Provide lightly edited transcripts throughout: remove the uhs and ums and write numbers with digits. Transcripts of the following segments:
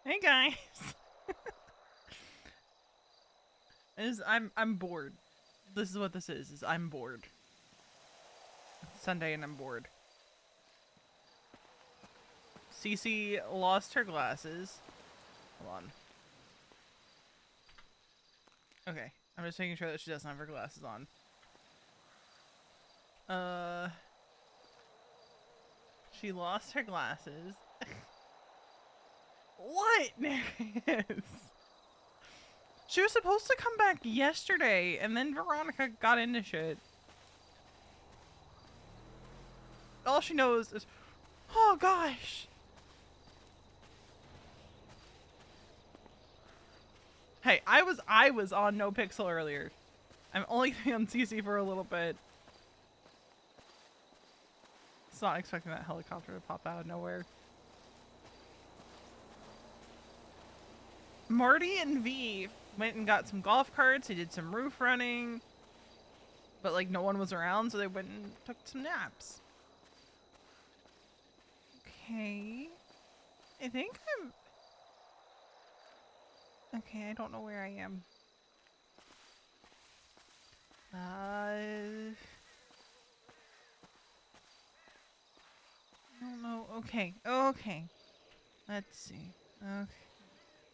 Hey guys. I'm bored. This is what this is I'm bored. It's Sunday and I'm bored. Cece lost her glasses. Hold on. Okay. I'm just making sure that she doesn't have her glasses on. She lost her glasses. What? She was supposed to come back yesterday, and then Veronica got into shit. All she knows is, oh gosh. Hey, I was on No Pixel earlier. I'm only gonna be on CC for a little bit. It's not expecting that helicopter to pop out of nowhere. Marty and V went and got some golf carts. They did some roof running. But, like, no one was around, so they went and took some naps. Okay. I think I'm... Okay, I don't know where I am. I don't know. Okay, okay. Let's see. Okay.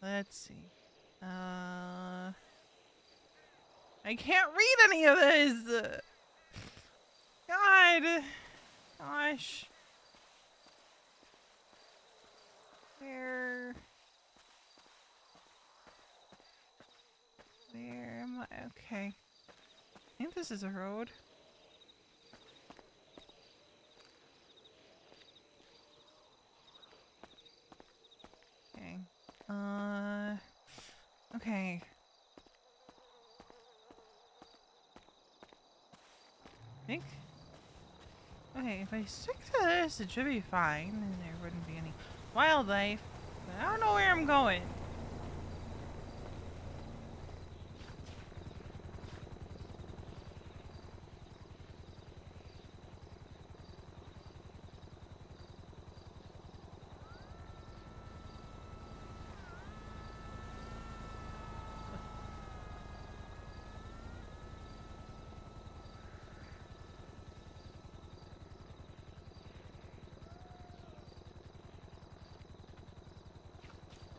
Let's see. I can't read any of this! God! Gosh. Where am I? Okay. I think this is a road. Okay. Okay. I think. Okay, if I stick to this, it should be fine, and there wouldn't be any wildlife. But I don't know where I'm going.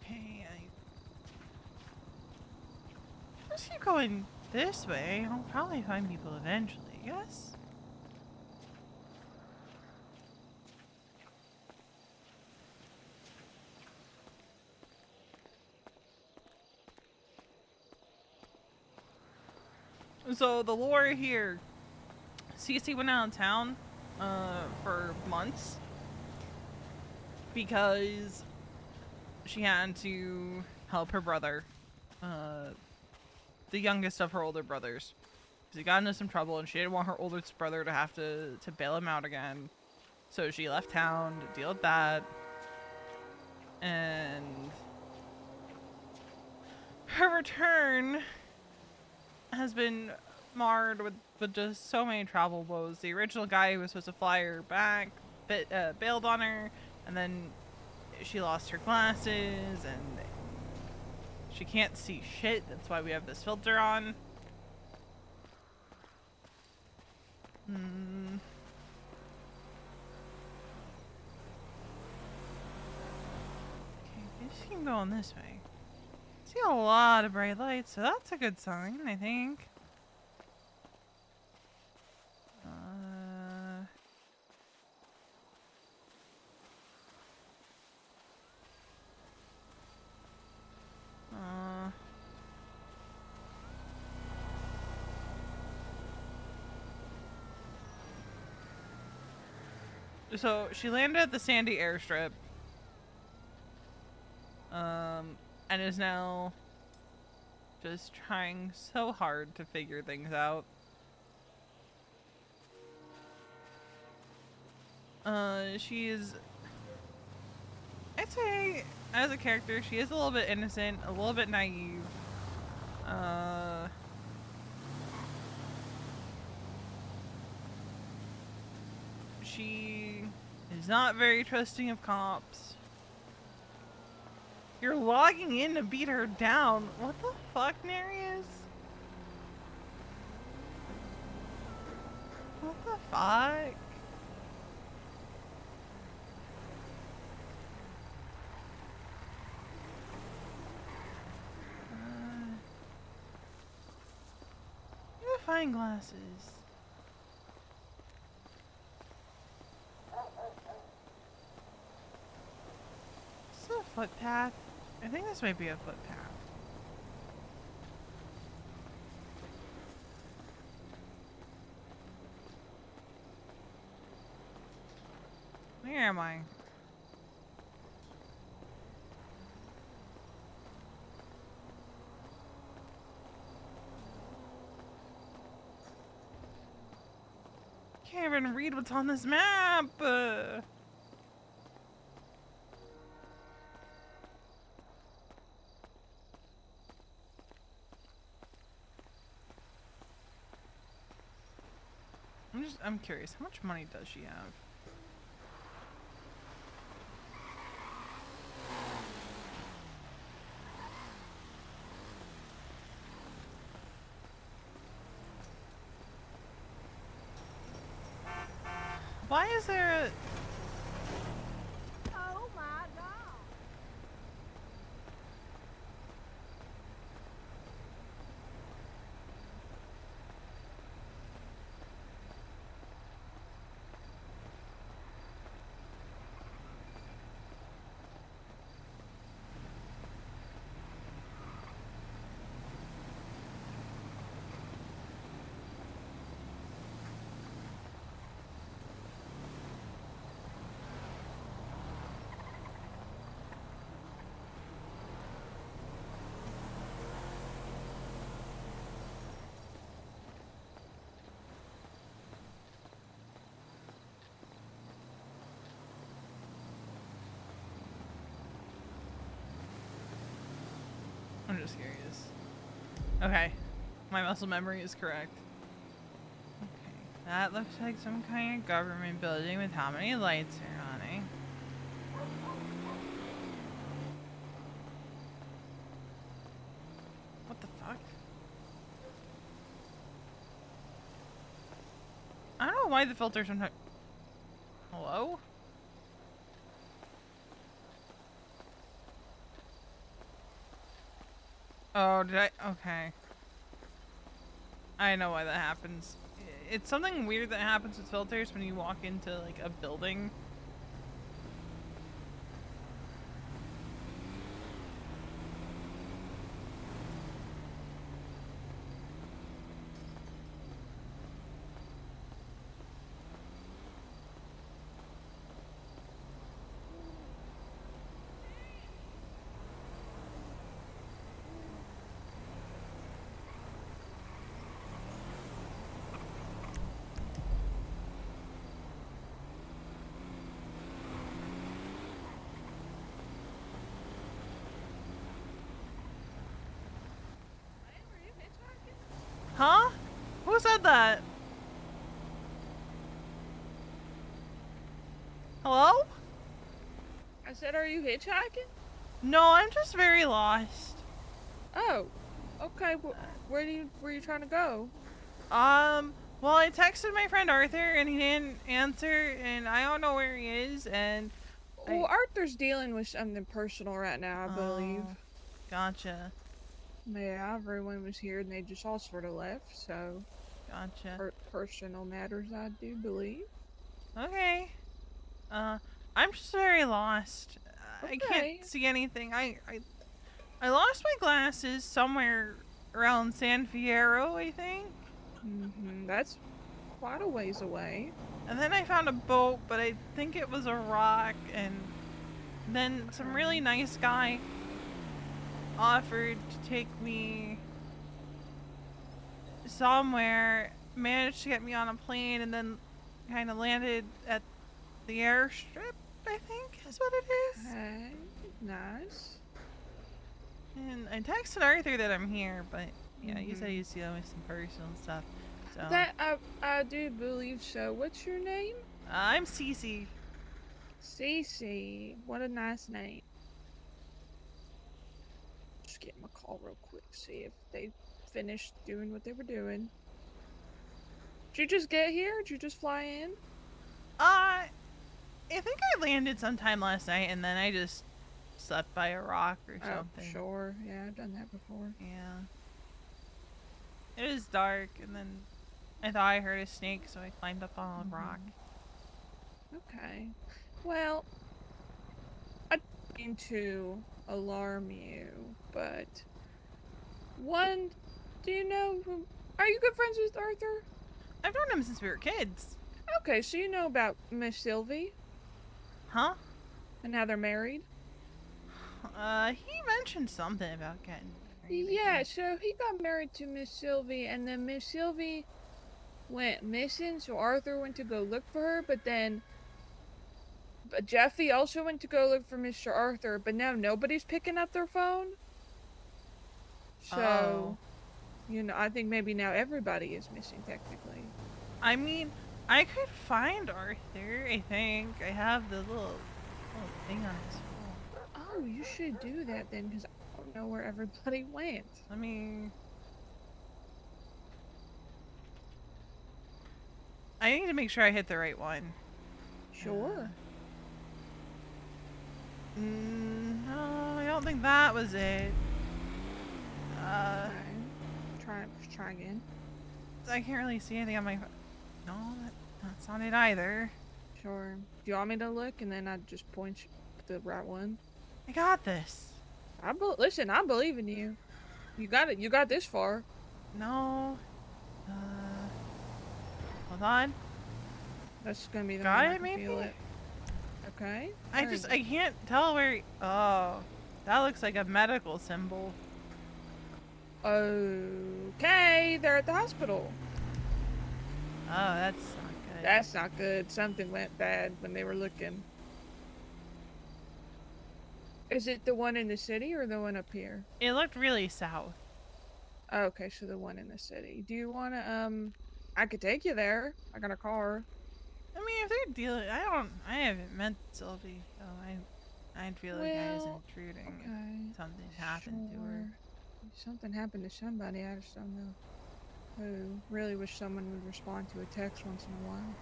Okay, just keep going this way. I'll probably find people eventually, yes? So the lore here, Cece went out of town for months because she had to help her brother, the youngest of her older brothers, because he got into some trouble and she didn't want her oldest brother to have to bail him out again. So she left town to deal with that, and her return has been marred with just so many travel woes. The original guy who was supposed to fly her back bailed on her, and then she lost her glasses, and she can't see shit. That's why we have this filter on. Okay, just keep going this way. See a lot of bright lights, so that's a good sign, I think. So she landed at the Sandy airstrip, and is now just trying so hard to figure things out. She is, I'd say, as a character, she is a little bit innocent, a little bit naive. She is not very trusting of cops. You're logging in to beat her down. What the fuck, Nereus? What the fuck? Magnifying glasses. Is this a footpath? I think this might be a footpath. Where am I? Can't even read what's on this map. I'm curious. How much money does she have? Why is there a... Oh my god! I'm just curious. Okay. My muscle memory is correct. Okay. That looks like some kind of government building with how many lights are on it. What the fuck? I don't know why the filter sometimes... Hello? Oh, did I? Okay. I know why that happens. It's something weird that happens with filters when you walk into like a building. Huh? Who said that? Hello? I said, are you hitchhiking? No, I'm just very lost. Oh, okay. Where you trying to go? Well, I texted my friend Arthur and he didn't answer, and I don't know where he is, and Well, Arthur's dealing with something personal right now, I believe. Gotcha. Yeah, everyone was here and they just all sort of left, so. Gotcha. Personal matters, I do believe. Okay. I'm just very lost. Okay. I can't see anything. I lost my glasses somewhere around San Fierro, I think. That's quite a ways away. And then I found a boat, but I think it was a rock, and then some really nice guy offered to take me somewhere, managed to get me on a plane, and then kind of landed at the airstrip, I think is what it is. Okay, nice. And I texted Arthur that I'm here, but yeah, you said he's dealing with some personal stuff. So That I do believe so. What's your name? I'm Cece. Cece. What a nice name. give them a call real quick, see if they finished doing what they were doing. Did you just get here? Did you just fly in? I think I landed sometime last night, and then I just slept by a rock or Oh, something. sure. Yeah, I've done that before. Yeah. It was dark, and then I thought I heard a snake, so I climbed up on a rock. Okay. Well, I don't mean to alarm you, but one, do you know who? Are you good friends with Arthur? I've known him since we were kids. Okay, so you know about Miss Sylvie Huh? and how they're married? He mentioned something about getting married, I Yeah, think. so he got married to Miss Sylvie, and then Miss Sylvie went missing, so Arthur went to go look for her, but then Jeffy also went to go look for Mr. Arthur, but now nobody's picking up their phone. Oh. So, I think maybe now everybody is missing technically. I mean, I could find Arthur, I think. I have the little thing on his phone. Oh, you should do that then, because I don't know where everybody went. Let me... I need to make sure I hit the right one. Sure. No, I don't think that was it. Okay. Try again. I can't really see anything on my phone. No, that's not it either. Sure. Do you want me to look and then I just point you the right one? I got this. Listen, I believe in you. You got it. You got this far. No. Hold on. That's gonna be the Got one I it, can maybe? feel it. Okay. I can't tell where. Oh, that looks like a medical symbol. Okay, they're at the hospital. Oh, that's not good. That's not good. Something went bad when they were looking. Is it the one in the city or the one up here? It looked really south. Okay, so the one in the city. Do you want to, I could take you there. I got a car. I mean, if they're dealing, I haven't met Sylvie, so I'd feel like I was intruding Okay. if something happened to her. Something happened to somebody. I just don't know who. Really wish someone would respond to a text once in a while.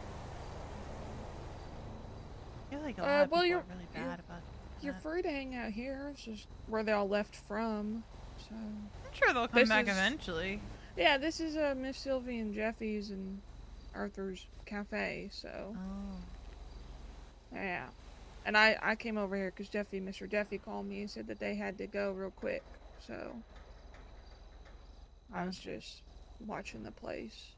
I feel like a lot of people are really bad about You're that. free to hang out here. It's just where they all left from. So I'm sure they'll come back eventually. Yeah, this is Miss Sylvie and Jeffy's and Arthur's cafe. So yeah, and I came over here because Mr. Jeffy called me and said that they had to go real quick. So I was just watching the place,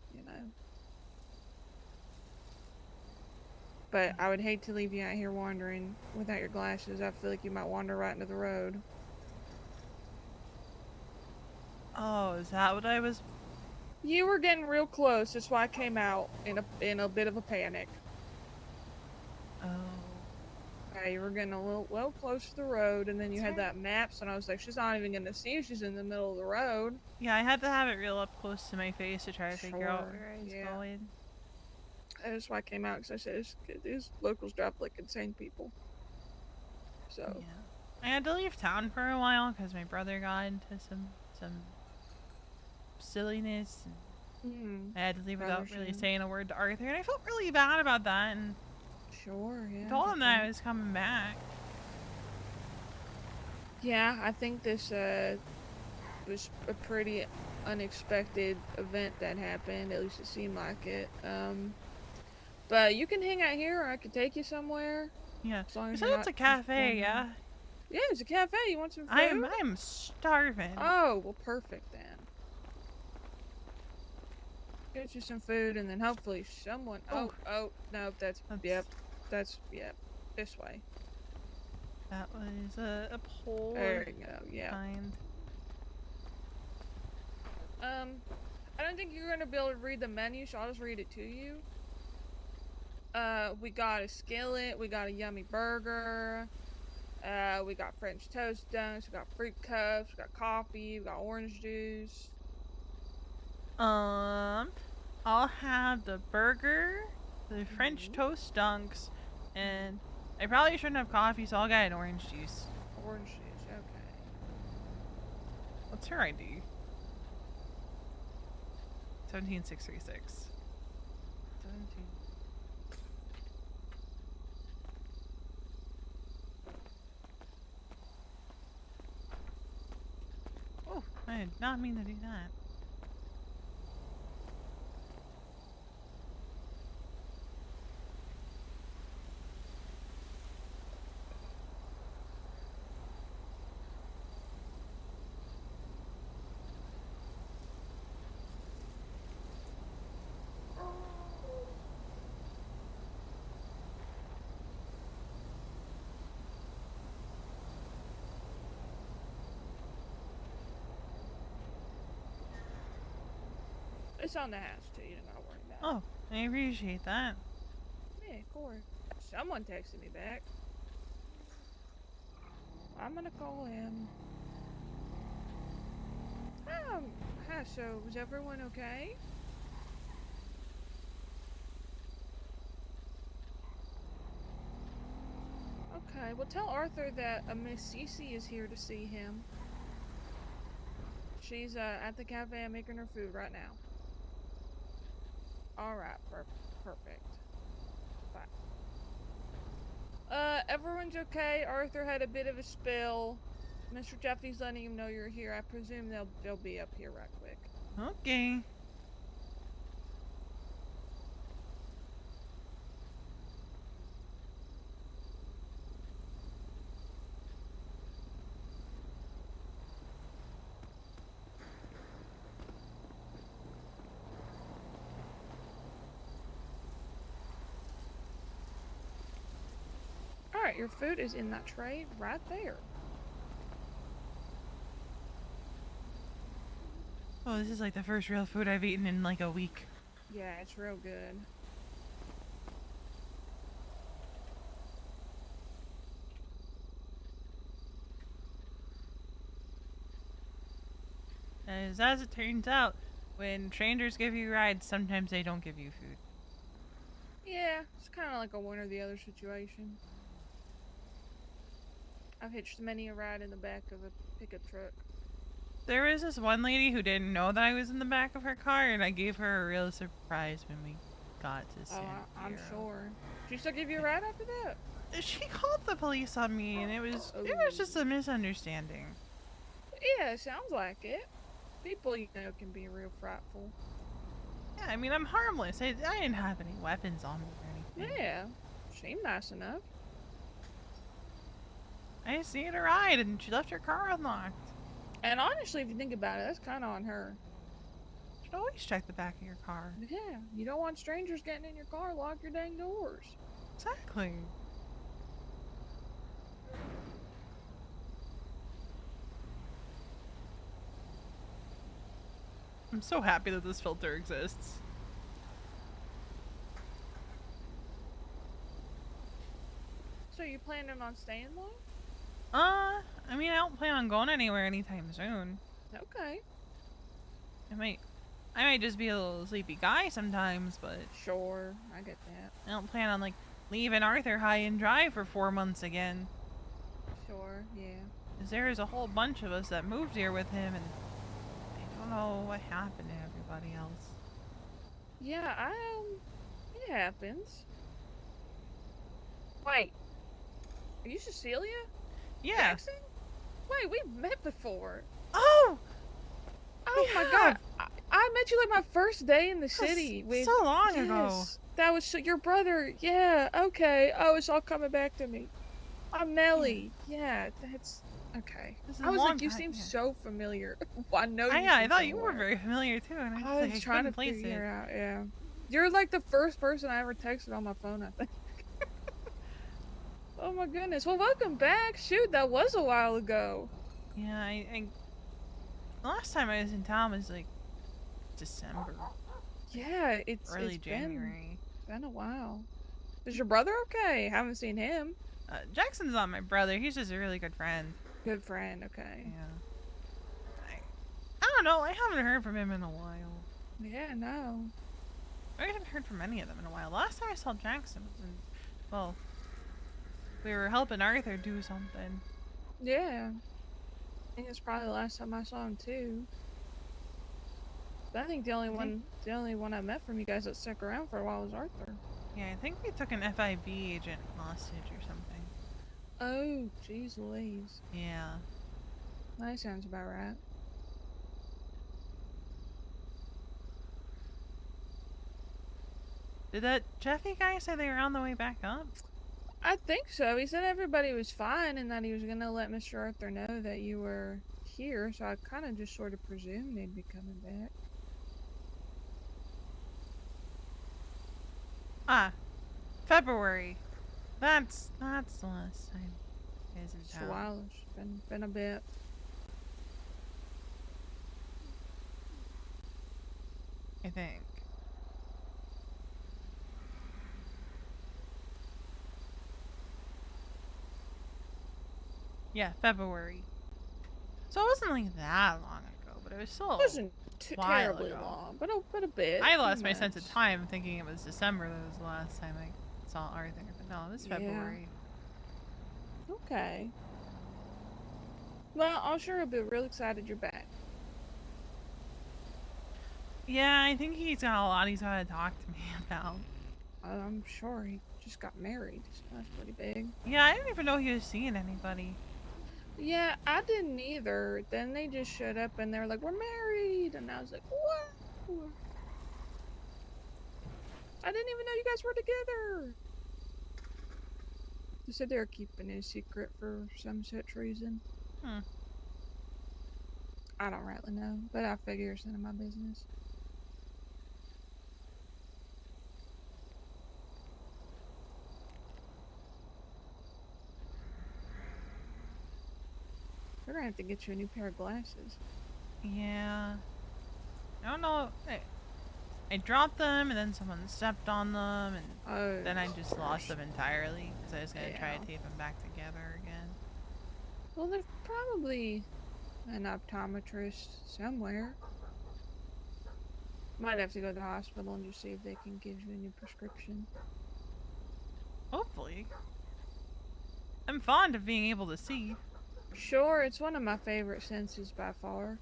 But I would hate to leave you out here wandering without your glasses. I feel like you might wander right into the road. Oh, is that what I was? You were getting real close. That's why I came out in a bit of a panic. Oh. Okay, you were getting a little close to the road, and then you had that maps, and I was like, she's not even gonna see if she's in the middle of the road. Yeah, I had to have it real up close to my face to try to figure out where I was going. That's why I came out, because I said these locals drive like insane people. So yeah, I had to leave town for a while because my brother got into some silliness. And I had to leave without really saying a word to Arthur, and I felt really bad about that. And I told him that I was coming back. Yeah, I think this was a pretty unexpected event that happened. At least it seemed like it. But you can hang out here, or I could take you somewhere. Yeah. You said it's a cafe, yeah? Yeah, it's a cafe. You want some food? I'm starving. Oh, well, perfect then. Get you some food, and then hopefully someone. Oh, no, that's this way. That was a pole. There you go. Yeah. Kind. I don't think you're gonna be able to read the menu, so I'll just read it to you. We got a skillet, we got a yummy burger, we got French toast dunks, we got fruit cups, we got coffee, we got orange juice. I'll have the burger, the French toast dunks, and I probably shouldn't have coffee, so I'll get an orange juice. Orange juice, okay. What's her ID? 17636. 17. Oh, I did not mean to do that. It's on the house too. You don't gotta worry about Oh, I appreciate that. it. Yeah, of course. Someone texted me back. I'm gonna call him. Hi. So was everyone okay? Okay. Well, tell Arthur that Miss Cece is here to see him. She's at the cafe making her food right now. All right. Perfect. Bye. Everyone's okay. Arthur had a bit of a spill. Mr. Jeffy's letting him know you're here. I presume they'll be up here right quick. Okay. All right, your food is in that tray right there. Oh, this is like the first real food I've eaten in like a week. Yeah, it's real good. As it turns out, when strangers give you rides, sometimes they don't give you food. Yeah, it's kind of like a one or the other situation. I've hitched many a ride in the back of a pickup truck. There was this one lady who didn't know that I was in the back of her car, and I gave her a real surprise when we got to San I'm Diego. sure. Did she still give you a ride after that? She called the police on me, and it was just a misunderstanding. Yeah, sounds like it. People, can be real frightful. Yeah, I mean, I'm harmless. I didn't have any weapons on me or anything. Yeah, seemed nice enough. I just needed a ride, and she left her car unlocked. And honestly, if you think about it, that's kind of on her. You should always check the back of your car. Yeah, you don't want strangers getting in your car. Lock your dang doors. Exactly. I'm so happy that this filter exists. So you planning on staying long? I mean, I don't plan on going anywhere anytime soon. Okay. I might just be a little sleepy guy sometimes, but Sure, I get that. I don't plan on like leaving Arthur high and dry for 4 months again. Sure, yeah. Cause there is a whole bunch of us that moved here with him, and I don't know what happened to everybody else. Yeah, it happens. Wait, are you Cecilia? Yeah. Jackson? Wait, we've met before. Oh! Oh my god. I met you like my first day in the city. So long ago. That was your brother. Yeah, okay. Oh, it's all coming back to me. I'm Nelly. Yeah, that's okay. I was like, you seem so familiar. I know you. Yeah, I thought you were very familiar too, and I was trying to figure it out. Yeah, you're like the first person I ever texted on my phone, I think. Oh my goodness. Well, welcome back. Shoot, that was a while ago. Yeah, I the last time I was in town was like December. Yeah, early January. Been a while. Is your brother okay? Haven't seen him. Jackson's not my brother. He's just a really good friend. Good friend, okay. Yeah. I don't know. I haven't heard from him in a while. Yeah, no. I haven't heard from any of them in a while. Last time I saw Jackson was in, well, we were helping Arthur do something. Yeah. think it's probably the last time I saw him too. But I think the only one I met from you guys that stuck around for a while was Arthur. Yeah, I think we took an FIB agent hostage or something. Oh, jeez Louise. Yeah. That sounds about right. Did that Jeffy guy say they were on the way back up? I think so. He said everybody was fine and that he was gonna let Mr. Arthur know that you were here, so I kind of just sort of presumed they'd be coming back. Ah, February. That's the last time he was in It's a town. while. It's been a bit. I think. Yeah, February. So it wasn't like that long ago, but it was still It wasn't while terribly ago. long, but a bit. I A lost few my sense of months. time thinking it was December. That was the last time I saw Arthur, but no, it was Yeah. February. Okay. Well, I'm sure he'll be real excited you're back. Yeah, I think he's got a lot he's got to talk to me about. I'm sure he just got married, so that's pretty big. Yeah, I didn't even know he was seeing anybody. Yeah, I didn't either. Then they just showed up and they were like, "We're married," and I was like, "What?" I didn't even know you guys were together. They said they were keeping it a secret for some such reason. Hmm. I don't rightly know, but I figure it's none of my business. We're gonna have to get you a new pair of glasses. Yeah. I don't know. I dropped them and then someone stepped on them and Oh, then I of just lost course. them entirely because I was going to try Yeah. to tape them back together again. Well, there's probably an optometrist somewhere. Might have to go to the hospital and just see if they can give you a new prescription. Hopefully. I'm fond of being able to see. Sure, it's one of my favorite senses by far.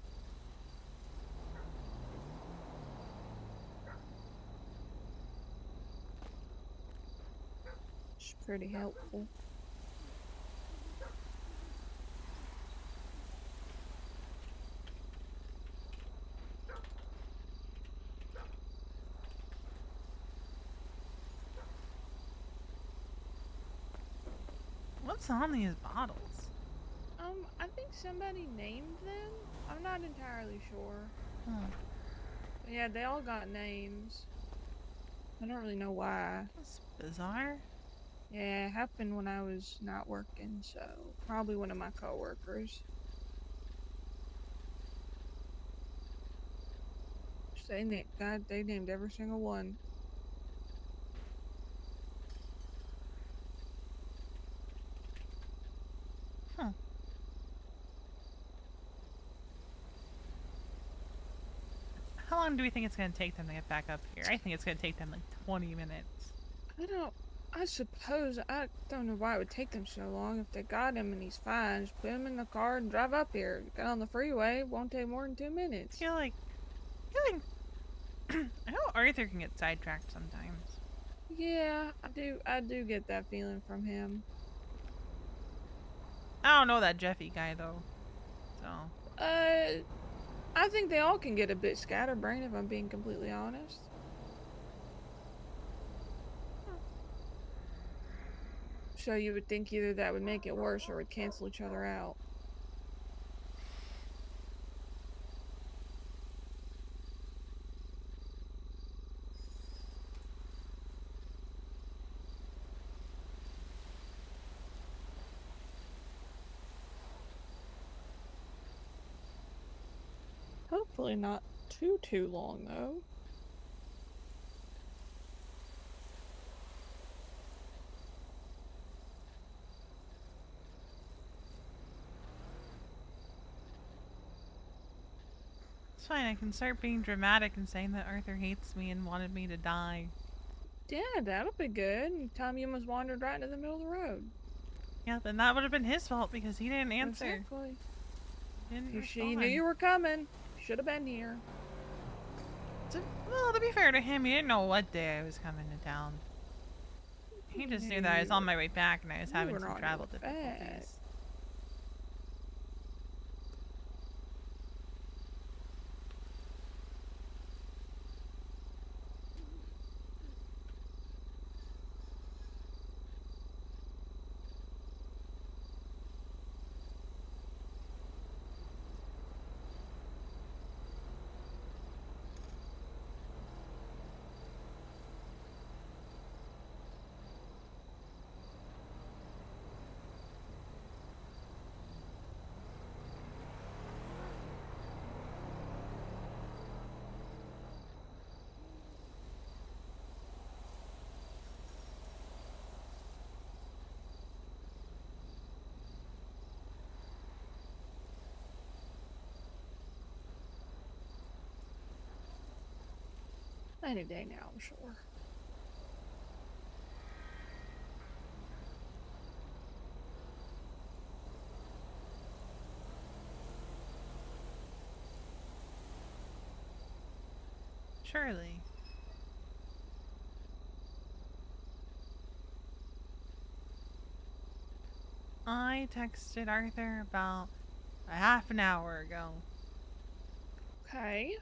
It's pretty helpful. What's on these bottles? I think somebody named them. I'm not entirely sure. Hmm. But yeah, they all got names. I don't really know why. That's bizarre. Yeah, it happened when I was not working, so probably one of my coworkers. They named every single one. Huh. How long do we think it's going to take them to get back up here? I think it's going to take them like 20 minutes. I don't. I suppose I don't know why it would take them so long. If they got him and he's fine, just put him in the car and drive up here. Get on the freeway. Won't take more than 2 minutes. I feel like I know Arthur can get sidetracked sometimes. Yeah, I do. I do get that feeling from him. I don't know that Jeffy guy though. So Uh, I think they all can get a bit scatterbrained if I'm being completely honest. So you would think either that would make it worse or would cancel each other out. Hopefully not too long though. it's fine. I can start being dramatic and saying that Arthur hates me and wanted me to die. Yeah, that'll be good. And tell him you almost wandered right into the middle of the road. Yeah, then that would have been his fault because he didn't answer. Exactly. Didn't She knew respond. you were coming. Should have been here. Well, to be fair to him, he didn't know what day I was coming to town. He just knew that I was on my way back and I was You having were some on your travel way back. difficulties. Any day now, I'm sure. Surely. I texted Arthur about a half an hour ago. Okay.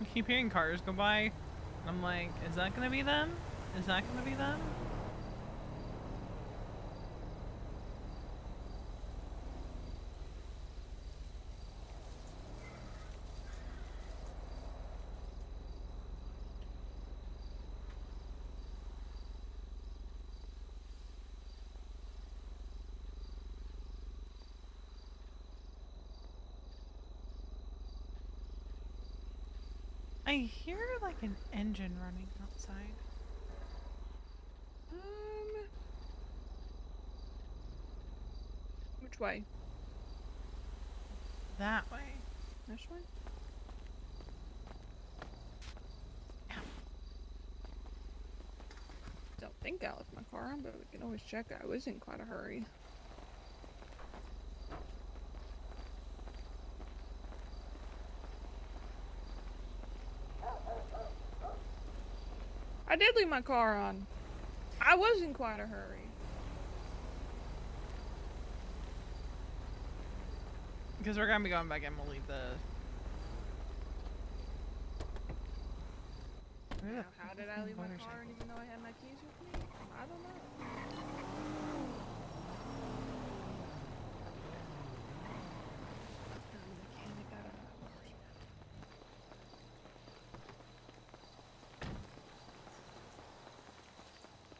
I keep hearing cars go by. And I'm like, is that gonna be them? Is that gonna be them? I hear like an engine running outside. Which way? That way. This way? Don't think I left my car on, but we can always check. I was in quite a hurry. I did leave my car on. I was in quite a hurry. Because we're gonna be going back and we'll leave the. Now, how did I leave my car even though I had my keys with me? I don't know. Mechanic, I don't know how cars work.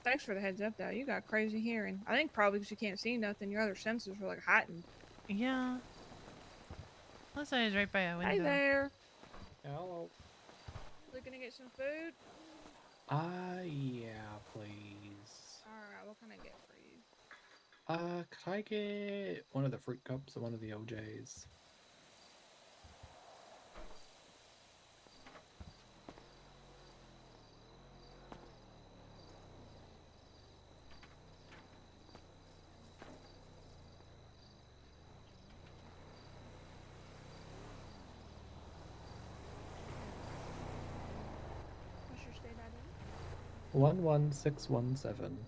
Thanks for the heads up, though. You got crazy hearing. I think probably because you can't see nothing, your other senses were like heightened. Yeah. Plus, I was right by a window. Hey there. Hello. Looking to get some food? Yeah, please. Alright, what can I get for you? Could I get one of the fruit cups and one of the OJs? What's your state ID? 11617.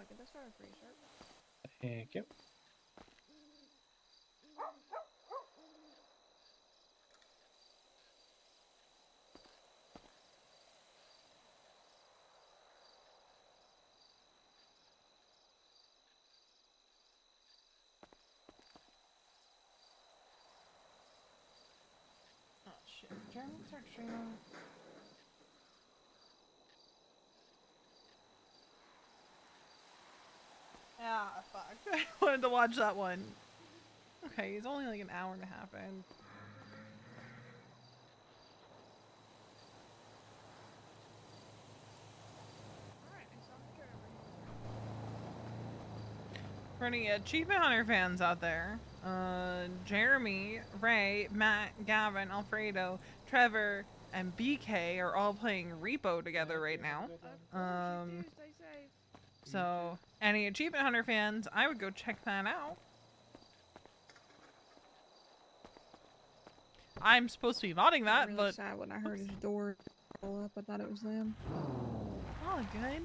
get that started for you, sir. Thank you. Oh shit. Jeremy, start streaming. Ah, fuck. I wanted to watch that one. Okay, he's only like an hour and a half in. Alright, it's on the turn over here. For any Achievement Hunter fans out there, Jeremy, Ray, Matt, Gavin, Alfredo, Trevor, and BK are all playing Repo together right now. Of course you do, stay safe. So, any Achievement Hunter fans, I would go check that out. I'm supposed to be modding Got that, really but sad when I heard his door roll up. I thought it was them. all good.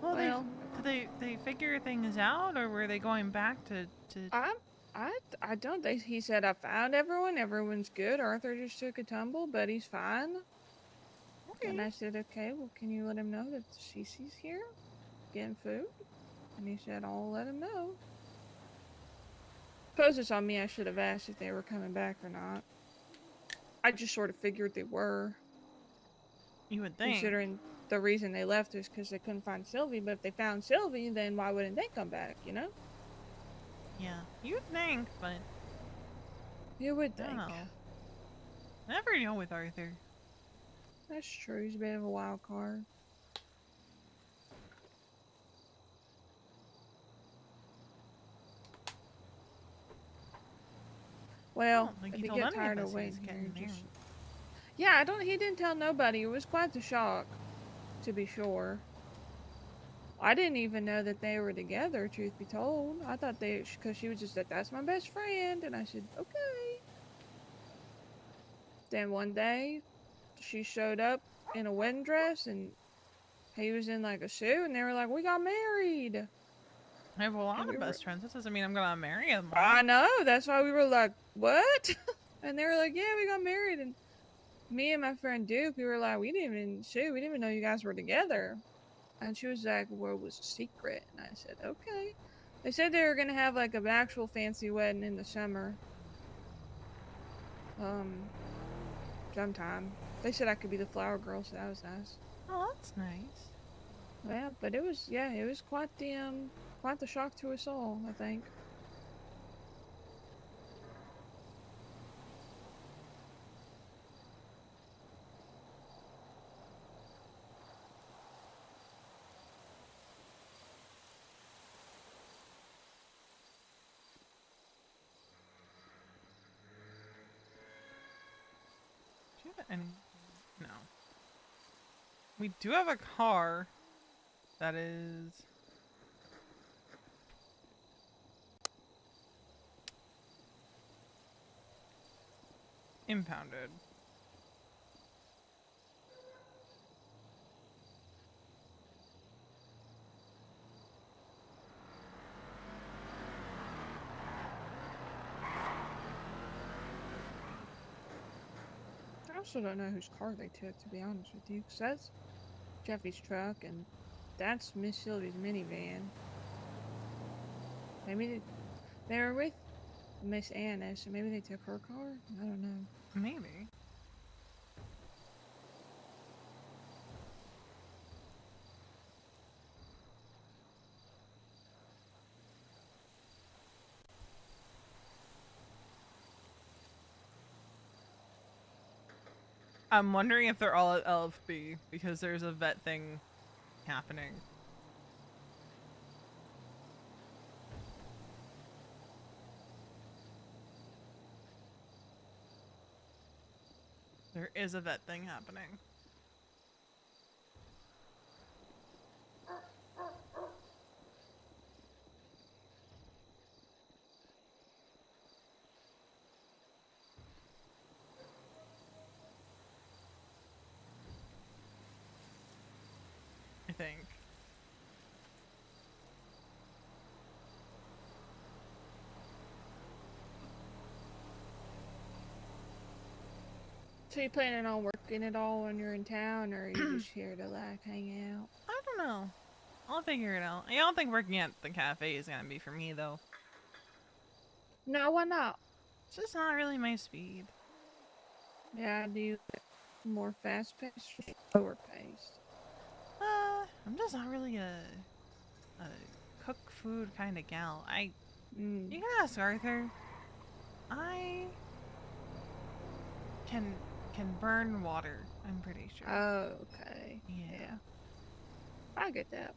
Well, Well, did they figure things out, or were they going back to? I don't. He said I found everyone. Everyone's good. Arthur just took a tumble, but he's fine. Okay. And I said, okay, well, can you let him know that Cece's here getting food? And he said, I'll let him know. Suppose it's on me. I should have asked if they were coming back or not. I just sort of figured they were, You would think. considering the reason they left is because they couldn't find Sylvie. But if they found Sylvie, then why wouldn't they come back? You know? Yeah, you'd think, but You would I don't think. know. Never know with Arthur. That's true. He's a bit of a wild card. Well, Like if he you told get any tired of of us he was waiting here, getting just... married. Yeah, I don't. He didn't tell nobody. It was quite the shock, to be sure. I didn't even know that they were together, truth be told. I thought they, because she was just like, that's my best friend. And I said, okay. Then one day, she showed up in a wedding dress and he was in like a suit and they were like, we got married. I have a lot And we of were, best friends. This doesn't mean I'm gonna marry them all. I know. That's why we were like, what? And they were like, yeah, we got married. And me and my friend Duke, we were like, we didn't even know you guys were together. And she was like, well, it was a secret. And I said, okay. They said they were going to have like an actual fancy wedding in the summer. Sometime. They said I could be the flower girl, so that was nice. Oh, that's nice. Yeah, but it was quite the shock to us all, I think. Do you have any? No. We do have a car that is impounded. I also don't know whose car they took, to be honest with you, because that's Jeffy's truck and that's Miss Sylvie's minivan. Maybe they were with Miss Anna, so maybe they took her car? I don't know. Maybe. I'm wondering if they're all at LFB because there's a vet thing happening. There is a vet thing happening. think. So you planning on working at all when you're in town, or are you just here to like hang out? I don't know. I'll figure it out. I don't think working at the cafe is gonna be for me though. No, why not? It's just not really my speed. Yeah, do you like more fast paced or slower paced? I'm just not really a cook food kind of gal. Mm. You can ask Arthur. I can can burn water. I'm pretty sure. Oh, okay. Yeah. Yeah, I get that.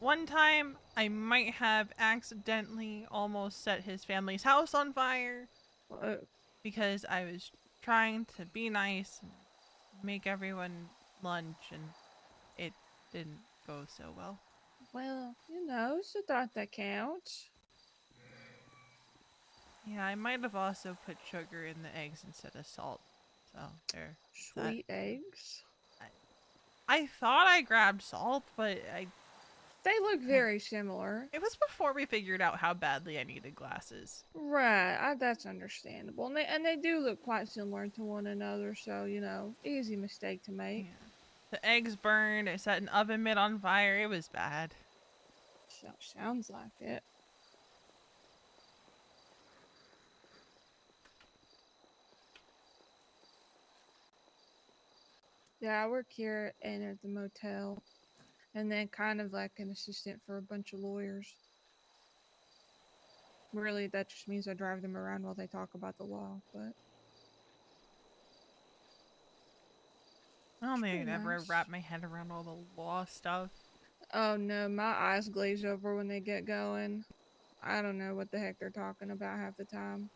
One time, I might have accidentally almost set his family's house on fire Oh, because I was trying to be nice and make everyone lunch, and it didn't go so well. well, it's a thought that counts. Yeah, I might have also put sugar in the eggs instead of salt. So there. That Sweet eggs. I thought I grabbed salt, but They look very similar. it was before we figured out how badly I needed glasses. Right, that's understandable. And they do look quite similar to one another, so, easy mistake to Yeah. make. The eggs burned. I set an oven mitt on fire. It was bad. So, sounds like it. Yeah, I work here and at the motel, and then kind of like an assistant for a bunch of lawyers. Really, that just means I drive them around while they talk about the law, but I don't it's think I pretty could ever nice. wrap my head around all the law stuff. Oh no, my eyes glaze over when they get going. I don't know what the heck they're talking about half the time.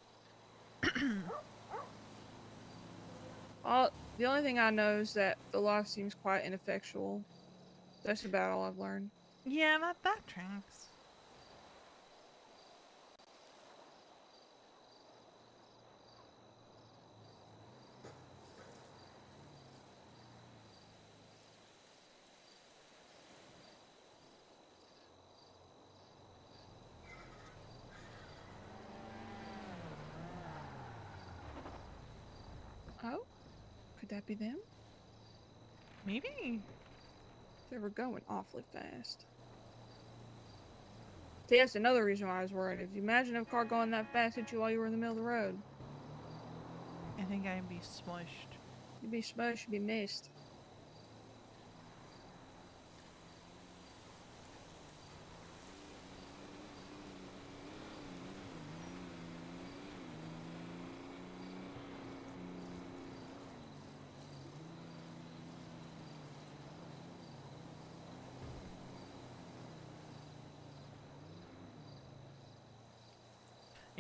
The only thing I know is that the law seems quite ineffectual. That's about all I've learned. Yeah, that tracks. Oh, could that be them? Maybe. They were going awfully fast. See, that's another reason why I was worried. If you imagine a car going that fast at you while you were in the middle of the road, I think I'd be smushed. you'd be smushed, you'd be missed.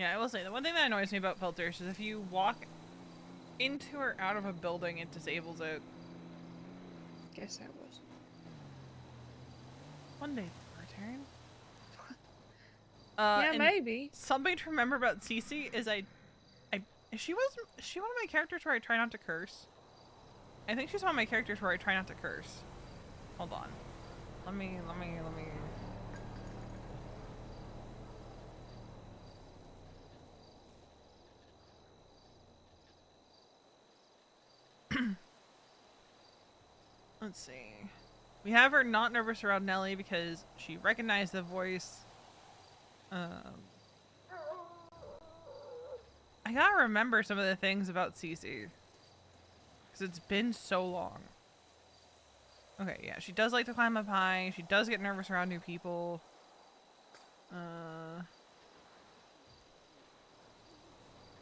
Yeah, I will say the one thing that annoys me about filters is if you walk into or out of a building, it disables it. Guess that was. One day, return. Yeah, And maybe. something to remember about Cece is is she one of my characters where I try not to curse? I think she's one of my characters where I try not to curse. Hold on. Let me. Let's see. We have her not nervous around Nellie because she recognized the voice. I gotta remember some of the things about Cece. Because it's been so long. Okay, yeah, she does like to climb up high. She does get nervous around new people.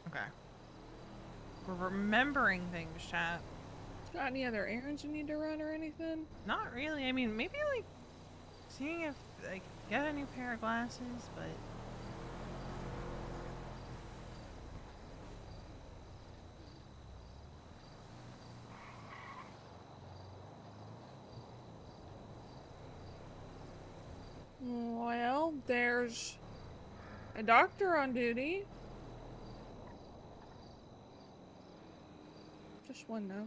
Okay. We're remembering things, chat. Got any other errands you need to run or anything? Not really. I mean, maybe like seeing if I get a new pair of glasses, but Well, there's a doctor on duty. Just one, though.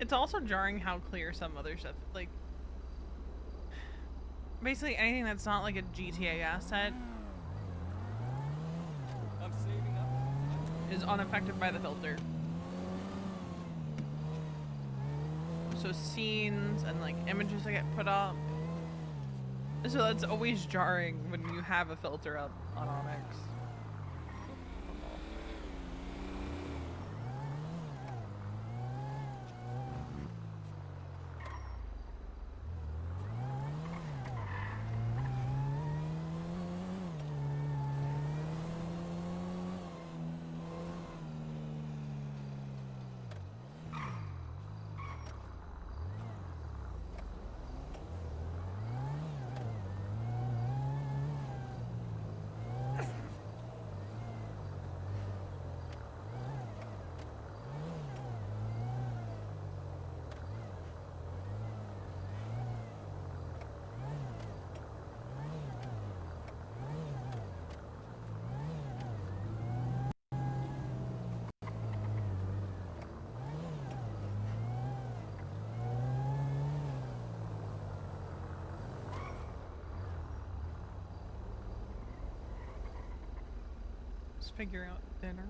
It's also jarring how clear some other stuff, like, basically anything that's not like a GTA asset I'm saving up. is unaffected by the filter. So scenes and like images that get put up. So that's always jarring when you have a filter up on ONX. Just figure out dinner.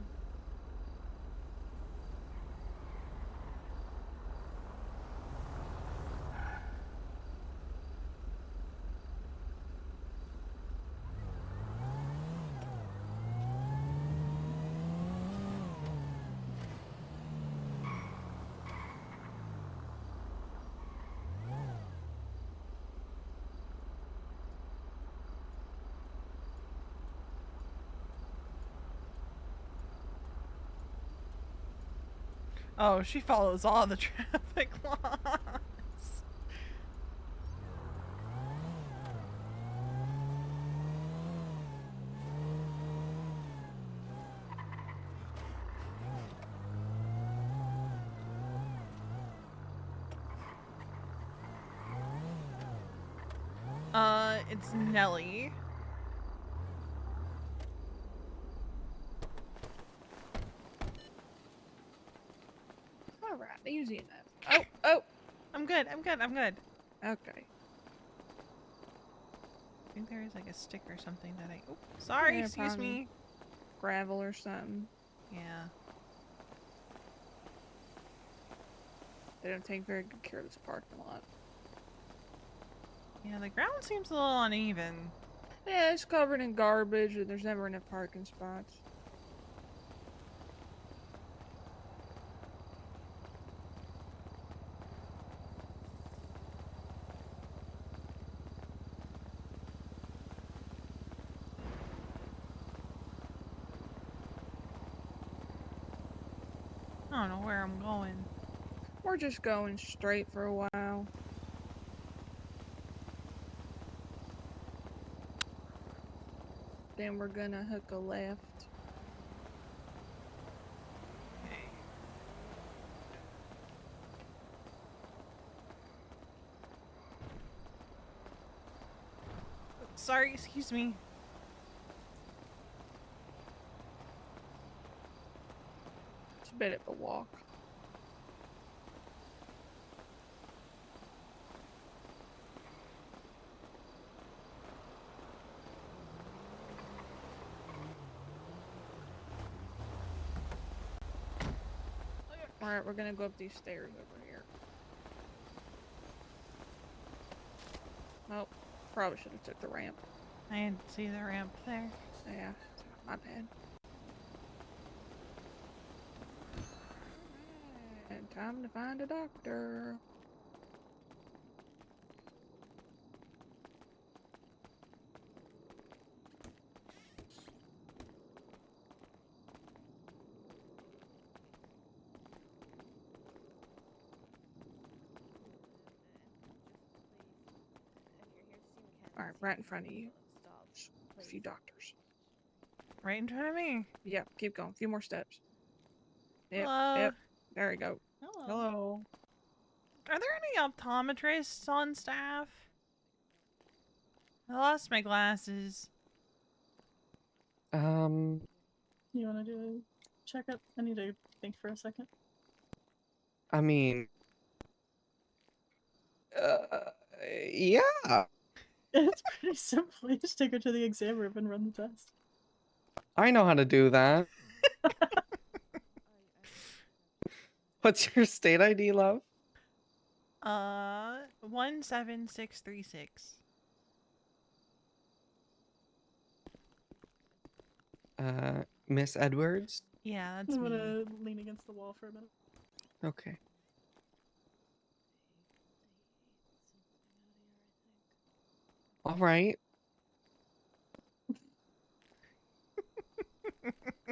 Oh, she follows all the traffic laws. It's Nelly. All right, easy enough. Oh, I'm good. I'm good. I'm good. okay. I think there is like a stick or something that I. Oh, sorry. Yeah, Excuse probably. me. Gravel or something. Yeah. They don't take very good care of this parking lot. Yeah, the ground seems a little uneven. Yeah, it's covered in garbage and there's never enough parking spots. I don't know where I'm going. We're just going straight for a while. Then we're gonna hook a left. Okay. Sorry, excuse me. It's a bit of a walk. Alright, we're gonna go up these stairs over here. Oh, probably should have took the ramp. I didn't see the ramp there. Yeah, my bad. And time to find a doctor. Alright, right in front of you. A few doctors. Right in front of me. Yep, keep going. A few more steps. Yep, Hello. yep. There we go. Hello. Are there any optometrists on staff? I lost my glasses. You want to do a checkup? I need to think for a second. I mean, Yeah, It's pretty simple. You just take her to the exam room and run the test. I know how to do that. What's your state ID, love? 17636. Miss Edwards? Yeah, that's I'm me. gonna lean against the wall for a minute. Okay. All right.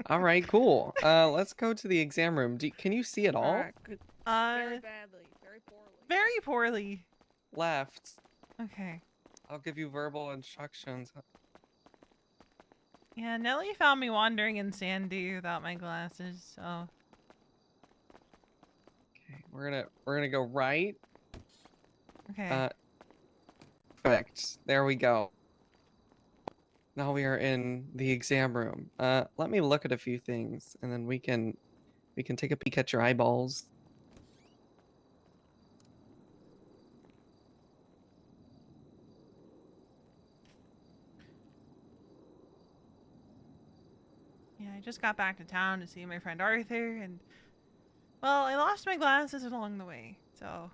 All right, cool. Let's go to the exam room. Can you see it all? Alright, good. Very badly. Very poorly. Very poorly. Left. Okay. I'll give you verbal instructions. Yeah, Nellie found me wandering in Sandy without my glasses, so. Okay, we're gonna go right. Okay. Perfect. There we go. Now we are in the exam room. Let me look at a few things, and then we can take a peek at your eyeballs. Yeah, I just got back to town to see my friend Arthur, and. Well, I lost my glasses along the way, so.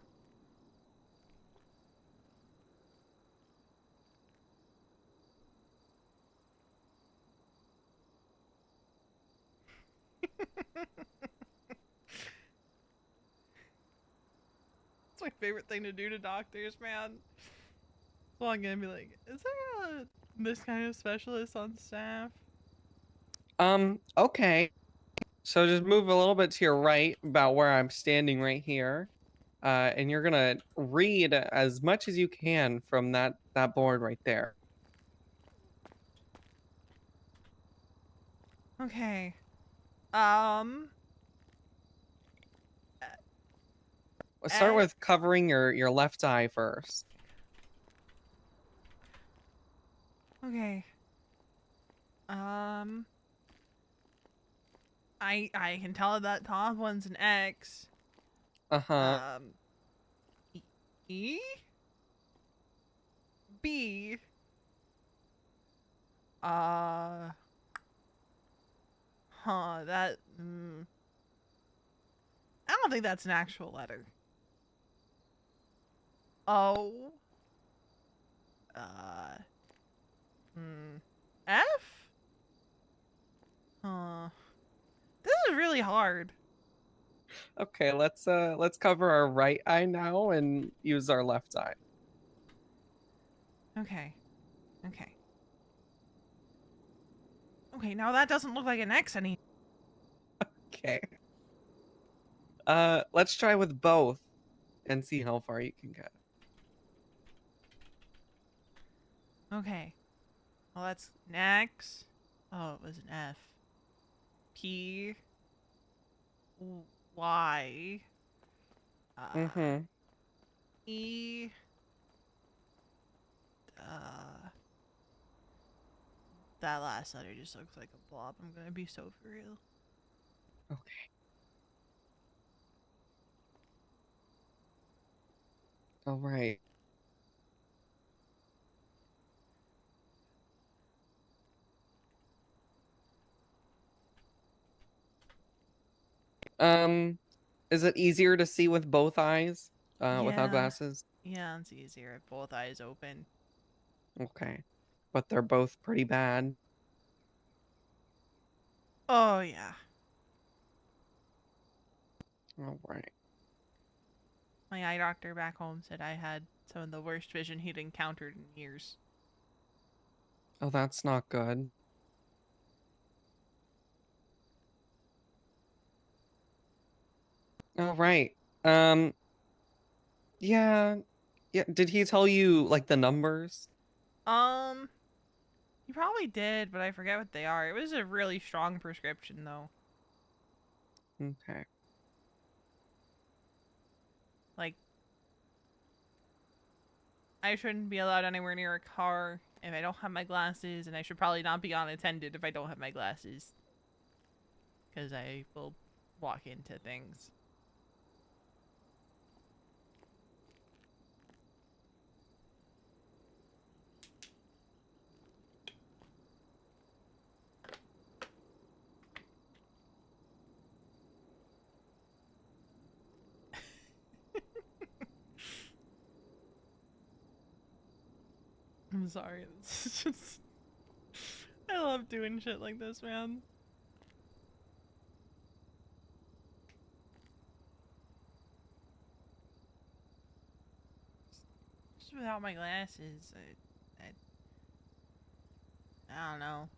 It's my favorite thing to do to doctors, man. So I'm gonna be like, is there this kind of specialist on staff? Okay. So just move a little bit to your right, about where I'm standing right here. And you're gonna read as much as you can from that board right there. Okay. Let's start Eh, with covering your left eye first. okay. Um, I can tell that top one's an X. Uh-huh. E, E? B. Uh, that. I don't think that's an actual letter. O. Uh. F? Huh. This is really hard. Okay, let's cover our right eye now and use our left eye. Okay. Okay. Okay, now that doesn't look like an X anymore. Okay. Let's try with both and see how far you can get. Okay. Well, that's an X. Oh, it was an F. P. Y. Mm-hmm. E. Uh. That last letter just looks like a blob. I'm gonna be so for real. Okay. All right. Is it easier to see with both eyes, without Yeah. glasses? Yeah, it's easier if both eyes open. Okay. But they're both pretty bad. Oh, yeah. All right. My eye doctor back home said I had some of the worst vision he'd encountered in years. Oh, that's not good. All right. Um, yeah. Yeah, did he tell you like the numbers? Um, he probably did, but I forget what they are. It was a really strong prescription, though. Okay. Like, I shouldn't be allowed anywhere near a car if I don't have my glasses, and I should probably not be unattended if I don't have my glasses. Because I will walk into things. I'm sorry. It's just I love doing shit like this, man. Just without my glasses, I don't know.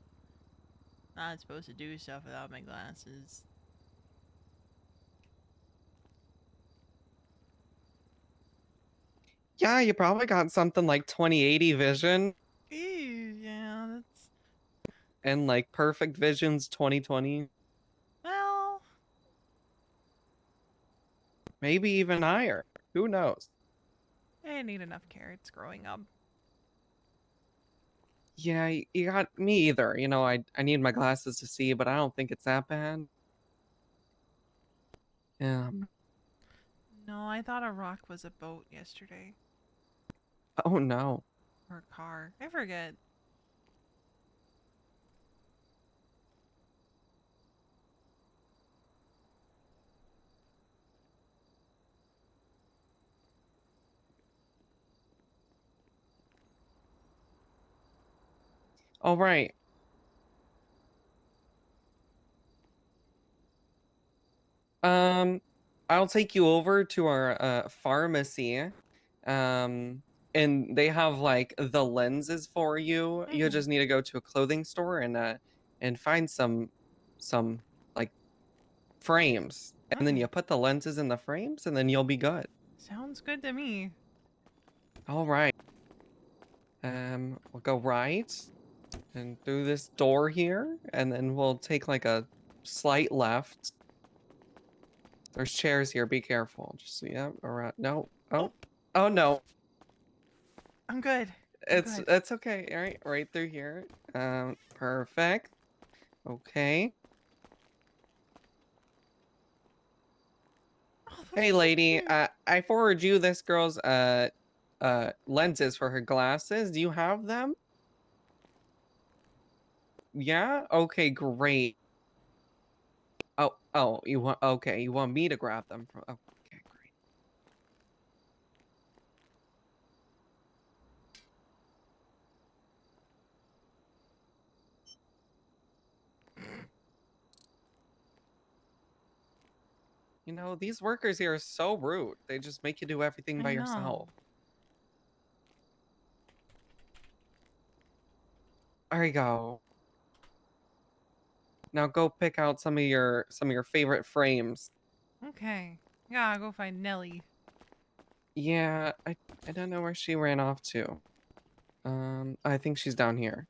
Not supposed to do stuff without my glasses. Yeah, you probably got something like 2080 vision Ew, yeah, that's and like perfect vision's 2020, well. maybe even higher. Who knows? I didn't eat enough carrots growing up. Yeah, you got me either. You know, I need my glasses to see, but I don't think it's that bad. Yeah. No, I thought a rock was a boat yesterday. Oh no. Or a car. I forget. All right. Um, I'll take you over to our pharmacy. Um, and they have like the lenses for you. You Mhm. just need to go to a clothing store and find some like frames. And then Okay. you put the lenses in the frames and then you'll be good. Sounds good to me. All right. We'll go right and through this door here, and then we'll take like a slight left. There's chairs here. Be careful. Just yeah, around. No. Oh, Oh. Oh no. I'm good. I'm It's good. okay. All right, right through here. Perfect. Okay. Oh, those Hey, are so lady. cute. I forwarded you this girl's lenses for her glasses. Do you have them? Yeah. Okay. Great. Oh. You want? Okay. You want me to grab them from? Okay. Great. You know, these workers here are so rude. They just make you do everything by I know. yourself. There you go. Now go pick out some of your favorite frames. Okay. Yeah, I'll go find Nelly. Yeah, I don't know where she ran off to. I think she's down here.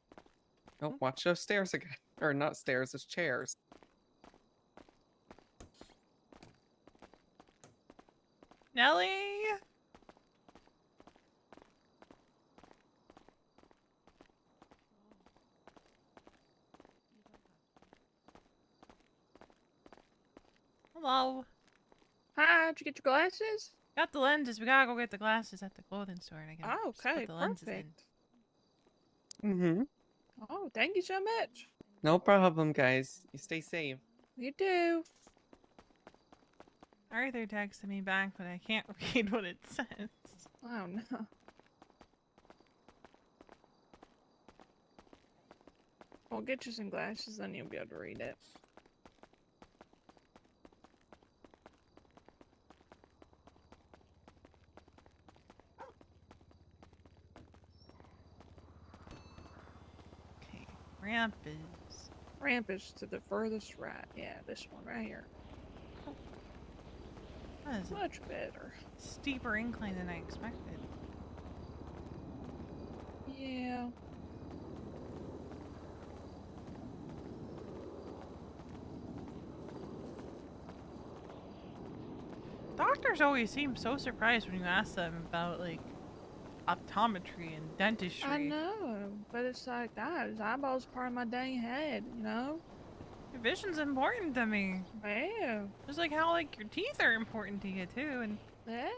Oh, watch those stairs again. Or not stairs, it's chairs. Nelly! Hello. Hi, did you get your glasses? Got the lenses. We gotta go get the glasses at the clothing store and I can Oh, just put okay, the lenses in. perfect. Mm-hmm. Oh, thank you so much. No problem, guys. You stay safe. You do. Arthur texted me back, but I can't read what it says. Oh no. Well, get you some glasses, then you'll be able to read it. Okay. Ramp is. Ramp is to the furthest right. Yeah, this one right here. That is a Much better. steeper incline than I expected. Yeah. Doctors always seem so surprised when you ask them about, like, optometry and dentistry. I know, but it's like that. His eyeball's part of my dang head, you know? Your vision's important to me. Yeah. Just like how, like, your teeth are important to you, too. And Yeah.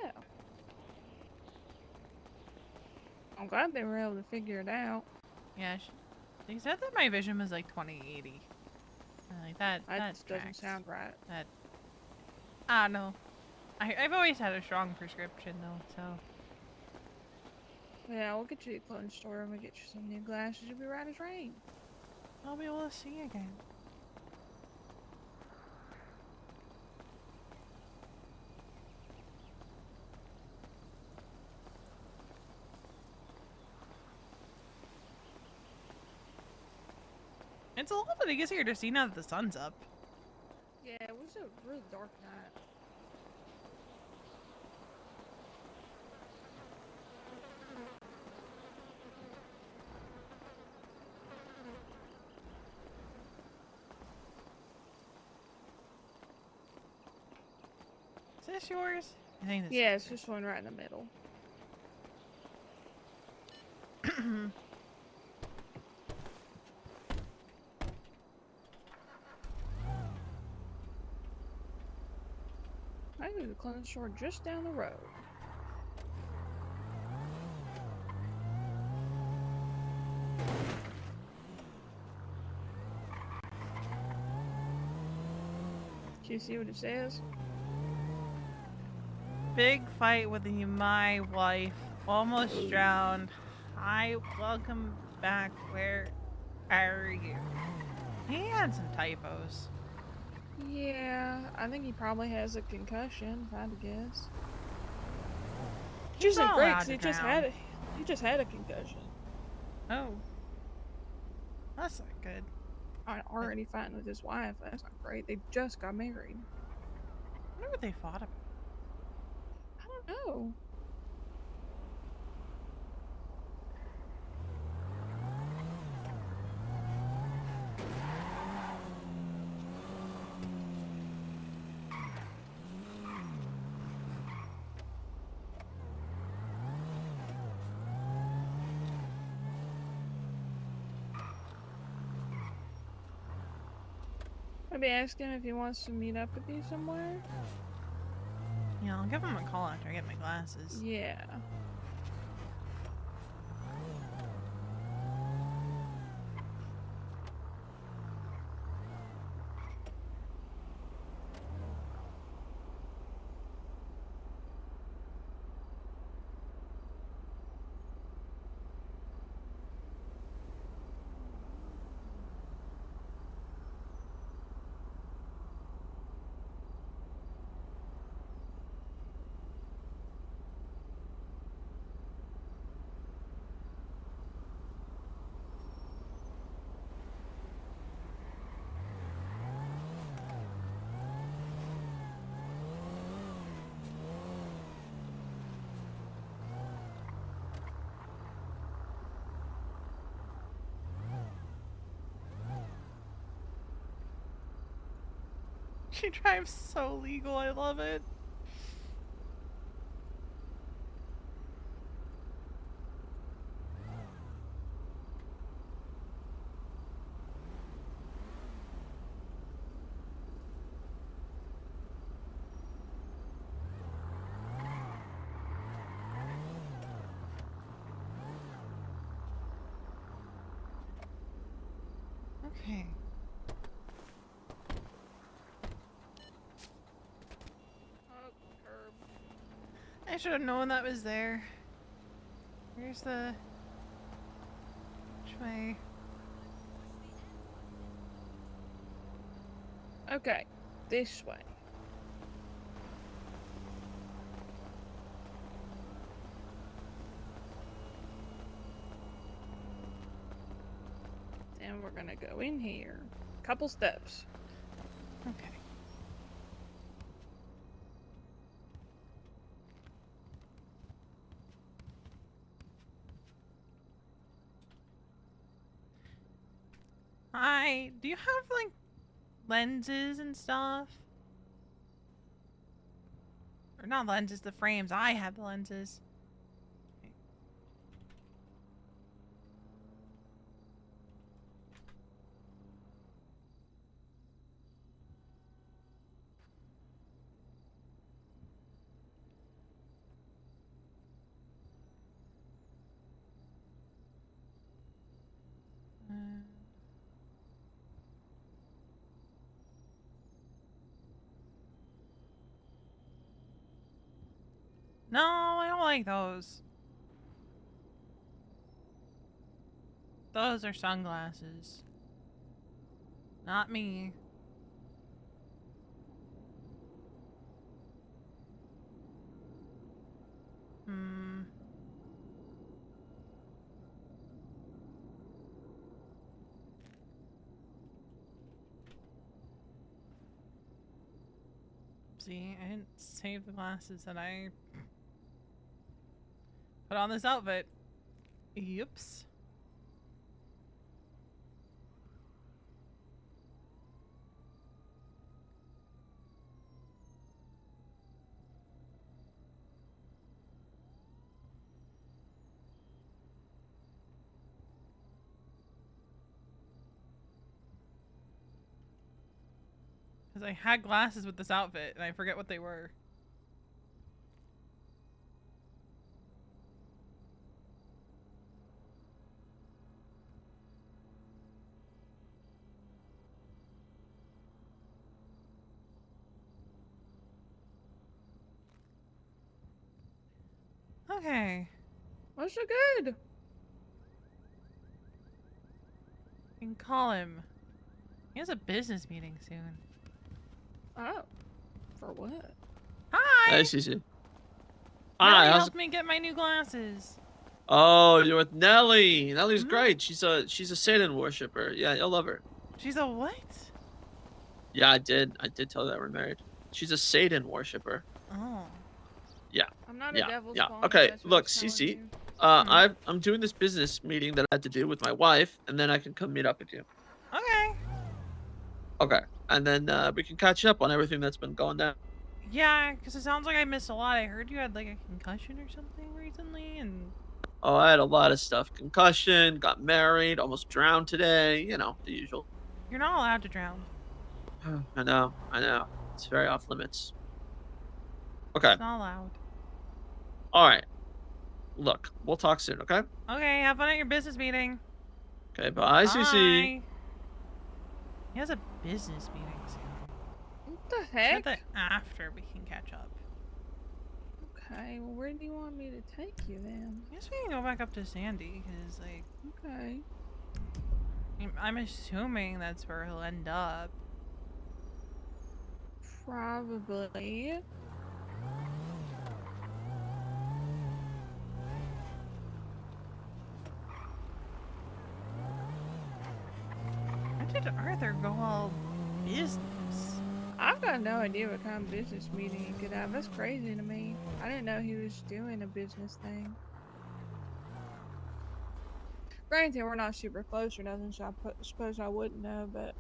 I'm glad they were able to figure it out. yeah, they said that my vision was, like, 20/80. Like, that That doesn't tracks. sound right. That, I don't know. I've always had a strong prescription, though, so. Yeah, we'll get you to the clothes store and we'll get you some new glasses. You'll be right as rain. I'll be able to see again. It's a little bit easier to see now that the sun's up. Yeah, it was a really dark night. Is this yours? I think this Yeah, is it's just one right in the middle. yours. I go to the clothes store just down the road. Do you see what it says? Big fight with my wife. Almost drowned. Hi, welcome back. Where are you? He had some typos. Yeah, I think he probably has a concussion, if I had to guess. Which He's isn't not great, allowed 'cause to he just drown. had a concussion. Oh. That's not good. Already fighting with his wife. That's not great. They just got married. I wonder what they fought about. I don't know. Maybe ask him if he wants to meet up with you somewhere. Yeah, I'll give him a call after I get my glasses. Yeah. She drives so legal, I love it. Okay. Oh, curb. I should have known that was there. Where's the... Which way? Okay, this way. And we're gonna go in here. Couple steps. Okay. Hi, do you have, like, lenses and stuff? Or not lenses, the frames. I have the lenses. Uh, no, I don't like those. Those are sunglasses. Not me. Hmm. See, I didn't save the glasses that I put on this outfit. Oops. Because I had glasses with this outfit and I forget what they were. Okay. What's so good? You can call him. He has a business meeting soon. Oh. For what? Hi! Hey, Cece. Nelly Hi, how's it? helped me get my new glasses. Oh, you're with Nelly. Nelly's Mhm. great. She's a Satan worshiper. Yeah, you'll love her. She's a what? Yeah, I did tell her that we're married. She's a Satan worshiper. Oh. Yeah, I'm not a yeah, devil's yeah. pawn, if Okay, that's what look, he's telling Cece. you. I'm doing this business meeting that I had to do with my wife, and then I can come meet up with you. Okay. Okay, and then we can catch up on everything that's been going down. Yeah, because it sounds like I missed a lot. I heard you had like a concussion or something recently, and Oh, I had a lot of stuff. Concussion, got married, almost drowned today. You know, the usual. you're not allowed to drown. I know. It's very off limits. Okay, It's not allowed. all right. Look, we'll talk soon, okay? Okay, have fun at your business meeting. Okay, bye, Cece. Bye. He has a business meeting soon. What the Said heck? that after we can catch up. Okay, well, where do you want me to take you then? I guess we can go back up to Sandy, because, like, Okay. I'm assuming that's where he'll end up. Probably. Why did Arthur go all business? I've got no idea what kind of business meeting he could have. That's crazy to me. I didn't know he was doing a business thing. Granted, we're not super close or nothing, so suppose I wouldn't know, but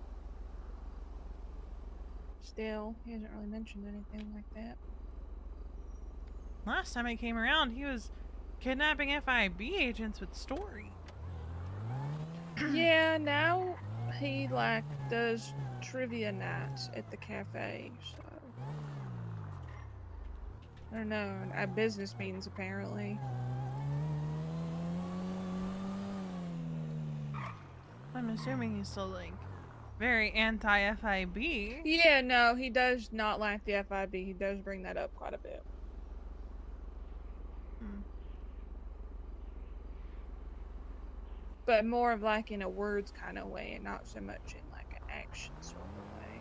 still, he hasn't really mentioned anything like that. Last time I came around, he was kidnapping FIB agents with Story. Yeah, now he like does trivia nights at the cafe, so I don't know, at business meetings apparently. I'm assuming he's still, like, very anti-FIB. Yeah, no, he does not like the FIB. He does bring that up quite a bit. Hmm. But more of like in a words kind of way and not so much in like an action sort of way.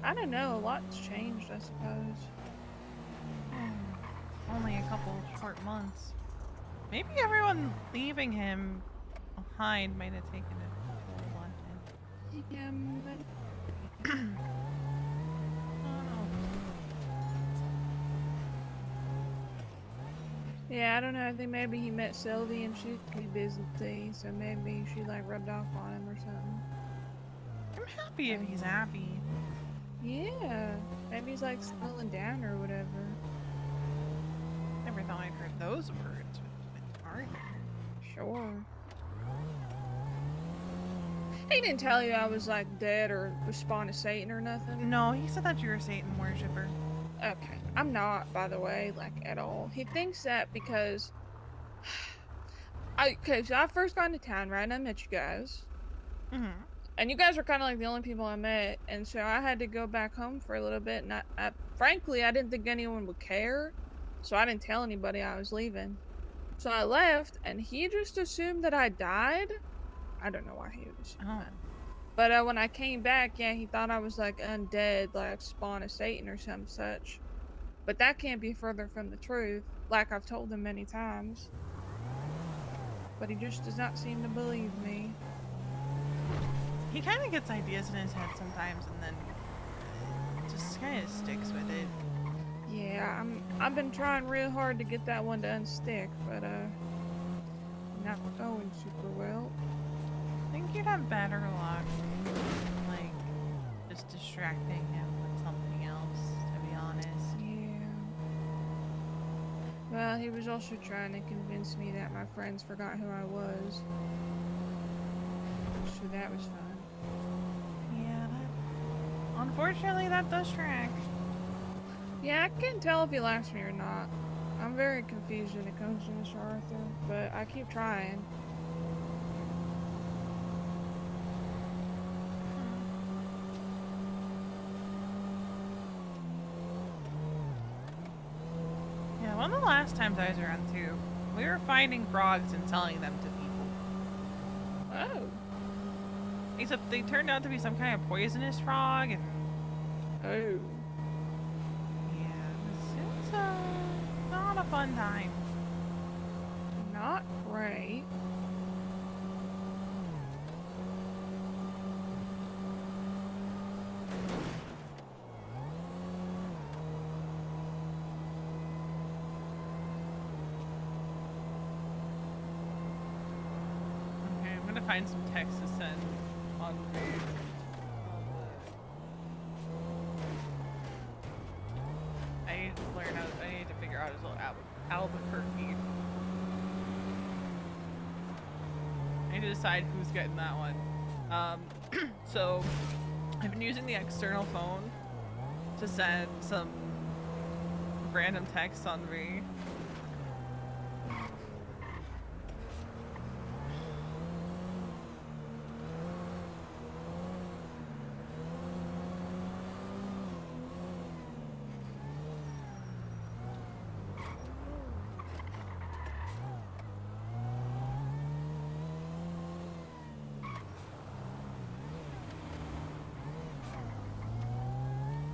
I don't know, a lot's changed, I suppose. Only a couple short months. Maybe everyone leaving him behind might have taken a toll on him. Yeah, but I don't know. yeah, I don't know. I think maybe he met Sylvie and she's pretty busy, so maybe she like rubbed off on him or something. I'm happy if he's happy. Yeah, maybe he's like settling down or whatever. Never thought I'd heard those words with Arthur. Sure. He didn't tell you I was like dead or was spawn of Satan or nothing. No, he said that you're a Satan worshiper. Okay, I'm not, by the way, like at all. He thinks that because okay, so I first got into town, right? And I met you guys, Mm-hmm. and you guys were kind of like the only people I met, and so I had to go back home for a little bit. And frankly, I didn't think anyone would care, so I didn't tell anybody I was leaving. So I left, and he just assumed that I died. I don't know why he would assume Oh. that. But when I came back, yeah, he thought I was like undead, like spawn of Satan or some such. But that can't be further from the truth, like I've told him many times. But he just does not seem to believe me. He kind of gets ideas in his head sometimes, and then just kind of sticks with it. Yeah, I've been trying real hard to get that one to unstick, but not going super well. I think you'd have better luck, like, just distracting him with something else, to be honest. Yeah. Well, he was also trying to convince me that my friends forgot who I was. So that was fun. Yeah, that... Unfortunately, that does track. Yeah, I can't tell if he likes me or not. I'm very confused when it comes to Mr. Arthur, but I keep trying. Yeah, one of the last times I was around too, we were finding frogs and selling them to people. Oh. Except they turned out to be some kind of poisonous frog, and Oh. yeah, it's not a fun time. Not great. Okay, I'm gonna find some text to send on the I need to learn how. I need to figure out his little Albuquerque. I need to decide who's getting that one. So I've been using the external phone to send some random texts on me.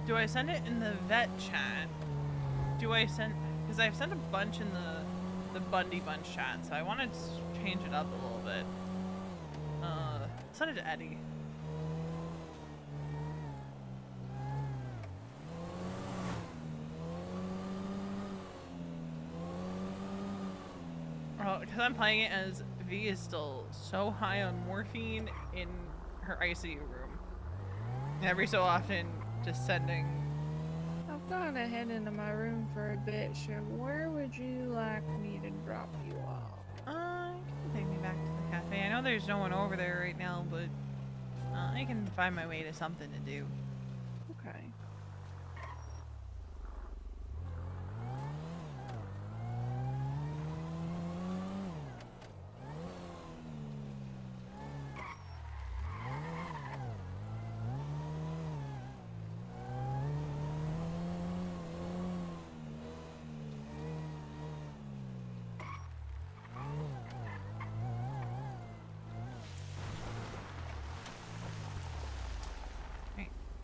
Do I send it in the vet chat? Do I send... Because I've sent a bunch in the Bundy Bunch chat, so I want to change it up a little bit. Send it to Eddie. Oh, because I'm playing it as V is still so high on morphine in her ICU room. And every so often, just sending... I've gone ahead into my room for a bit, so where would you like me to drop you off? You can take me back to the cafe. I know there's no one over there right now, but I can find my way to something to do. Okay.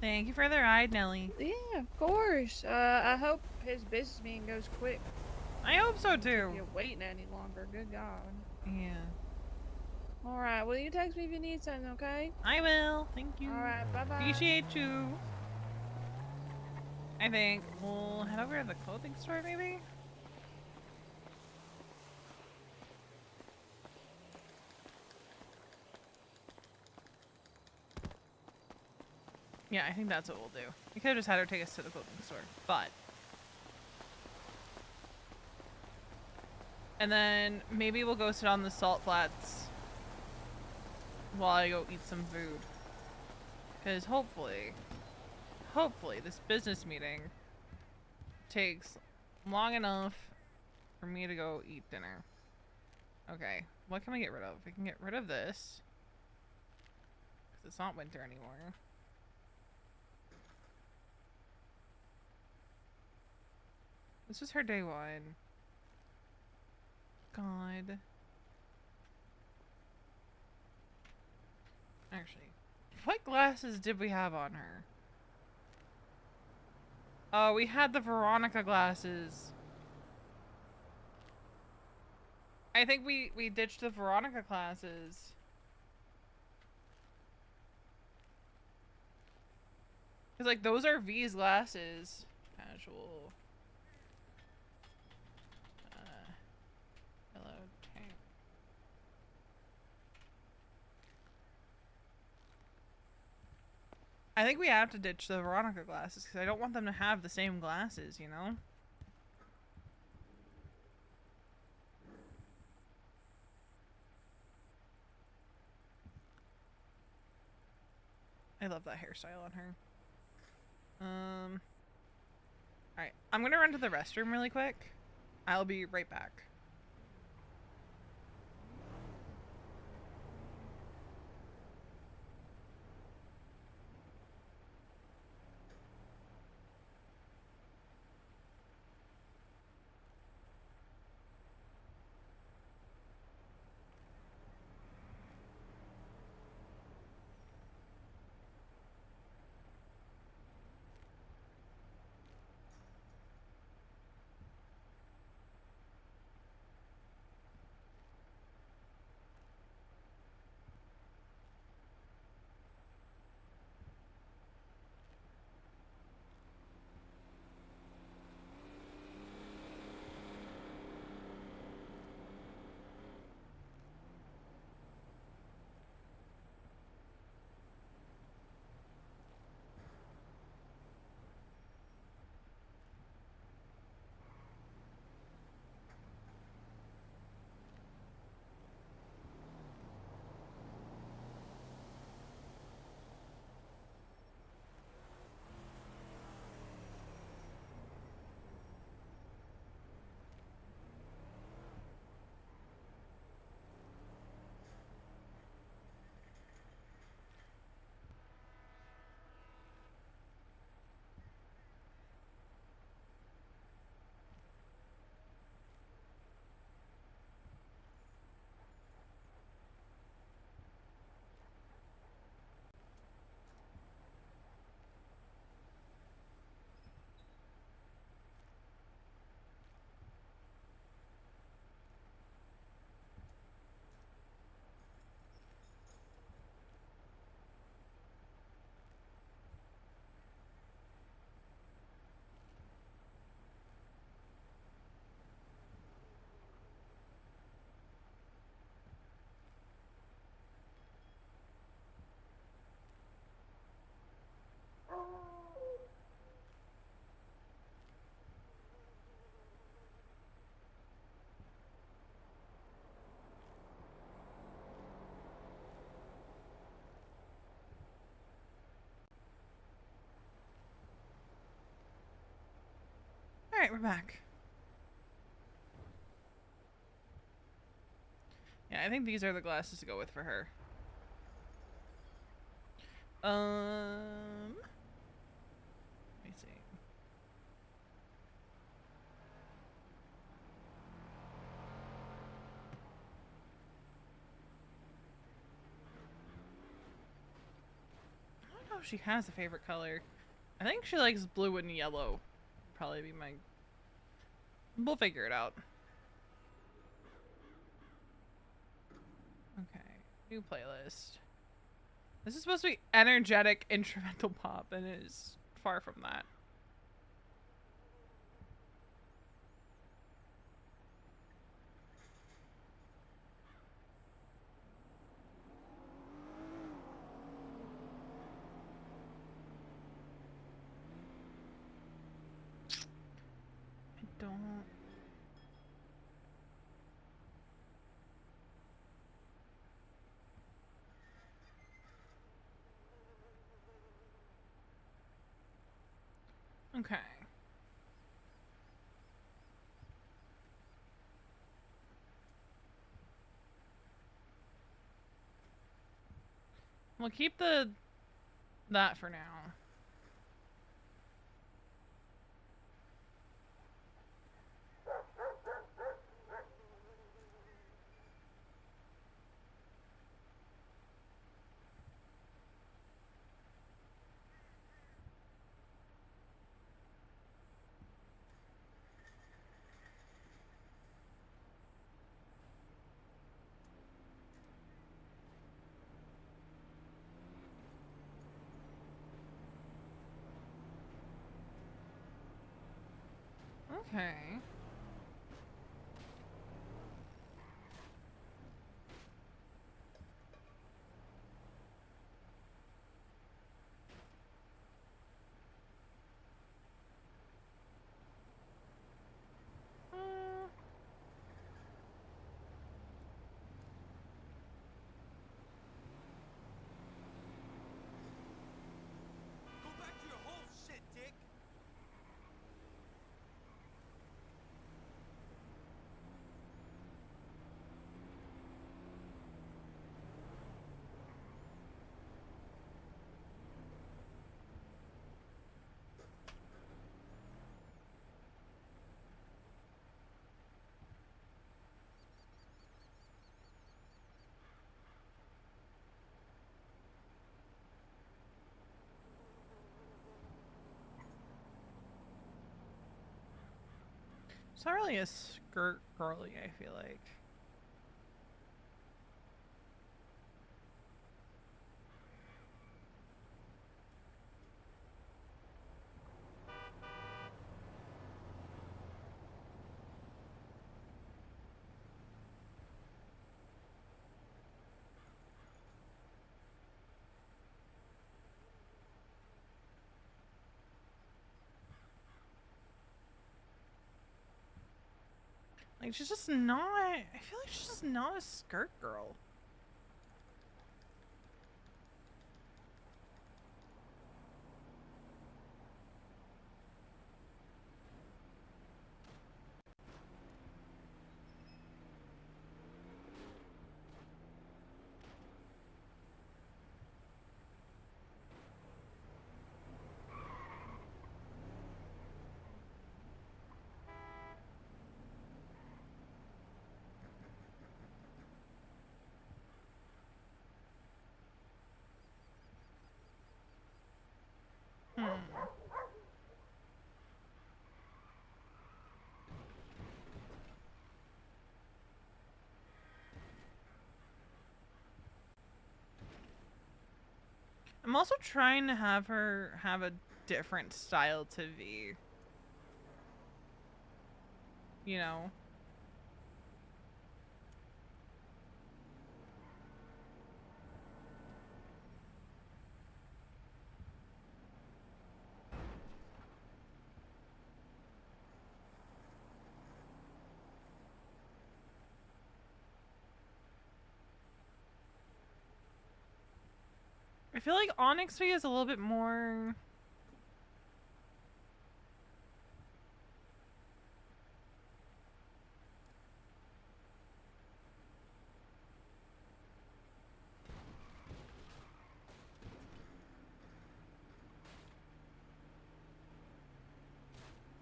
Thank you for the ride, Nelly. Yeah, of course. I hope his business meeting goes quick. I hope so too. You're waiting any longer. Good God. Yeah. All right. Well, you text me if you need something, okay? I will. Thank you. All right. Bye-bye. Appreciate you. I think we'll head over to the clothing store, maybe? Yeah, I think that's what we'll do. We could have just had her take us to the clothing store, but... And then maybe we'll go sit on the salt flats while I go eat some food. Because hopefully this business meeting takes long enough for me to go eat dinner. Okay, what can we get rid of? We can get rid of this. Because it's not winter anymore. This is her day one. God. Actually, what glasses did we have on her? Oh, we had the Veronica glasses. I think we ditched the Veronica glasses. Cause like those are V's glasses. Casual. Hello, tank. I think we have to ditch the Veronica glasses because I don't want them to have the same glasses, you know? I love that hairstyle on her. Alright. I'm gonna run to the restroom really quick. I'll be right back. Alright, we're back. Yeah, I think these are the glasses to go with for her. Let me see. I don't know if she has a favorite color. I think she likes blue and yellow. Probably be my... We'll figure it out. Okay, new playlist. This is supposed to be energetic instrumental pop, and it is far from that. I don't... Okay. We'll keep that for now. Okay. Uh, Go back to your hole, shit, dick! it's not really a skirt girly, I feel like. Like, she's just not. I feel like she's just not a skirt girl. Hmm. I'm also trying to have her have a different style to V. You know? I feel like ONX V is a little bit more.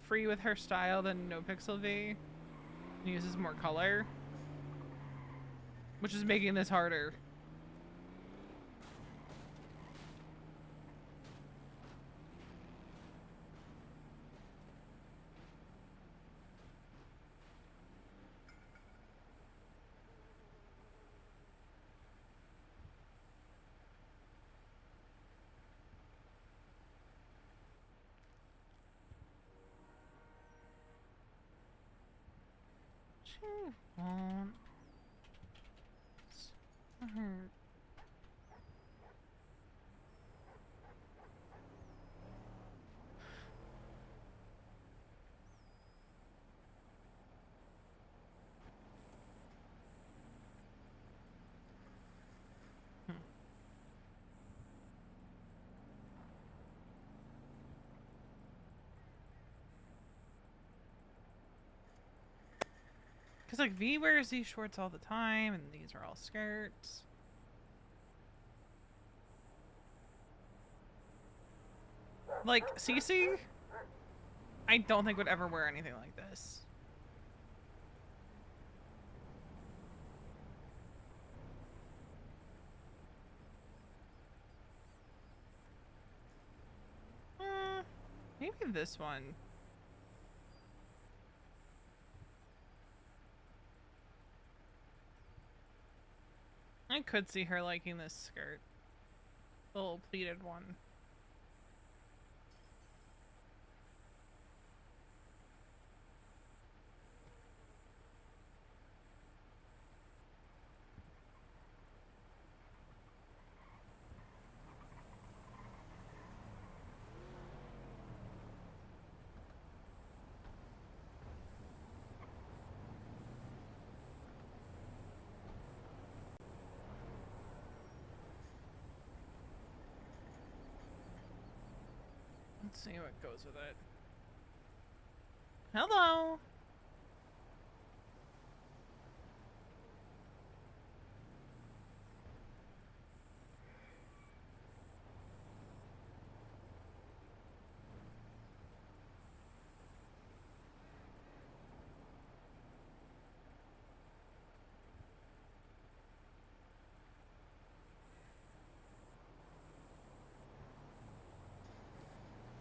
Free with her style than No Pixel V. And uses more color. Which is making this harder. She won't. Her. Because, like, V wears these shorts all the time, and these are all skirts. Like, Cece, I don't think would ever wear anything like this. Maybe this one. I could see her liking this skirt. The little pleated one. Let's see what goes with it. Hello.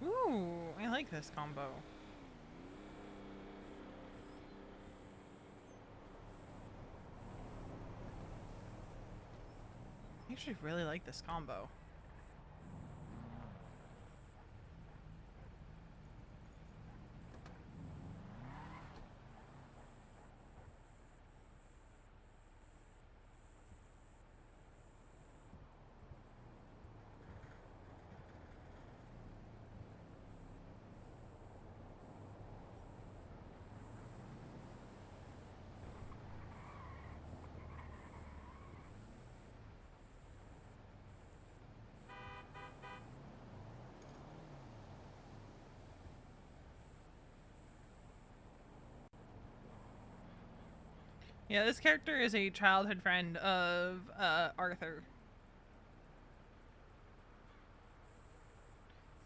Ooh, I like this combo. I actually really like this combo. Yeah, this character is a childhood friend of Arthur.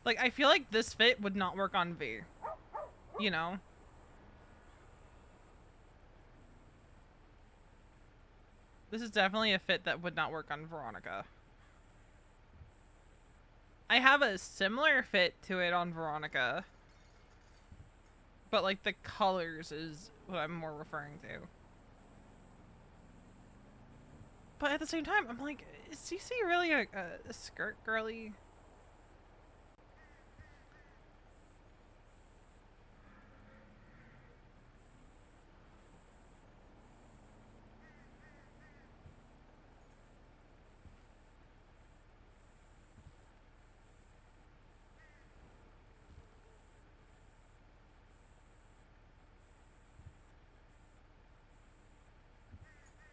Like, I feel like this fit would not work on V. You know? This is definitely a fit that would not work on Veronica. I have a similar fit to it on Veronica. But, like, the colors is what I'm more referring to. But at the same time, I'm like, is Cece really a skirt girly?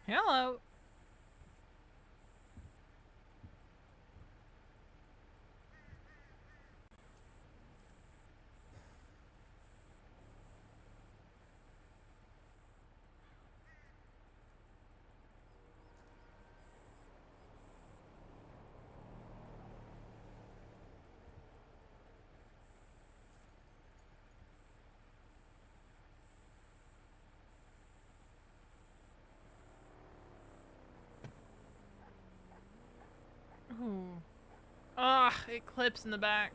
Hello. Ooh. Ugh, it clips in the back.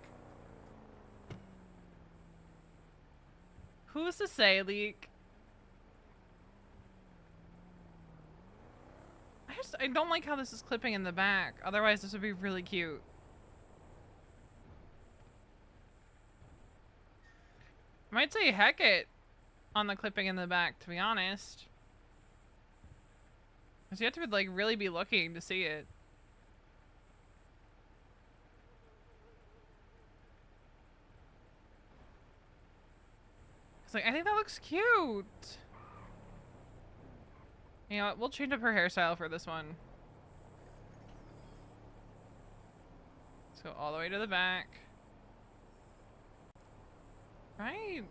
Who's to say, Leek? I don't like how this is clipping in the back. Otherwise, this would be really cute. I might say heck it on the clipping in the back, to be honest. Because you have to, like, really be looking to see it. It's like, I think that looks cute. You know what? We'll change up her hairstyle for this one. Let's go all the way to the back. Right?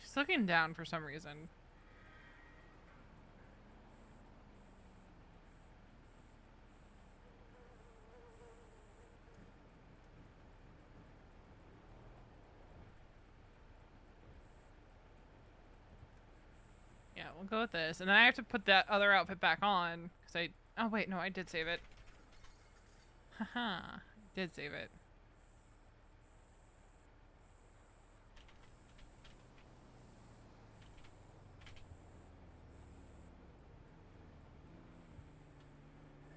She's looking down for some reason. Yeah, we'll go with this. And then I have to put that other outfit back on. Because oh wait, no, I did save it. Haha, did save it.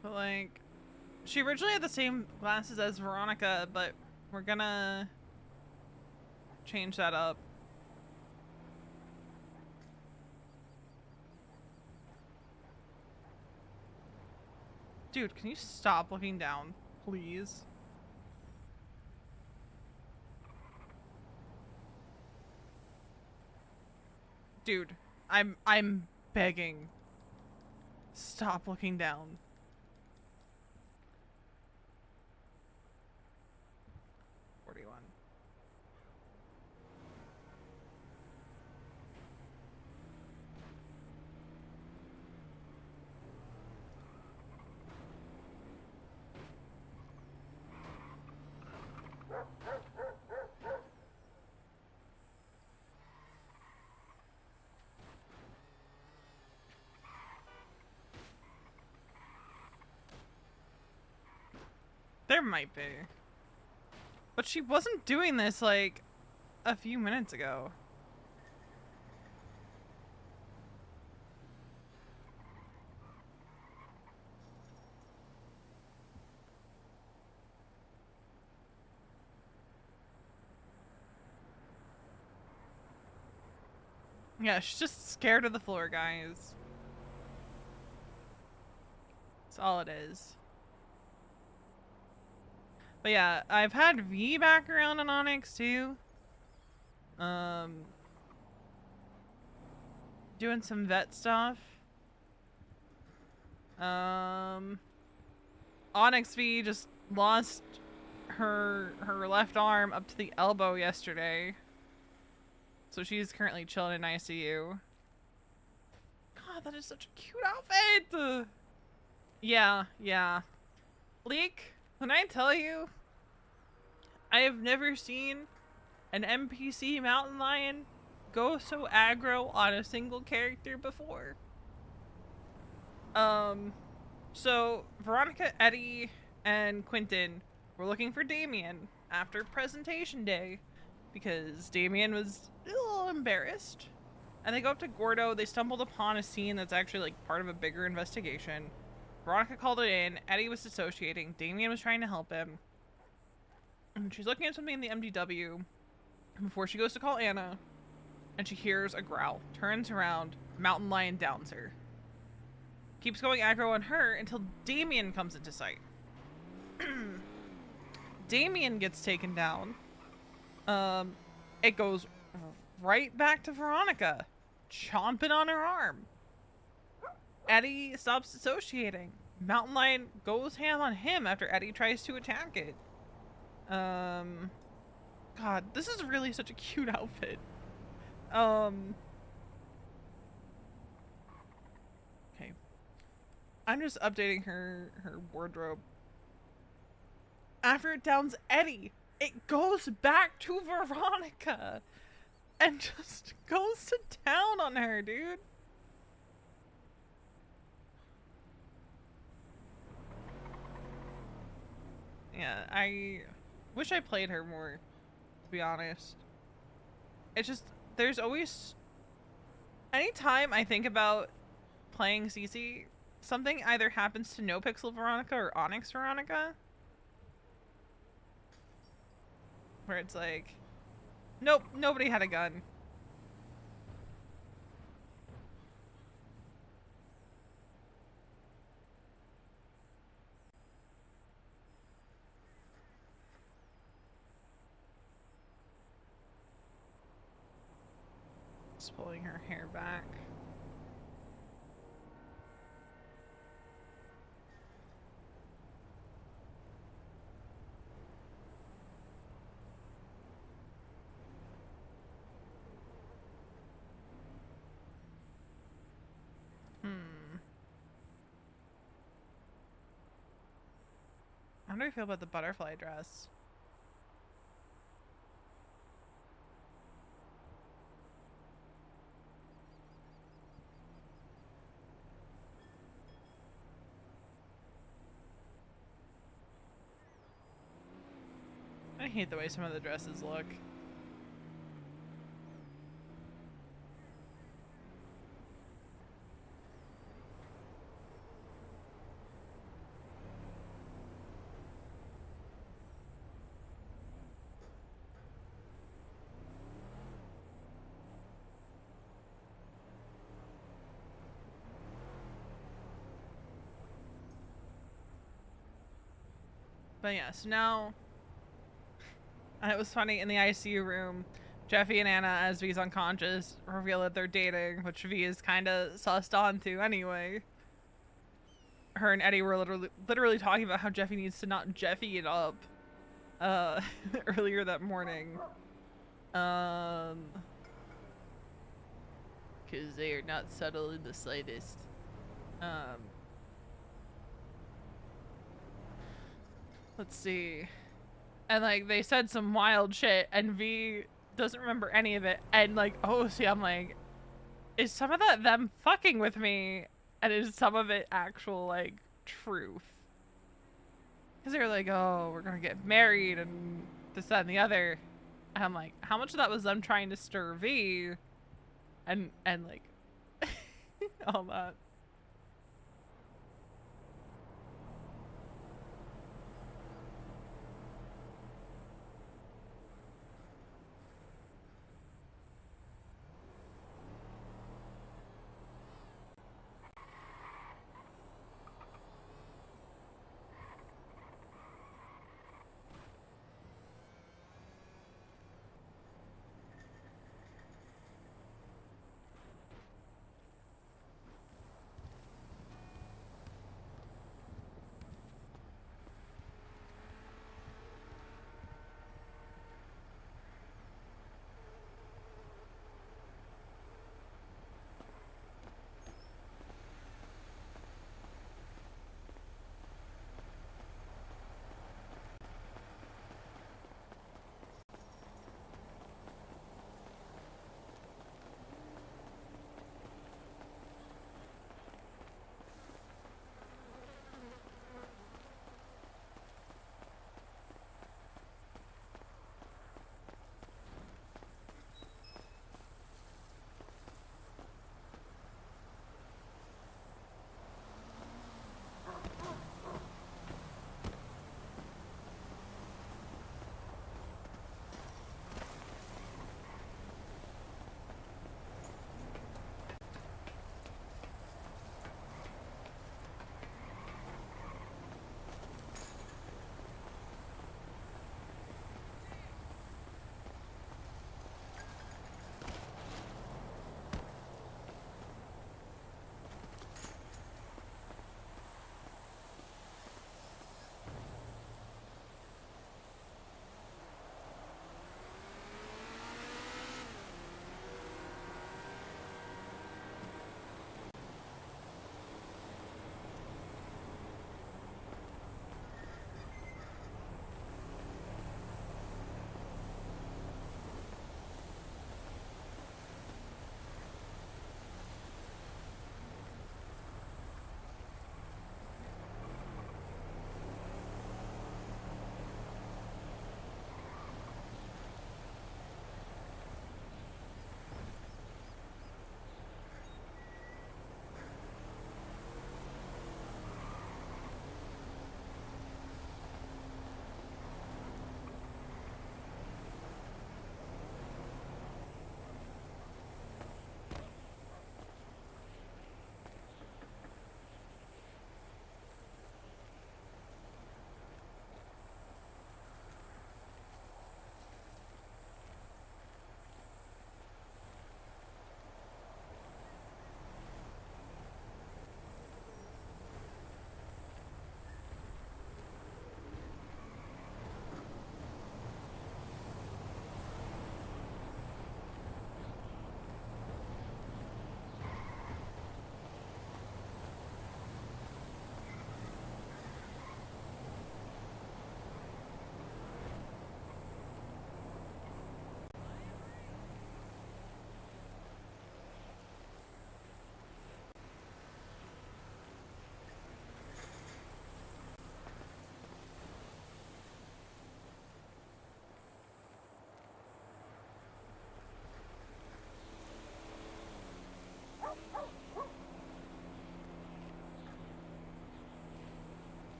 But like, she originally had the same glasses as Veronica, but we're gonna change that up. Dude, can you stop looking down, please? Dude, I'm begging. Stop looking down. There might be. But she wasn't doing this, like, a few minutes ago. Yeah, she's just scared of the floor, guys. That's all it is. But yeah, I've had V back around on ONX too. Doing some vet stuff. Onyx V just lost her left arm up to the elbow yesterday. So she's currently chilling in ICU. God, that is such a cute outfit! Yeah, yeah. Leek, when I tell you, I have never seen an NPC mountain lion go so aggro on a single character before. So Veronica, Eddie, and Quentin were looking for Damien after presentation day because Damien was a little embarrassed. And they go up to Gordo. They stumbled upon a scene that's actually like part of a bigger investigation. Veronica called it in. Eddie was dissociating. Damien was trying to help him. And she's looking at something in the MDW before she goes to call Anna. And she hears a growl. Turns around. Mountain lion downs her. Keeps going aggro on her until Damien comes into sight. Damien gets taken down. It goes right back to Veronica, chomping on her arm. Eddie stops dissociating. Mountain lion goes ham on him after Eddie tries to attack it. God, this is really such a cute outfit. Okay. I'm just updating her wardrobe. After it downs Eddie, it goes back to Veronica and just goes to town on her, dude. Yeah, I wish I played her more, to be honest. It's just, there's always... Anytime I think about playing Cece, something either happens to No Pixel Veronica or Onyx Veronica. Where it's like, nope, nobody had a gun. Just pulling her hair back. How do I feel about the butterfly dress? I hate the way some of the dresses look. But yeah, so now, and it was funny in the ICU room, Jeffy and Anna, as V's unconscious, reveal that they're dating, which V is kind of sussed onto anyway. Her and Eddie were literally talking about how Jeffy needs to not Jeffy it up, earlier that morning. Cause they are not subtle in the slightest. Let's see. And like they said some wild shit and V doesn't remember any of it. And like, oh, see, I'm like, is some of that them fucking with me? And is some of it actual like truth? Because they were like, oh, we're gonna get married and this, that, and the other. And I'm like, how much of that was them trying to stir V? And like all that.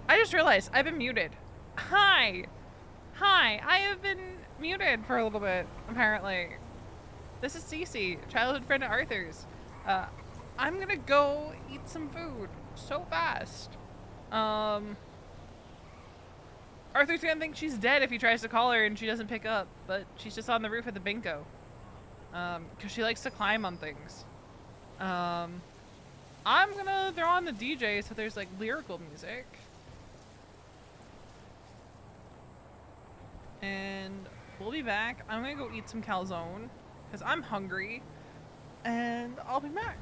I just realized I've been muted. Hi. Hi. I have been muted for a little bit, apparently. This is Cece, childhood friend of Arthur's. I'm gonna go eat some food so fast. Arthur's gonna think she's dead if he tries to call her and she doesn't pick up, but she's just on the roof of the bingo. Cause she likes to climb on things. I'm gonna throw on the DJ so there's like lyrical music. And we'll be back. I'm gonna go eat some calzone because I'm hungry. And I'll be back.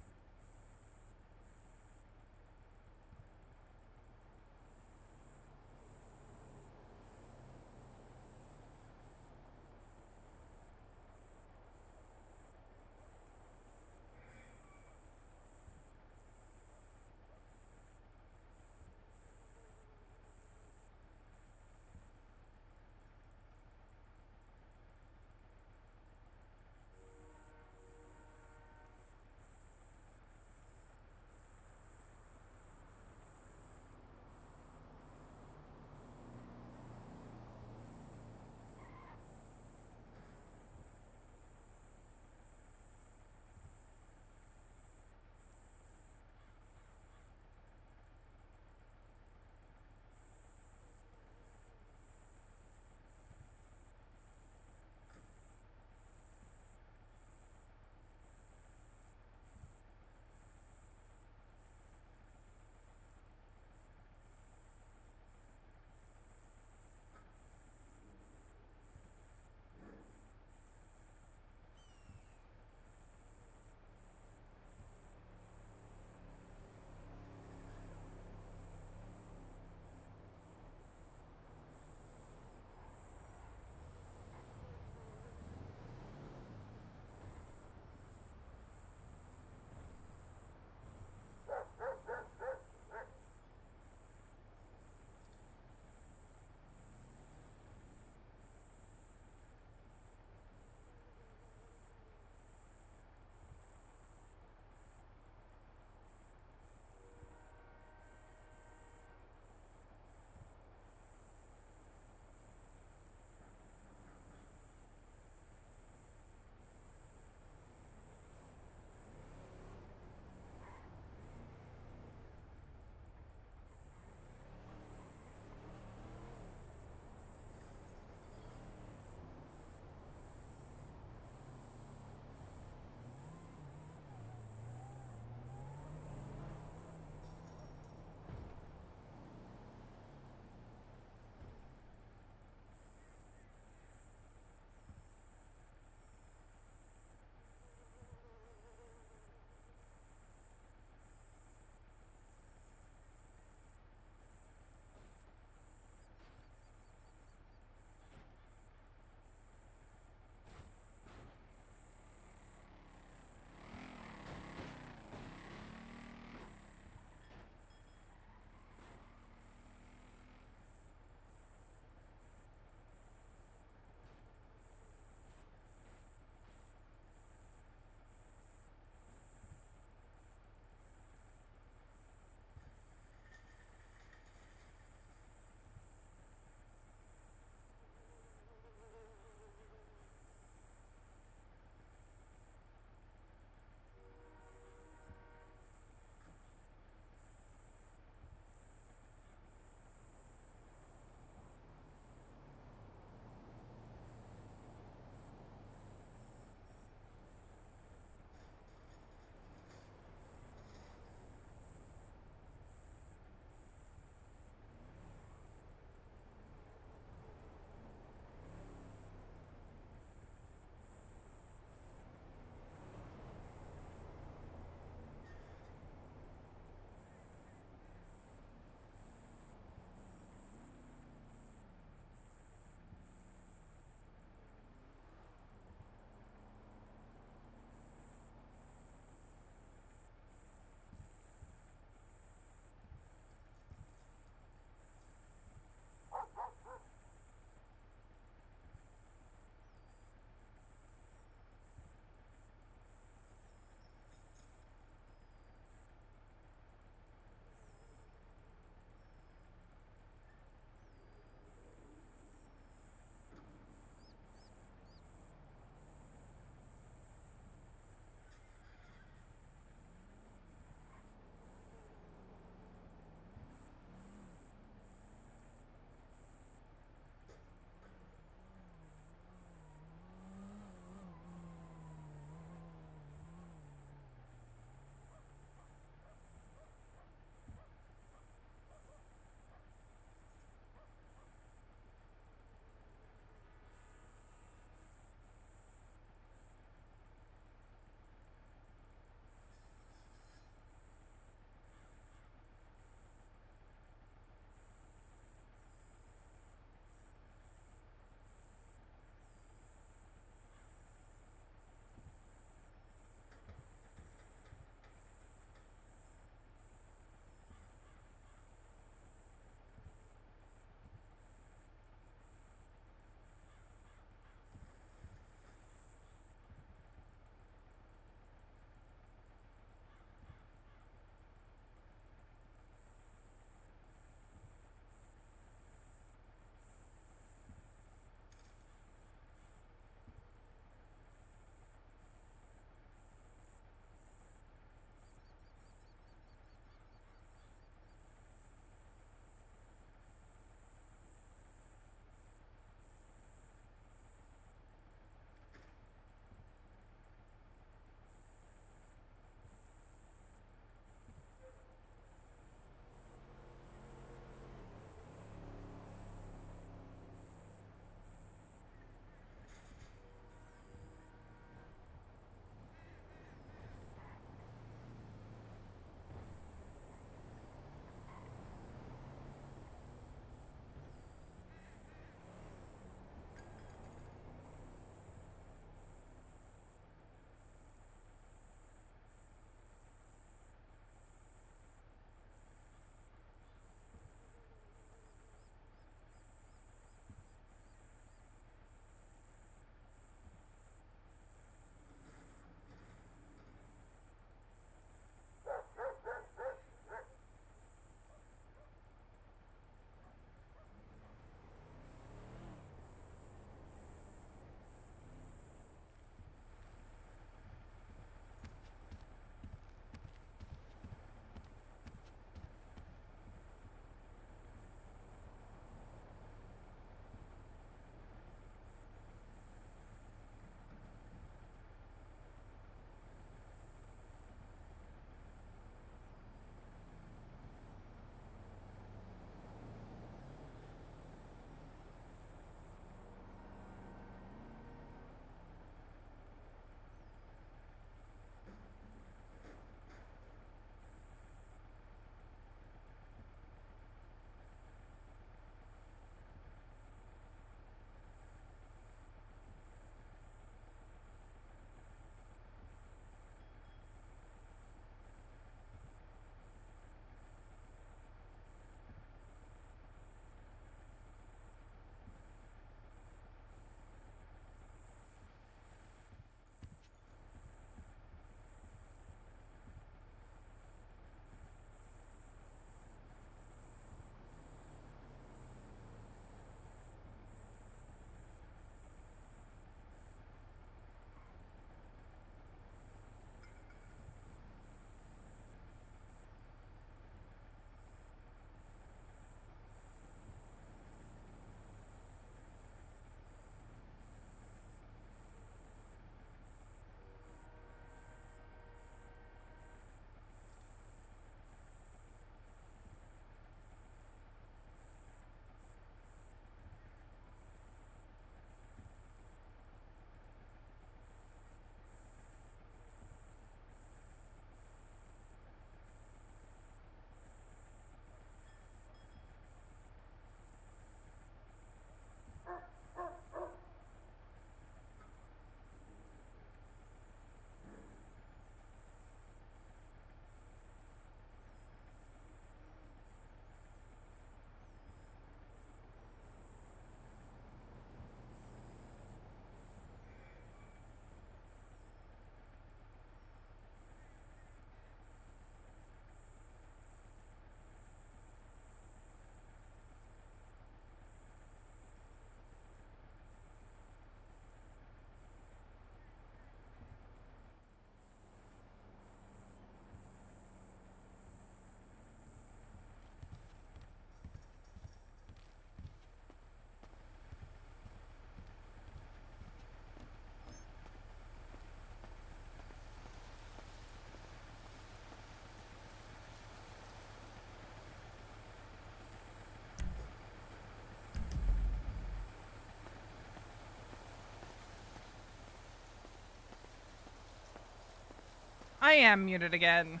I am muted again.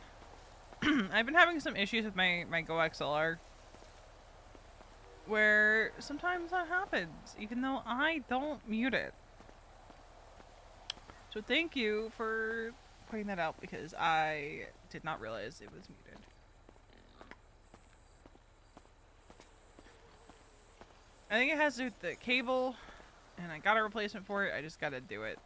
I've been having some issues with my Go XLR. Where sometimes that happens, even though I don't mute it. So thank you for pointing that out because I did not realize it was muted. I think it has to do with the cable, and I got a replacement for it. I just gotta do it.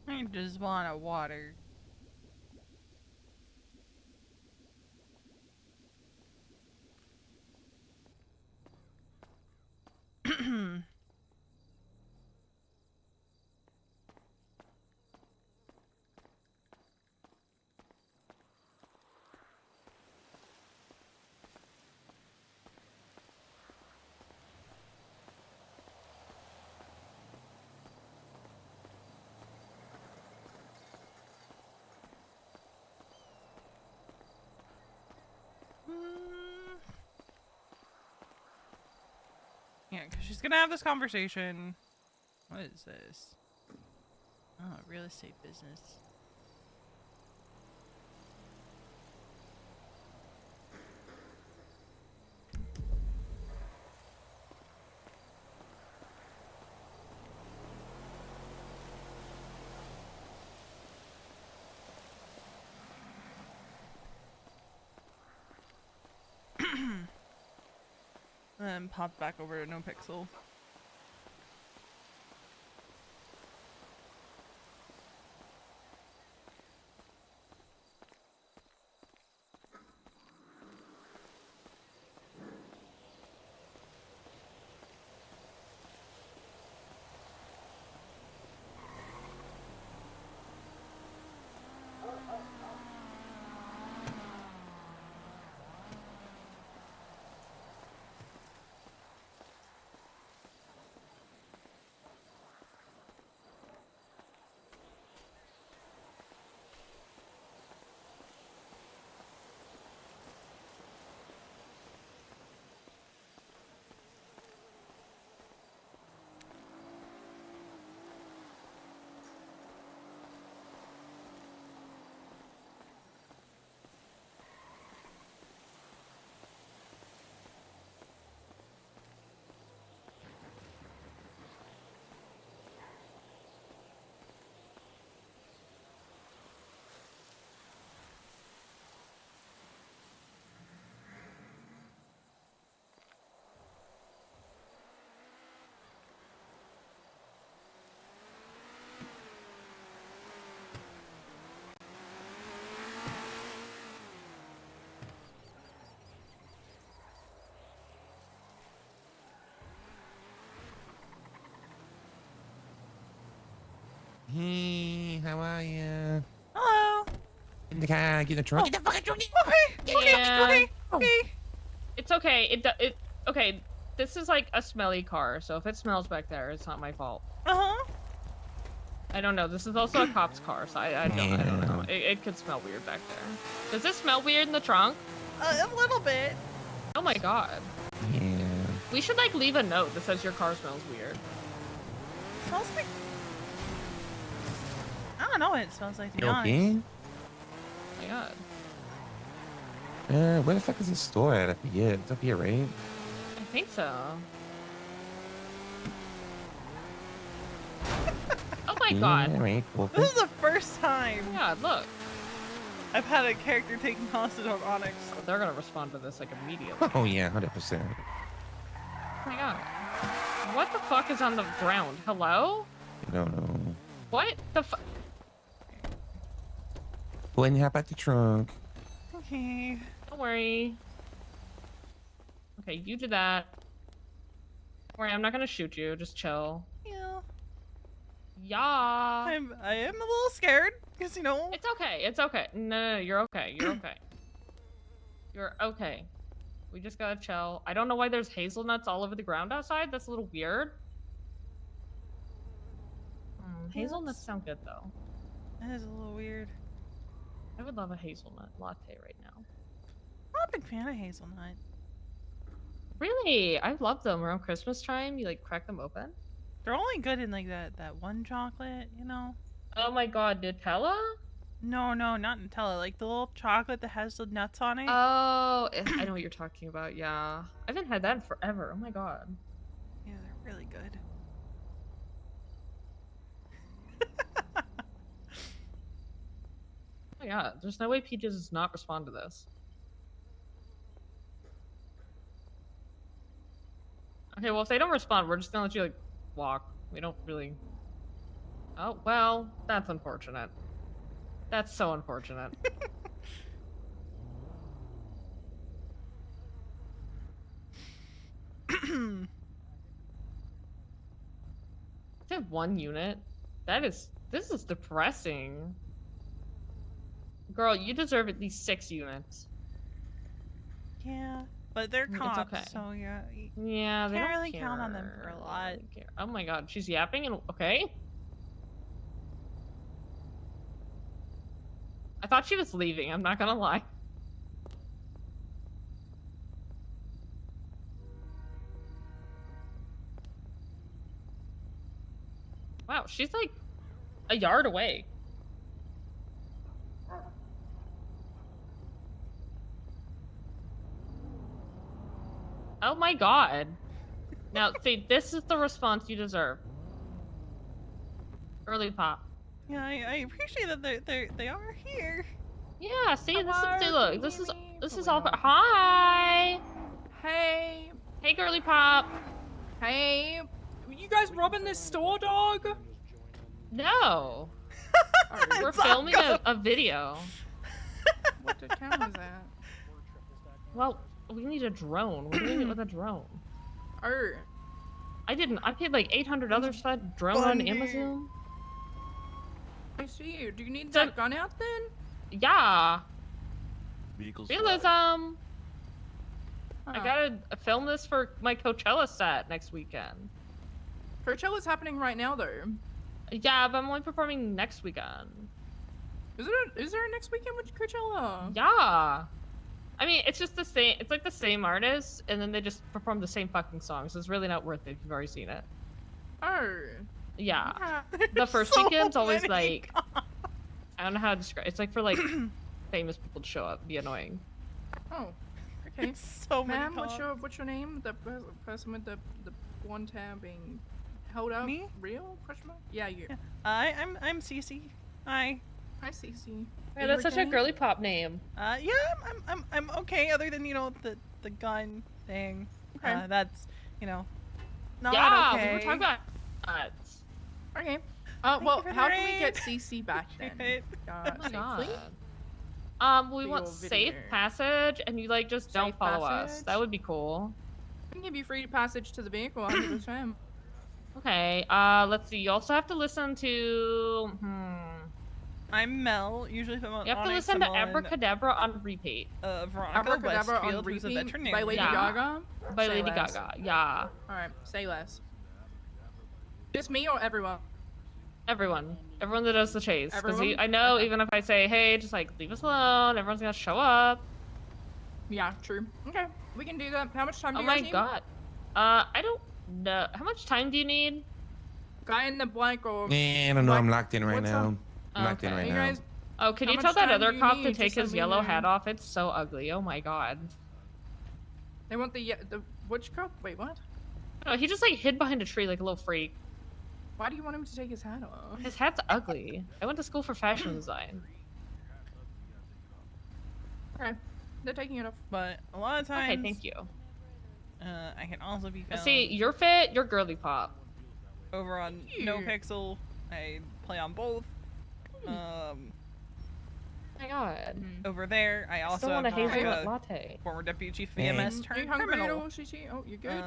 I just want a water. Yeah, because she's gonna have this conversation. What is this? Oh, real estate business. And then pop back over to No Pixel. how are you? Hello. In the car, get in the trunk. Oh. Get the fucking trunk. Okay. It's okay. Okay. This is like a smelly car, so if it smells back there, it's not my fault. Uh-huh. I don't know. This is also a cop's car, so I don't know. It could smell weird back there. Does it smell weird in the trunk? A little bit. Oh my god. Yeah. We should like leave a note that says your car smells weird. Smells like... I don't know what it smells like, to be You honest. okay? Oh my god. Where the fuck is the store at? I forget. It's up here, right? I think so. Oh my god. Yeah, right. Cool. This is the first time Yeah, look. I've had a character taken hostage on Onyx. They're gonna respond to this like immediately. Oh yeah, 100%. Oh my god. What the fuck is on the ground? Hello? I don't know. What the fuck? Go ahead and hop out the trunk. Okay. Don't worry. Okay, you do that. Don't worry, I'm not gonna shoot you. Just chill. Yeah. Yeah. I am a little scared because you know. It's okay. It's okay. No, you're okay. You're okay. You're okay. We just gotta chill. I don't know why there's hazelnuts all over the ground outside. That's a little weird. Hazelnuts sound good though. That is a little weird. I would love a hazelnut latte right now. I'm not a big fan of hazelnut. Really? I love them around Christmas time. You like crack them open. They're only good in like that one chocolate, you know. Oh my god, Nutella? No, not Nutella. Like the little chocolate that has the nuts on it. Oh, I know what you're talking about. Yeah, I haven't had that in forever. Oh my god. Yeah, they're really good. Oh my god, there's no way Peaches does not respond to this. Okay, well if they don't respond, we're just gonna let you like walk. We don't really. Oh well, that's unfortunate. That's so unfortunate. To have 1 unit? This is depressing. Girl, you deserve at least 6 units. Yeah, but they're It's cops, okay. so yeah. Yeah, they Can't don't really count on them for a care. They don't lot. really care. Oh my god, she's yapping and okay. I thought she was leaving, I'm not gonna lie. Wow, she's like a yard away. Oh my god. Now, see, this is the response you deserve. Early pop. Yeah, I appreciate that they are here. Yeah, see, Hello, see, look, can this you is hear me? this is Probably all. not. Hi, Hey, hey, girly pop. hey, you guys robbing this store, dog? No, we're It's all filming good. a video. What the camera is that? Well, we need a drone. What do we need with a drone? Oh, I paid like $800 for that drone on funny. Amazon. I see you. Do you need So- that gun out then? Yeah, Vehicles. realism. I Huh. gotta film this for my Coachella set next weekend. Coachella's happening right now, though. Yeah, but I'm only performing next weekend. Is there a next weekend with Coachella? Yeah. I mean, it's just the same. It's like the same artist, and then they just perform the same fucking song. So it's really not worth it if you've already seen it. Oh. Yeah. The first So weekend's always many like, I don't know how to describe. It's like for like famous people to show up, be annoying. Oh. Okay. So many Ma'am, cops. what's your name? The person with the one tab being held up. Me? Real? Question mark? Yeah, you. Yeah. I'm Cece. Hi. Hi, Cece. Yeah, that's such a girly pop name. Yeah, I'm okay. Other than the gun thing. Okay. That's not Yeah, okay. we were talking about that. Okay. Thank Well, you for how the can we get raid. CC back then? Right. Oh my Safely? god. We For want your safe video. passage, and you like just don't Safe follow us. passage? That would be cool. We can give you free passage to the vehicle, 100%. Okay. Let's see. You also have to listen to. I'm Mel. Usually if I'm on You have to ONX, listen I'm to on, Abracadabra on repeat Veronica Abracadabra on Westfield, who's a repeat veterinarian. by Lady Yeah. Gaga. by Say Lady less. Gaga. Yeah. Alright, say less. Just me or everyone? Everyone that does the chase. Because Everyone? I know Okay. even if I say, hey, just like leave us alone, everyone's gonna show up. Yeah, true. Okay, we can do that. How much time do Oh you my guys need? god. I don't know. How much time do you need? Guy in the black or I don't know. I'm black- locked in right what's up? now. I'm locked in Okay. right You now. guys, Oh, can How you much tell that time other do you cop to need? take Just let his me yellow know. hat off? It's so ugly. Oh my god. they want the which cop? Wait, what? No, he just like hid behind a tree like a little freak. Why do you want him to take his hat off? His hat's ugly. I went to school for fashion design. Okay, they're taking it off. But a lot of times, Okay, thank you. I can also be found See, you're fit, you're girly pop. over on No Pixel. I play on both. Oh my god. Over there, I also Still want a have hazelnut a latte. former deputy chief of Hey. EMS You turned hungry at criminal. all, Cece? Oh, you good?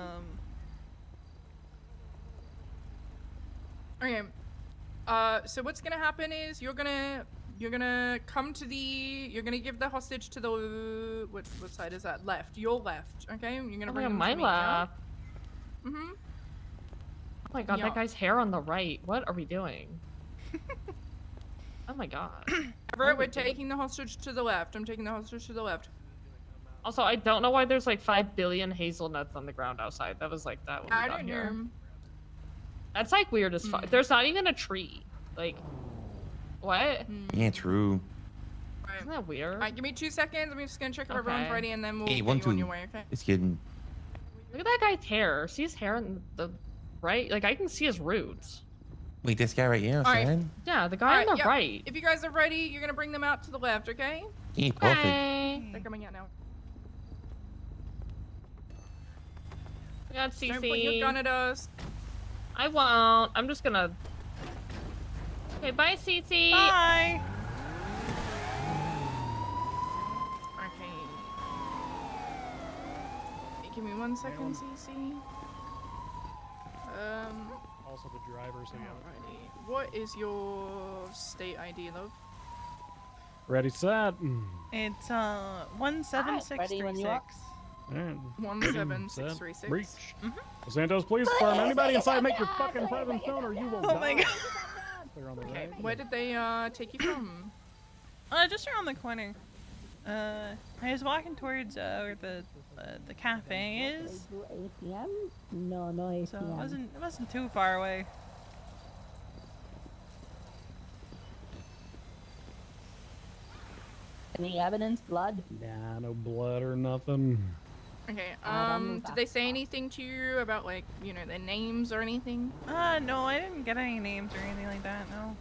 Okay. So what's gonna happen is you're gonna come to you're gonna give the hostage to the what side is that? Left. Your left. Okay. You're gonna Oh bring my them god, to my me, yeah? left. Mhm. Oh my god, Yeah. that guy's hair on the right. What are we doing? Oh my god. Everett, we're taking the hostage to the left. I'm taking the hostage to the left. Also, I don't know why there's like 5 billion hazelnuts on the ground outside. That was like that when we I got don't here. know. That's like weird as fuck. There's not even a tree. Like, what? Yeah, true. Isn't that weird? Alright, give me 2 seconds. I'm just gonna check if everyone's Okay. ready and then we'll Hey, get one, you on two. your way, okay? Just kidding. Look at that guy's hair. See his hair in the right? Like, I can see his roots. Wait, this guy right here Alright. outside? Yeah, the guy on the yep. right. If you guys are ready, you're gonna bring them out to the left, okay? Yeah, perfect. Hey. They're coming out now. We got Don't point your gun Cece. at us. I won't. I'm just gonna. Okay, bye, Cece. Bye. Okay. Give me 1 second, CC. Also the driver, so yeah. Alrighty. What is your state ID, love? Ready, set. It's 17636. And 17636. breach. Santos Police Department. Anybody inside, make your fucking presence known, or you will Oh my die. god. They're on the Okay, right. where did they take you from? Just around the corner. I was walking towards where the cafe is. ATM? No, no ATM. So it wasn't too far away. Any evidence? Blood? Nah, no blood or nothing. Okay, don't did they say anything to you about, like, you know, their names or anything? No, I didn't get any names or anything like that, no.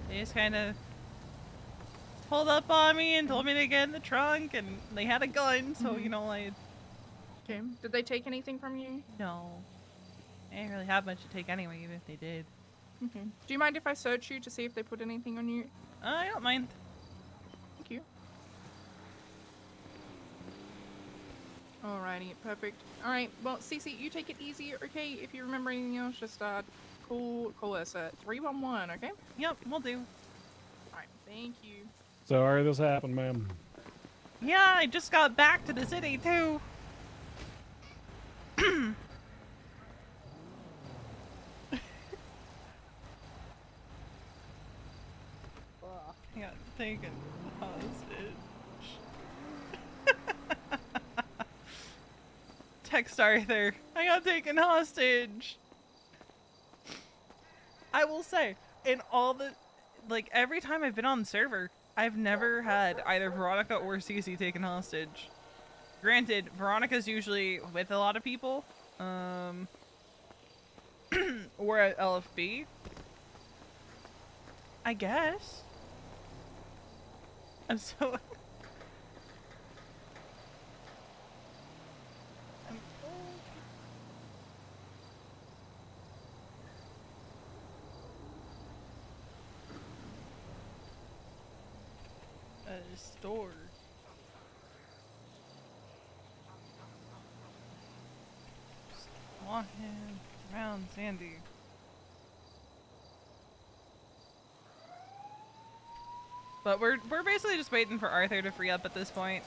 They just kind of pulled up on me and told me to get in the trunk, and they had a gun, so, you know, Okay, did they take anything from you? no. I didn't really have much to take anyway, even if they did. Okay. Do you mind if I search you to see if they put anything on you? I don't mind. Thank you. Alrighty, perfect. Alright, well, Cece, you take it easy, okay? If you remember anything else, just call us at 311, okay? Yep, we'll do. Alright, thank you. Sorry this happened, ma'am. Yeah, I just got back to the city, too. I got taken hostage. Text Arthur. I got taken hostage. I will say, in all the, like, every time I've been on the server, I've never had either Veronica or Cece taken hostage. Granted, Veronica's usually with a lot of people, or at LFB. I guess. I'm so... A store. Just walking around Sandy. But we're basically just waiting for Arthur to free up at this point.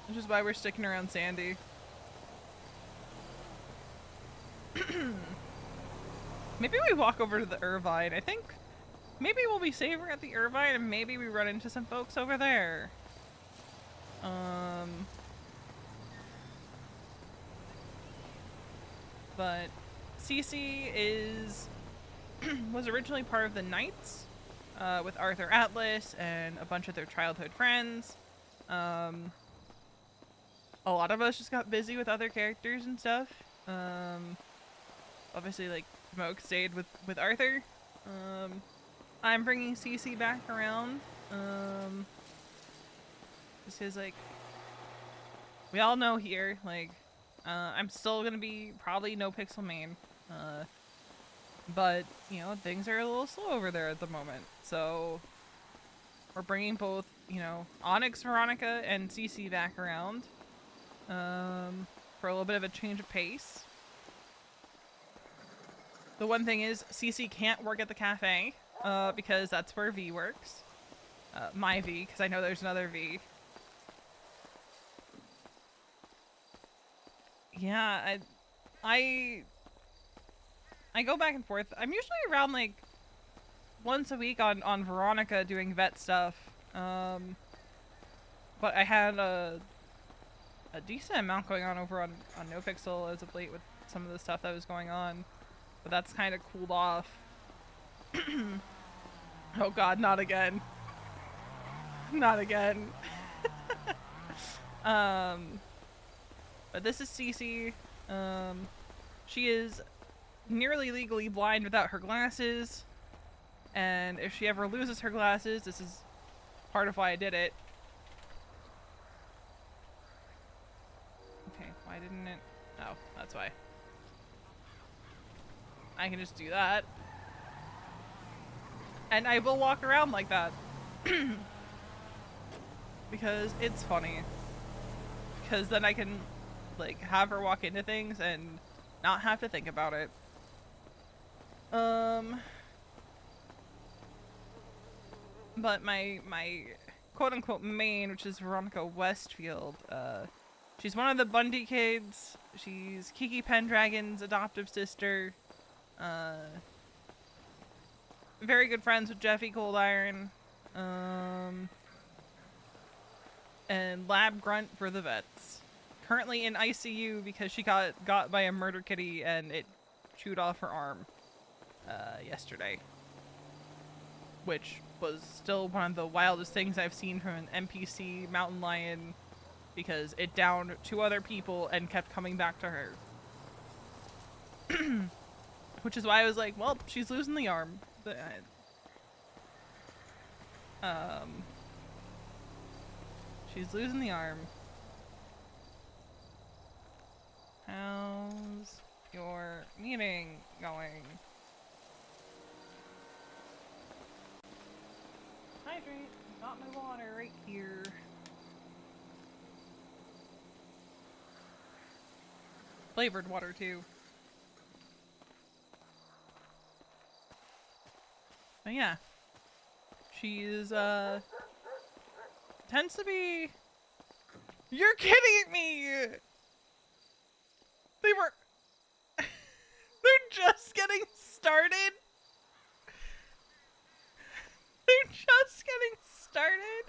Which is why we're sticking around Sandy. Maybe we walk over to the Irvine. I think maybe we'll be safer at the Irvine and maybe we run into some folks over there. But Cece was originally part of the Knights with Arthur Atlas and a bunch of their childhood friends. A lot of us just got busy with other characters and stuff. Obviously, like, Smoke stayed with Arthur. I'm bringing Cece back around. Just because, like, we all know here, like, I'm still gonna be probably no pixel main. But, you know, things are a little slow over there at the moment. So, we're bringing both, you know, ONX, Veronica, and Cece back around. For a little bit of a change of pace. The one thing is, Cece can't work at the cafe, because that's where V works. My V, because I know there's another V. Yeah, I go back and forth. I'm usually around, like, once a week on Veronica doing vet stuff. But I had a decent amount going on over on NoPixel as of late with some of the stuff that was going on. But that's kind of cooled off. Oh god, not again. Not again. But this is Cece. She is nearly legally blind without her glasses. And if she ever loses her glasses, this is part of why I did it. Okay, why didn't it? Oh, that's why. I can just do that. And I will walk around like that. Because it's funny. Because then I can, like, have her walk into things and not have to think about it. But my quote-unquote main, which is Veronica Westfield, she's one of the Bundy kids. She's Kiki Pendragon's adoptive sister. Very good friends with Jeffy Cold Iron. And Lab Grunt for the vets. Currently in ICU because she got by a murder kitty and it chewed off her arm yesterday. Which was still one of the wildest things I've seen from an NPC mountain lion because it downed 2 other people and kept coming back to her. Which is why I was like, well, she's losing the arm. She's losing the arm. How's your meeting going? Hydrate. Got my water right here. Flavored water too. But yeah. She's tends to be. You're kidding me! They were. They're just getting started. They're just getting started.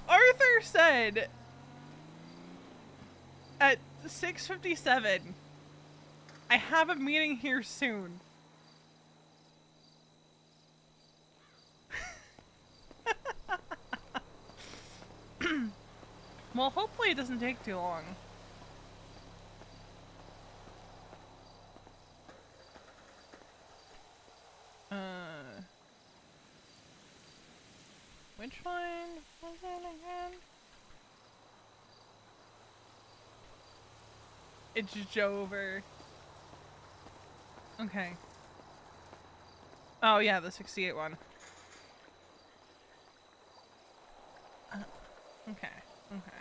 Arthur said at 6:57, I have a meeting here soon. Well, hopefully it doesn't take too long. Which one was it again? It's Jover. Okay. Oh yeah, the 68 one. Okay. Okay.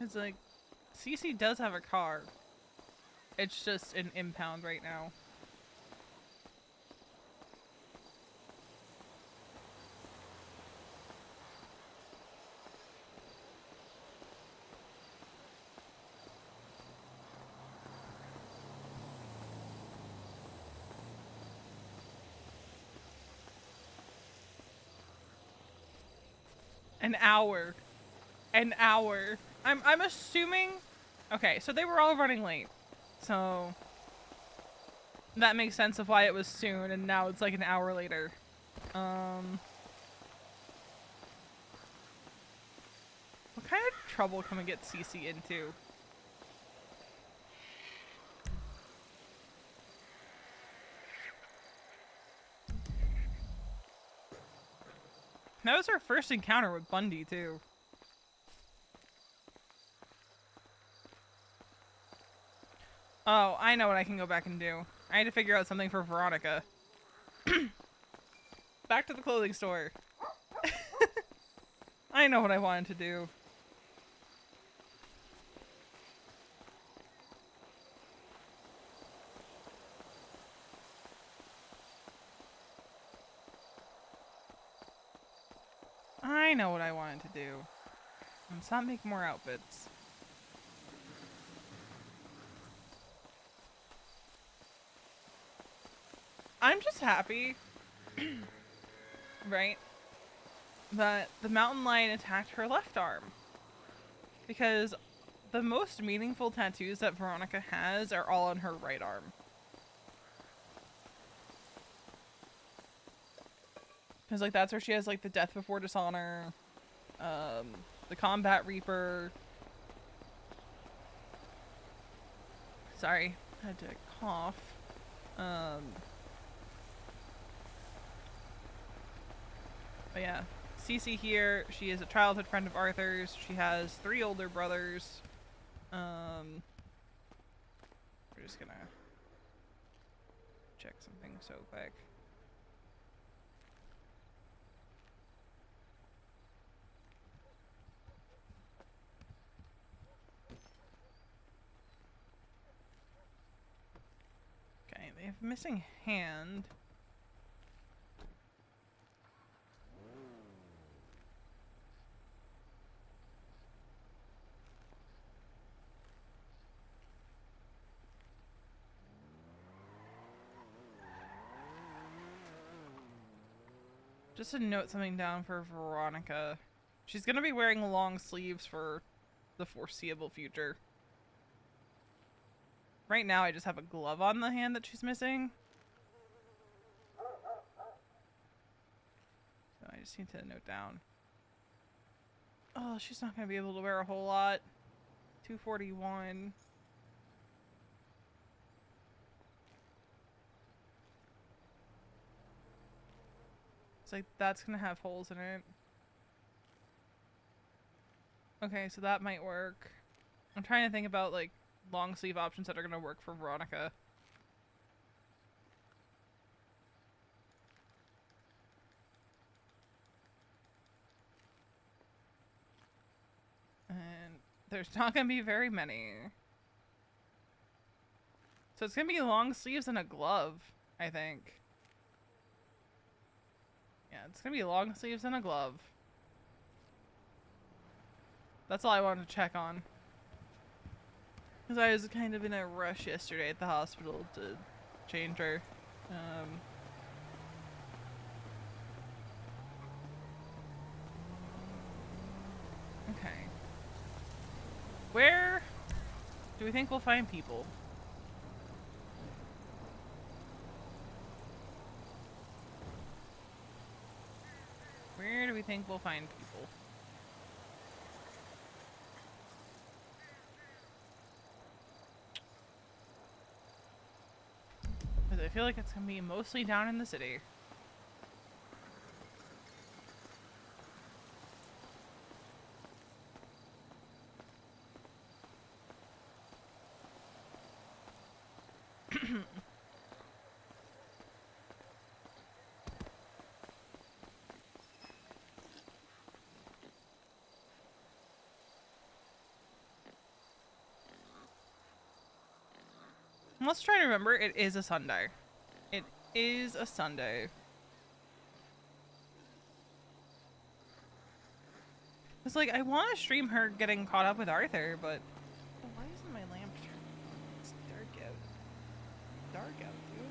Cause like, Cece does have a car. It's just an impound right now. An hour. An hour. I'm assuming. Okay, so they were all running late. So that makes sense of why it was soon and now it's like an hour later. What kind of trouble can we get Cece into? That was our first encounter with Bundy, too. Oh, I know what I can go back and do. I need to figure out something for Veronica. Back to the clothing store. I know what I wanted to do. I know what I wanted to do. Let's not make more outfits. I'm just happy, right, that the mountain lion attacked her left arm. Because the most meaningful tattoos that Veronica has are all on her right arm. Because, like, that's where she has, like, the Death Before Dishonor, the Combat Reaper. Sorry, I had to cough. But yeah, Cece here, she is a childhood friend of Arthur's. She has 3 older brothers. We're just gonna check something so quick. Okay, they have a missing hand. Just to note something down for Veronica. She's gonna be wearing long sleeves for the foreseeable future. Right now I just have a glove on the hand that she's missing. So I just need to note down. Oh, she's not gonna be able to wear a whole lot. 241. It's like, that's gonna have holes in it. Okay, so that might work. I'm trying to think about, like, long sleeve options that are gonna work for Veronica. And there's not gonna be very many. So it's gonna be long sleeves and a glove, I think. Yeah, it's gonna be long sleeves and a glove. That's all I wanted to check on. Because I was kind of in a rush yesterday at the hospital to change her. Okay. Where do we think we'll find people? Where do we think we'll find people? Because I feel like it's gonna be mostly down in the city. Let's try to remember it is a Sunday. It is a Sunday. It's like I want to stream her getting caught up with Arthur, but oh, why isn't my lamp turned? It's dark out. Dark out, dude.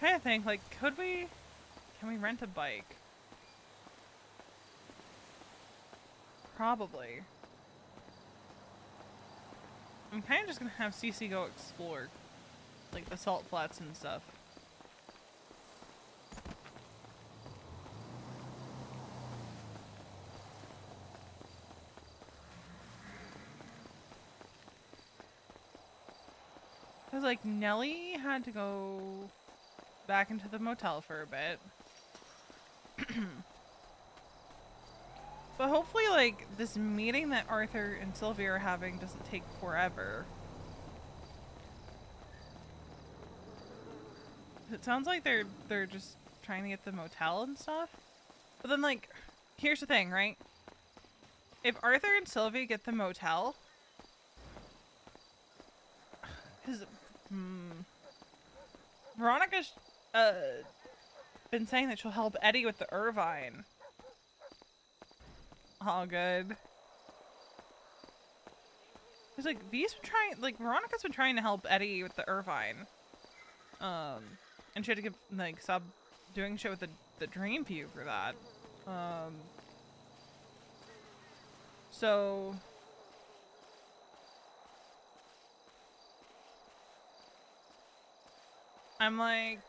Kind of think like, can we rent a bike? Probably. I'm kind of just gonna have Cece go explore, like the salt flats and stuff. Cause like Nellie had to go back into the motel for a bit. But hopefully, like, this meeting that Arthur and Sylvia are having doesn't take forever. It sounds like they're just trying to get the motel and stuff. But then, like, here's the thing, right? If Arthur and Sylvia get the motel, because Veronica's been saying that she'll help Eddie with the Irvine. All good. Cause like V's been trying, like Veronica's been trying to help Eddie with the Irvine. And she had to give like stop doing shit with the Dream View for that. So I'm like,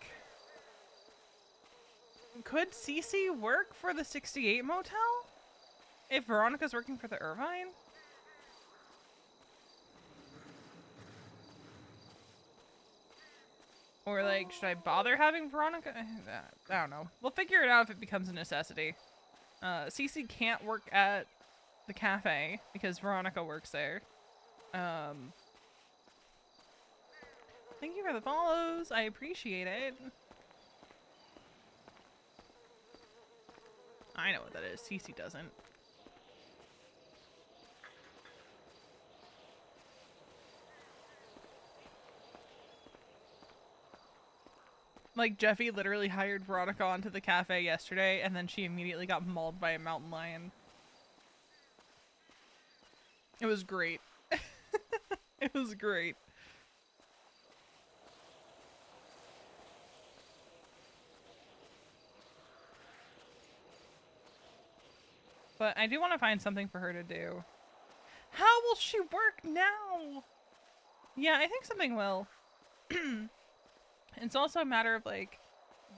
could Cece work for the 68 motel? If Veronica's working for the Irvine? Or like, should I bother having Veronica? I don't know. We'll figure it out if it becomes a necessity. Cece can't work at the cafe because Veronica works there. Thank you for the follows. I appreciate it. I know what that is. Cece doesn't. Like, Jeffy literally hired Veronica onto the cafe yesterday, and then she immediately got mauled by a mountain lion. It was great. It was great. But I do want to find something for her to do. How will she work now? Yeah, I think something will. It's also a matter of like,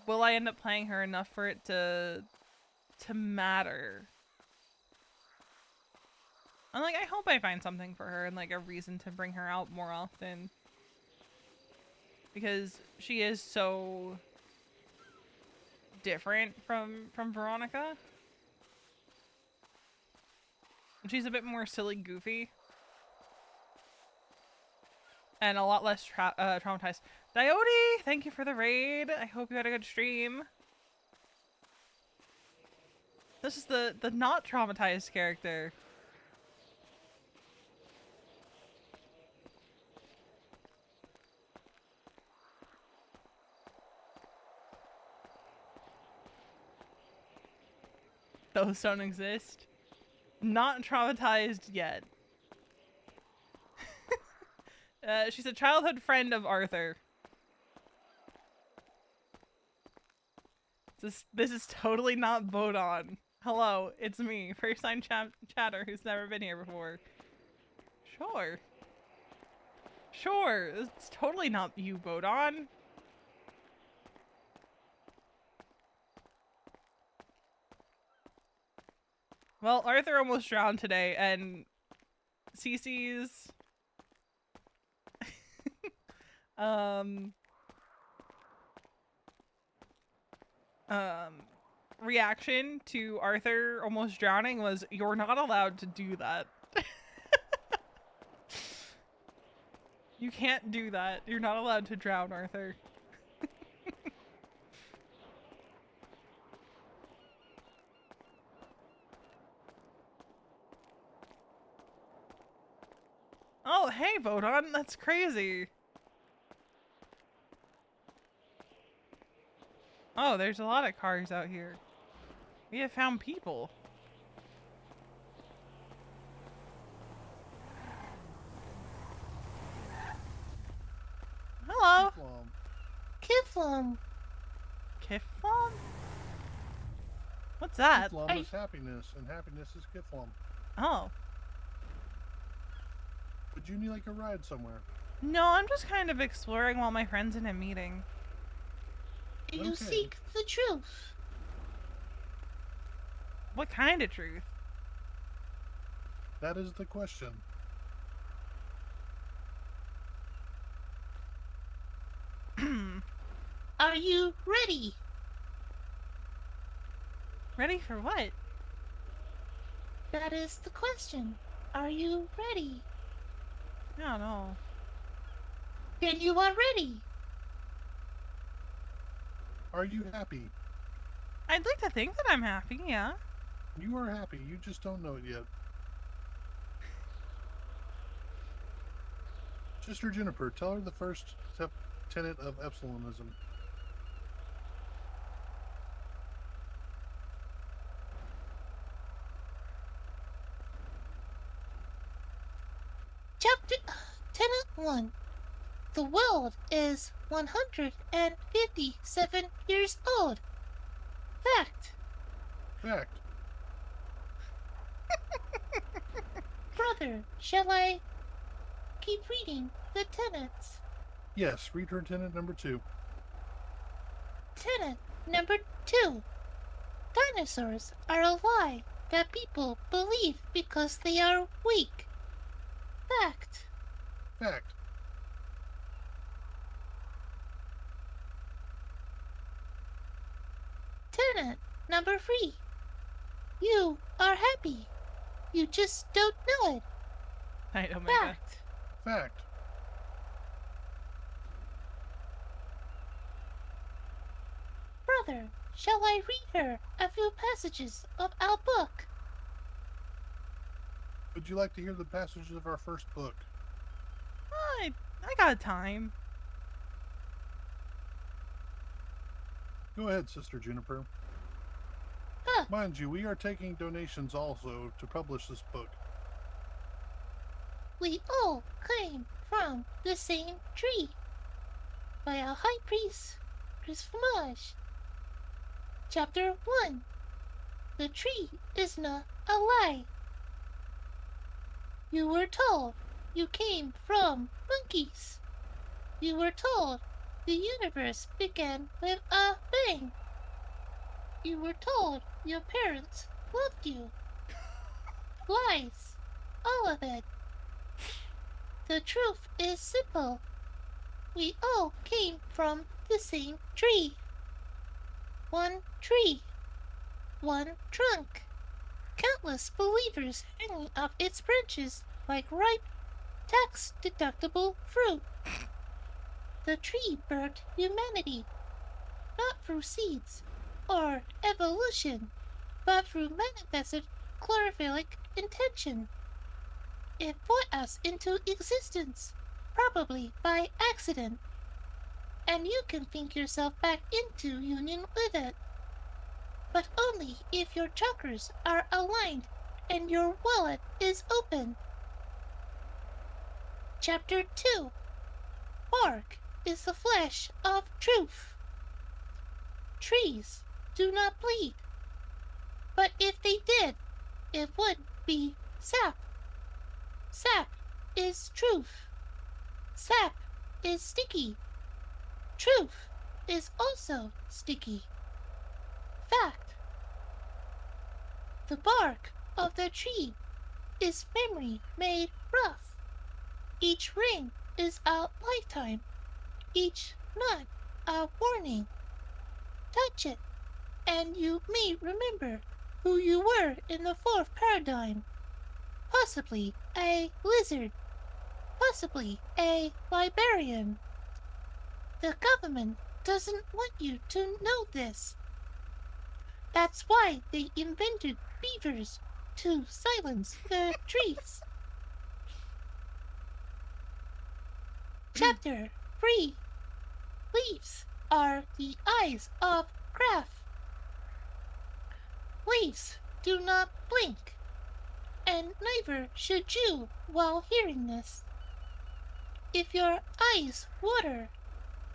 will I end up playing her enough for it to matter? And like, I hope I find something for her and like a reason to bring her out more often. Because she is so different from Veronica. She's a bit more silly, goofy. And a lot less traumatized. Diode, thank you for the raid. I hope you had a good stream. This is the not traumatized character. Those don't exist. Not traumatized yet. She's a childhood friend of Arthur. This is totally not Bodon. Hello, it's me, first time chatter who's never been here before. Sure. Sure, it's totally not you, Bodon. Well, Arthur almost drowned today, and Cece's um reaction to Arthur almost drowning was, "You're not allowed to do that. You can't do that. You're not allowed to drown, Arthur." Oh, hey, Vodon, that's crazy. Oh, there's a lot of cars out here. We have found people. Hello. Kiflum. Kiflom? What's that? Kiflum is happiness, and happiness is Kiflum. Oh. Would you need like a ride somewhere? No, I'm just kind of exploring while my friend's in a meeting. You seek the truth. What kind of truth? That is the question. Are you ready? Ready for what? That is the question. Are you ready? I don't know. Then you are ready. Are you happy? I'd like to think that I'm happy, yeah. You are happy, you just don't know it yet. Sister Juniper, tell her the first tenet of Epsilonism. Chapter Tenet 1. The world is 157 years old. Fact. Fact. Brother, shall I keep reading the tenets? Yes, read her tenet number 2. Tenet number 2. Dinosaurs are a lie that people believe because they are weak. Fact. Fact. Tenet number 3. You are happy. You just don't know it. Right, Omega. Fact. Fact. Brother, shall I read her a few passages of our book? Would you like to hear the passages of our first book? I got time. Go ahead, Sister Juniper. Huh. Mind you, we are taking donations also to publish this book. We all came from the same tree by our high priest, Christmas. Chapter 1. The tree is not a lie. You were told you came from monkeys. You were told the universe began with a bang. You were told your parents loved you. Lies. All of it. The truth is simple. We all came from the same tree. One tree. One trunk. Countless believers hanging off its branches like ripe, tax-deductible fruit. The tree birthed humanity, not through seeds or evolution, but through manifested chlorophyllic intention. It brought us into existence, probably by accident, and you can think yourself back into union with it. But only if your chakras are aligned and your wallet is open. Chapter 2. Bark is the flesh of truth. Trees do not bleed. But if they did, it would be sap. Sap is truth. Sap is sticky. Truth is also sticky. Fact. The bark of the tree is memory made rough. Each ring is a lifetime, each nut a warning. Touch it, and you may remember who you were in the fourth paradigm. Possibly a lizard, possibly a librarian. The government doesn't want you to know this. That's why they invented beavers to silence the trees. Chapter 3. Leaves are the eyes of craft. Leaves do not blink, and neither should you while hearing this. If your eyes water,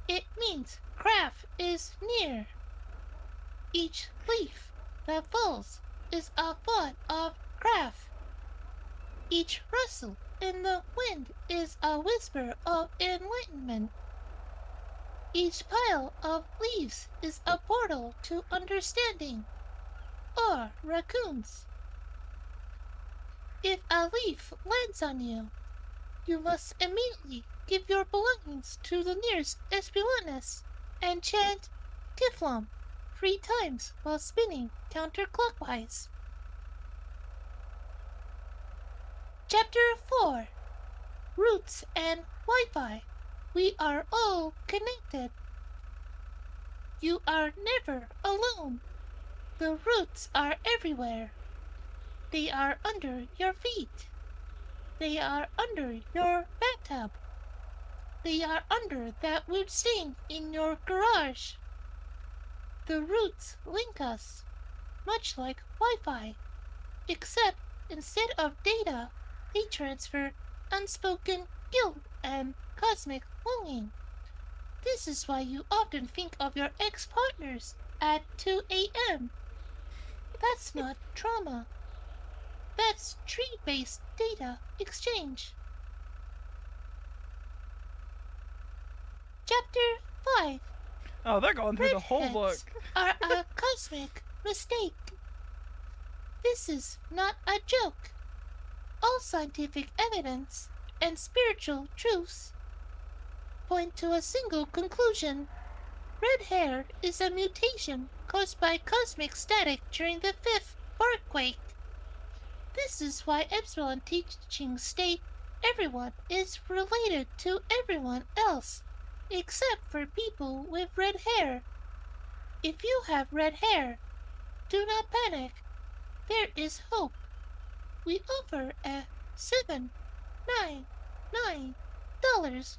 it means craft is near. Each leaf that falls is a thought of craft. Each rustle in the wind is a whisper of enlightenment. Each pile of leaves is a portal to understanding. Or raccoons. If a leaf lands on you, you must immediately give your belongings to the nearest Espioness and chant Tiflum 3 times while spinning counterclockwise. Chapter 4. Roots and Wi-Fi. We are all connected. You are never alone. The roots are everywhere. They are under your feet. They are under your bathtub. They are under that wood stain in your garage. The roots link us, much like Wi-Fi, except instead of data, they transfer unspoken guilt and cosmic longing. This is why you often think of your ex-partners at 2 a.m. That's not trauma. That's tree-based data exchange. Chapter 5. Oh, they're going through the whole book. Are a cosmic mistake. This is not a joke. All scientific evidence and spiritual truths point to a single conclusion. Red hair is a mutation caused by cosmic static during the 5th barquake. This is why Epsilon teachings state everyone is related to everyone else, except for people with red hair. If you have red hair, do not panic. There is hope. We offer a $7.99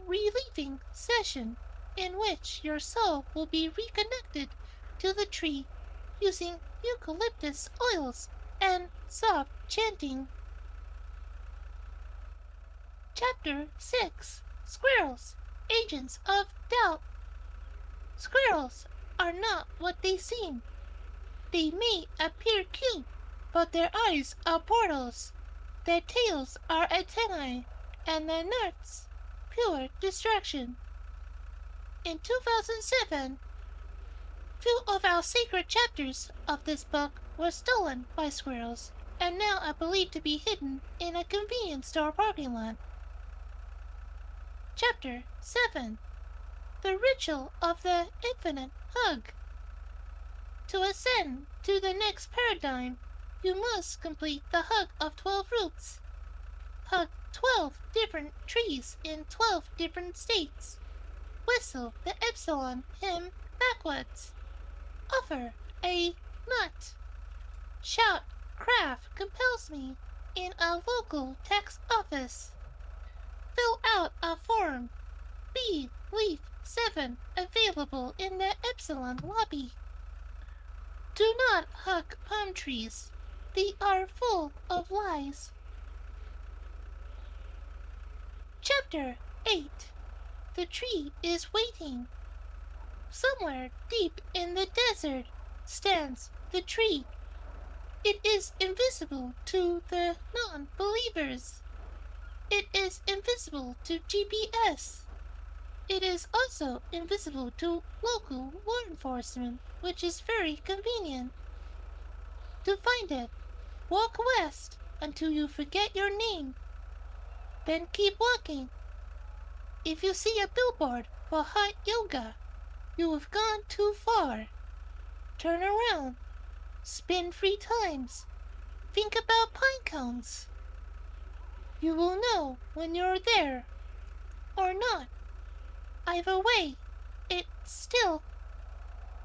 relieving session in which your soul will be reconnected to the tree using eucalyptus oils and soft chanting. Chapter 6. Squirrels, Agents of Doubt. Squirrels are not what they seem. They may appear cute, but their eyes are portals. Their tails are antennae, and their nuts pure distraction. In 2007, 2 of our sacred chapters of this book were stolen by squirrels, and now are believed to be hidden in a convenience store parking lot. Chapter 7. The Ritual of the Infinite Hug. To ascend to the next paradigm, you must complete the hug of 12 roots. Hug 12 different trees in 12 different states. Whistle the Epsilon hymn backwards. Offer a nut. Shout craft compels me in a local tax office. Fill out a form. B Leaf 7 available in the Epsilon lobby. Do not hug palm trees. They are full of lies. Chapter 8. The tree is waiting. Somewhere deep in the desert stands the tree. It is invisible to the non-believers. It is invisible to GPS. It is also invisible to local law enforcement, which is very convenient. To find it, Walk west until you forget your name. Then keep walking. If you see a billboard for hot yoga, you have gone too far. Turn around. Spin 3 times. Think about pine cones. You will know when you're there. Or not. Either way, it's still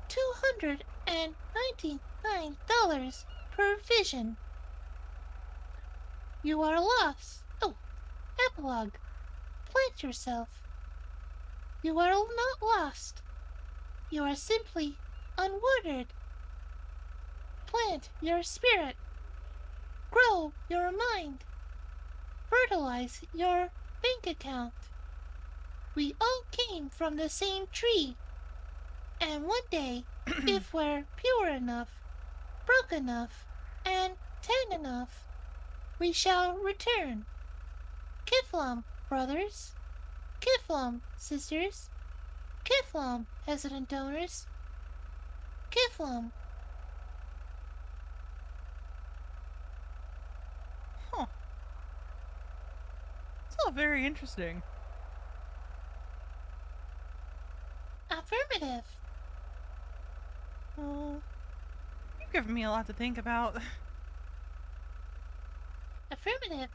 $299 per vision. You are lost. Oh, epilogue. Plant yourself. You are not lost. You are simply unwatered. Plant your spirit. Grow your mind. Fertilize your bank account. We all came from the same tree. And one day, if we're pure enough, broke enough, and tan enough, we shall return. Kiflam, brothers. Kiflam, sisters. Kiflam, hesitant donors. Kiflam. Huh. It's all very interesting. Affirmative. Well, you've given me a lot to think about. Affirmative.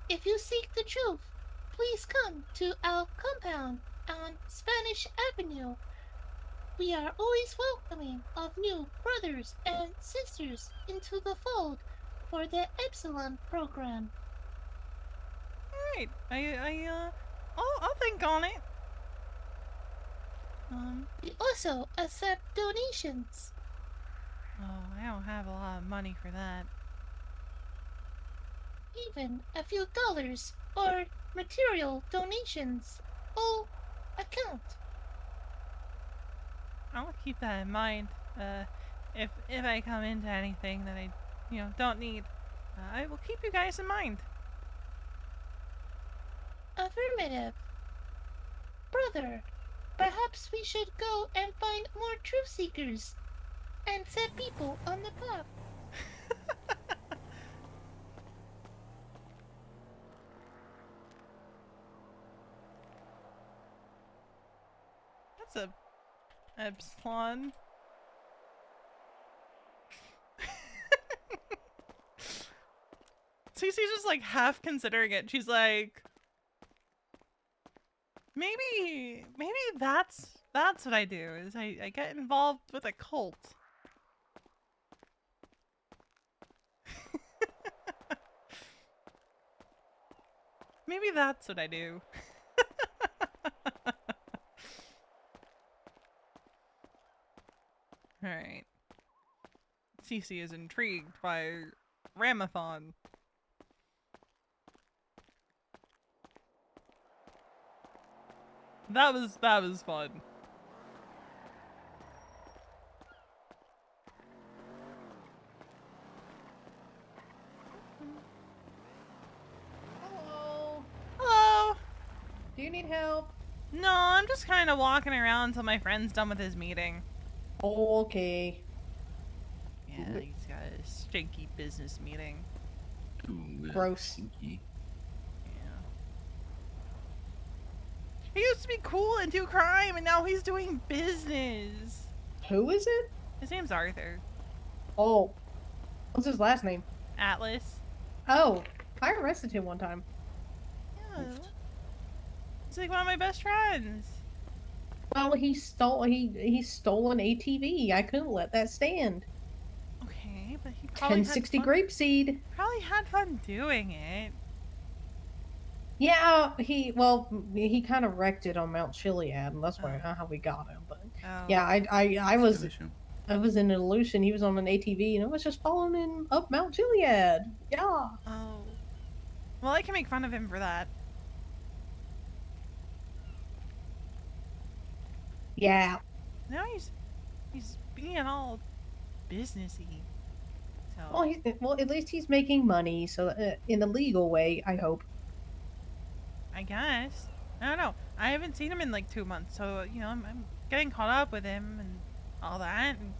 If you seek the truth, please come to our compound on Spanish Avenue. We are always welcoming of new brothers and sisters into the fold for the Epsilon program. Alright, I'll think on it. We also accept donations. Oh, I don't have a lot of money for that. Even a few dollars or material donations all account. I'll keep that in mind. If I come into anything that I, don't need, I will keep you guys in mind. Affirmative. Brother, perhaps we should go and find more truth seekers and set people on the path. That's a Epsilon. Cece's just like half considering it. She's like, maybe that's what I do. Is I get involved with a cult. Maybe that's what I do. Alright. Cece is intrigued by Ramathon. That was fun. Hello. Hello. Do you need help? No, I'm just kind of walking around until my friend's done with his meeting. Oh, okay. Yeah, he's got a stinky business meeting. Ooh, Gross. stinky. Yeah. He used to be cool and do crime, and now he's doing business. Who is it? His name's Arthur. Oh. What's his last name? Atlas. Oh. I arrested him one time. Yeah. He's like one of my best friends. Well, he stole an ATV. I couldn't let that stand. Okay, but he probably 1060 had fun. grapeseed. Probably had fun doing it. Yeah, he kind of wrecked it on Mount Chiliad, and that's why how we got him. But yeah, I was in an illusion. He was on an ATV, and I was just following him up Mount Chiliad. Yeah. Oh. Well, I can make fun of him for that. Yeah. Now he's being all businessy. So. Well, at least he's making money, so in a legal way, I hope. I guess. I don't know. I haven't seen him in like 2 months, so I'm getting caught up with him and all that. And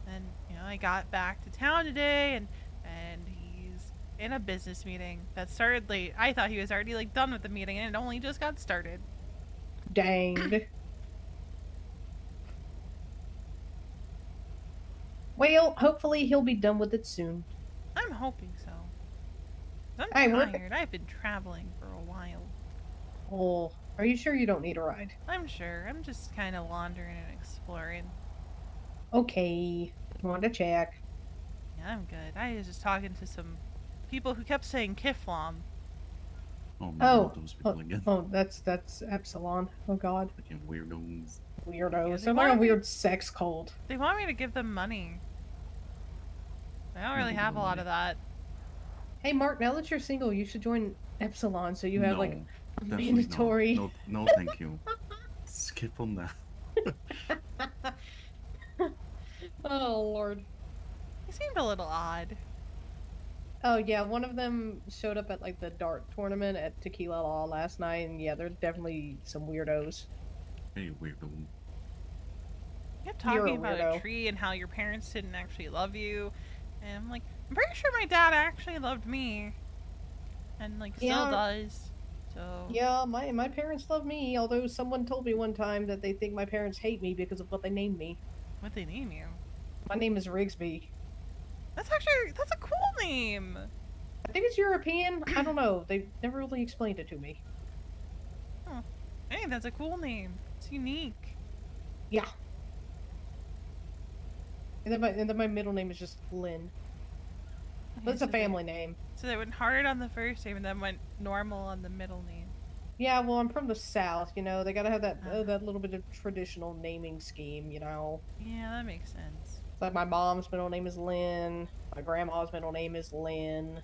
then I got back to town today, and in a business meeting that started late. I thought he was already like done with the meeting and it only just got started. Danged. Well, hopefully he'll be done with it soon. I'm hoping so. I'm Hey, tired. I've been traveling for a while. Oh, are you sure you don't need a ride? I'm sure. I'm just kind of wandering and exploring. Okay. Want to check. Yeah, I'm good. I was just talking to some people who kept saying Kiflam. Oh no, Oh, not those people again. oh, that's Epsilon. Oh God. Fucking weirdos. Weirdos. Yeah, They're like a weird sex cult. They want me to give them money. I don't Yeah, really we'll give have a them lot money. of that. Hey, Mark, now that you're single, you should join Epsilon so you have like No, a definitely mandatory. not. No, thank you. Skip on that. Oh Lord. They seemed a little odd. Oh yeah, one of them showed up at like the dart tournament at Tequila Law last night, and yeah, there's definitely some weirdos. Hey, weirdo. You kept You're a talking about a weirdo. tree and how your parents didn't actually love you. And I'm like, I'm pretty sure my dad actually loved me. And like still Yeah, does. So yeah, my parents love me, although someone told me one time that they think my parents hate me because of what they named me. what'd they name you? My name is Rigsby. That's a cool name. I think it's European. I don't know. They never really explained it to me. Oh, hey, that's a cool name. It's unique. Yeah. And then my middle name is just Lynn. But it's a family name. So they went hard on the first name and then went normal on the middle name. Yeah, well, I'm from the South, you know. They gotta have that little bit of traditional naming scheme, you know. Yeah, that makes sense. It's like my mom's middle name is Lynn. My grandma's middle name is Lynn.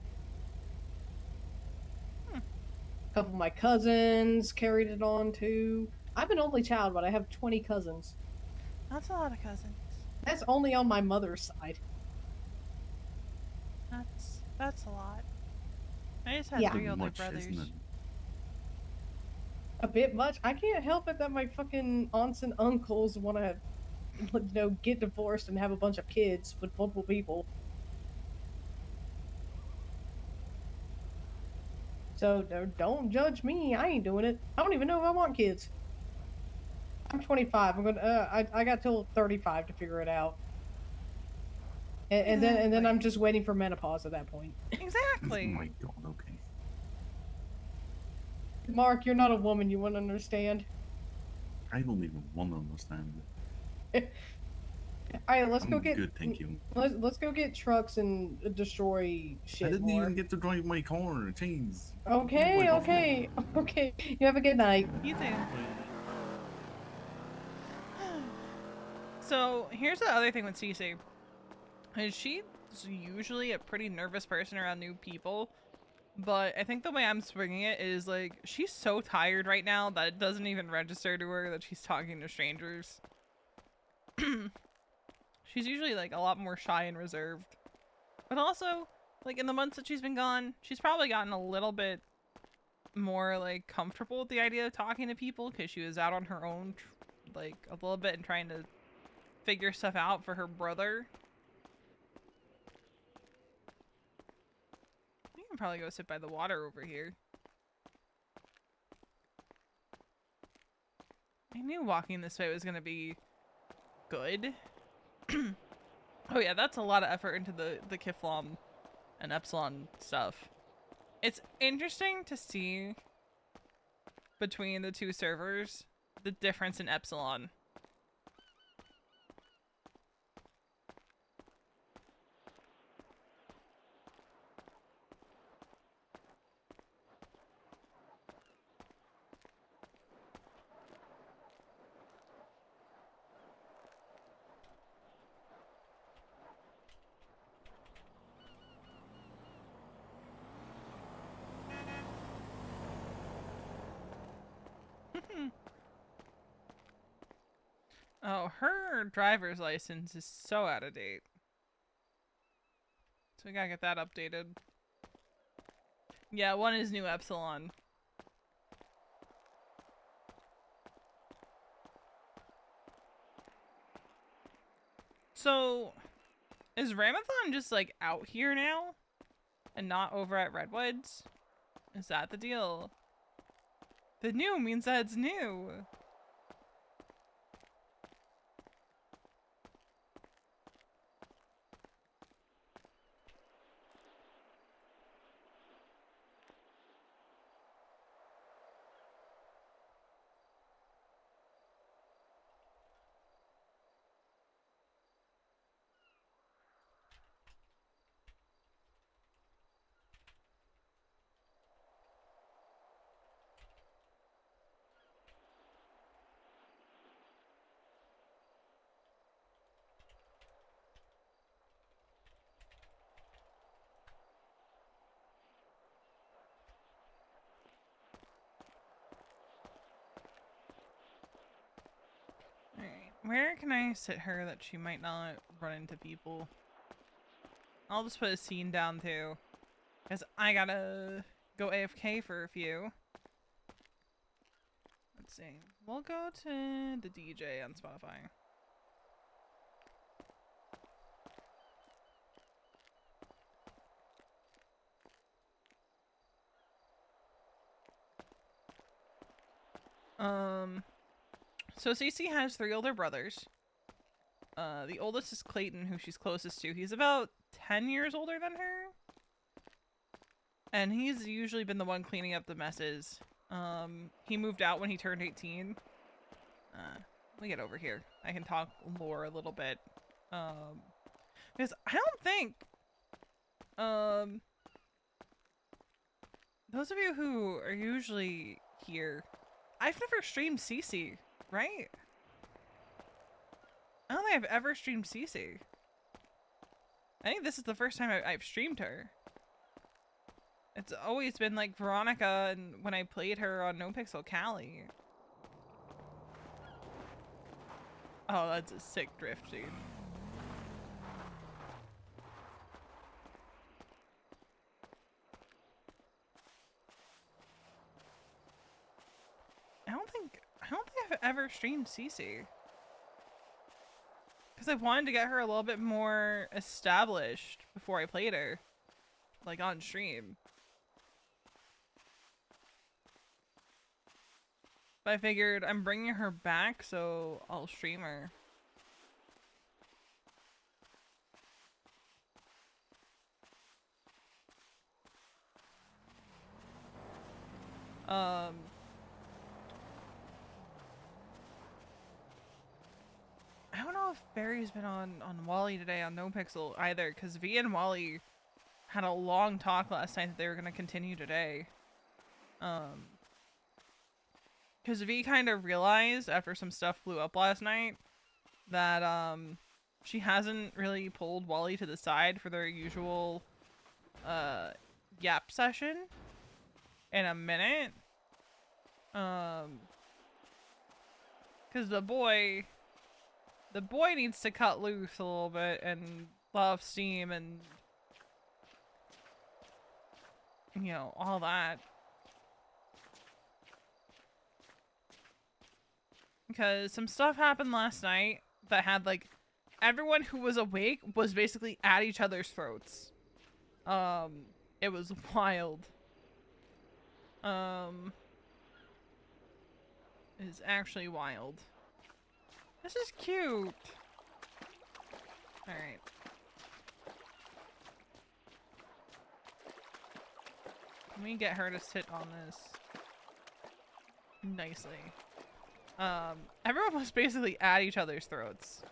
A couple of my cousins carried it on too. I'm an only child, but I have 20 cousins. That's a lot of cousins. That's only on my mother's side. That's a lot. I just have 3 older Much, brothers. isn't it? A bit much. I can't help it that my fucking aunts and uncles want to, you know, get divorced and have a bunch of kids with multiple people. So don't judge me. I ain't doing it. I don't even know if I want kids. I'm 25. I'm gonna. I got till 35 to figure it out. And then I'm just waiting for menopause at that point. Exactly. Oh my god. Okay. Mark, you're not a woman. You wouldn't understand. I don't even want to understand. All right, let's go I'm get. good, thank you. Let's go get trucks and destroy shit. I didn't more. even get to drive my car. Jeez. Okay, okay, okay. You have a good night. You too. So here's the other thing with Cece. Is she's usually a pretty nervous person around new people, but I think the way I'm swinging it is like she's so tired right now that it doesn't even register to her that she's talking to strangers. She's usually like a lot more shy and reserved, but also like in the months that she's been gone, she's probably gotten a little bit more like comfortable with the idea of talking to people because she was out on her own like a little bit and trying to figure stuff out for her brother. You can probably go sit by the water over here. I knew walking this way was gonna be good. Oh yeah, that's a lot of effort into the Kiflam and Epsilon stuff. It's interesting to see between the two servers the difference in Epsilon. Oh, her driver's license is so out of date. So we gotta get that updated. Yeah, one is new Epsilon. So, is Ramathon just like out here now? And not over at Redwoods? Is that the deal? The new means that it's new. Alright, where can I sit her that she might not run into people? I'll just put a scene down too. Because I gotta go AFK for a few. Let's see. We'll go to the DJ on Spotify. So Cece has 3 older brothers. The oldest is Clayton, who she's closest to. He's about 10 years older than her. And he's usually been the one cleaning up the messes. He moved out when he turned 18. Let me get over here. I can talk lore a little bit. Because I don't think, those of you who are usually here, I've never streamed Cece, right? I don't think I've ever streamed Cece. I think this is the first time I've streamed her. It's always been like Veronica and when I played her on No Pixel Cali. Oh, that's a sick drift, dude. I don't think I've ever streamed Cece. Because I wanted to get her a little bit more established before I played her. Like on stream. But I figured I'm bringing her back, so I'll stream her. I don't know if Barry's been on Wally today on No Pixel either, because V and Wally had a long talk last night that they were going to continue today. Because V kind of realized after some stuff blew up last night that she hasn't really pulled Wally to the side for their usual yap session in a minute. Because the boy needs to cut loose a little bit and let off steam and, you know, all that. Because some stuff happened last night that had, like, everyone who was awake was basically at each other's throats. It was wild. It's actually wild. This is cute. Alright. Let me get her to sit on this nicely. Everyone was basically at each other's throats.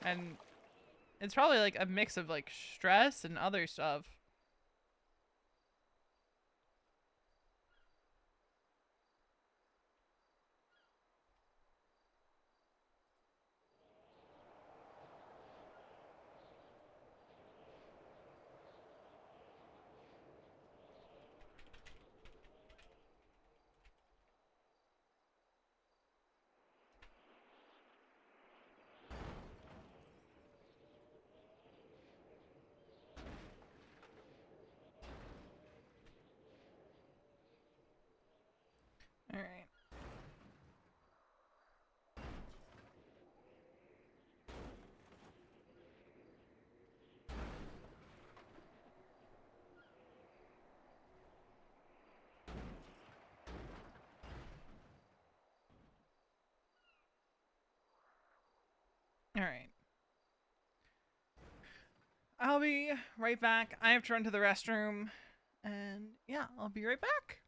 And it's probably like a mix of like stress and other stuff. All right. All right. I'll be right back. I have to run to the restroom. And yeah, I'll be right back.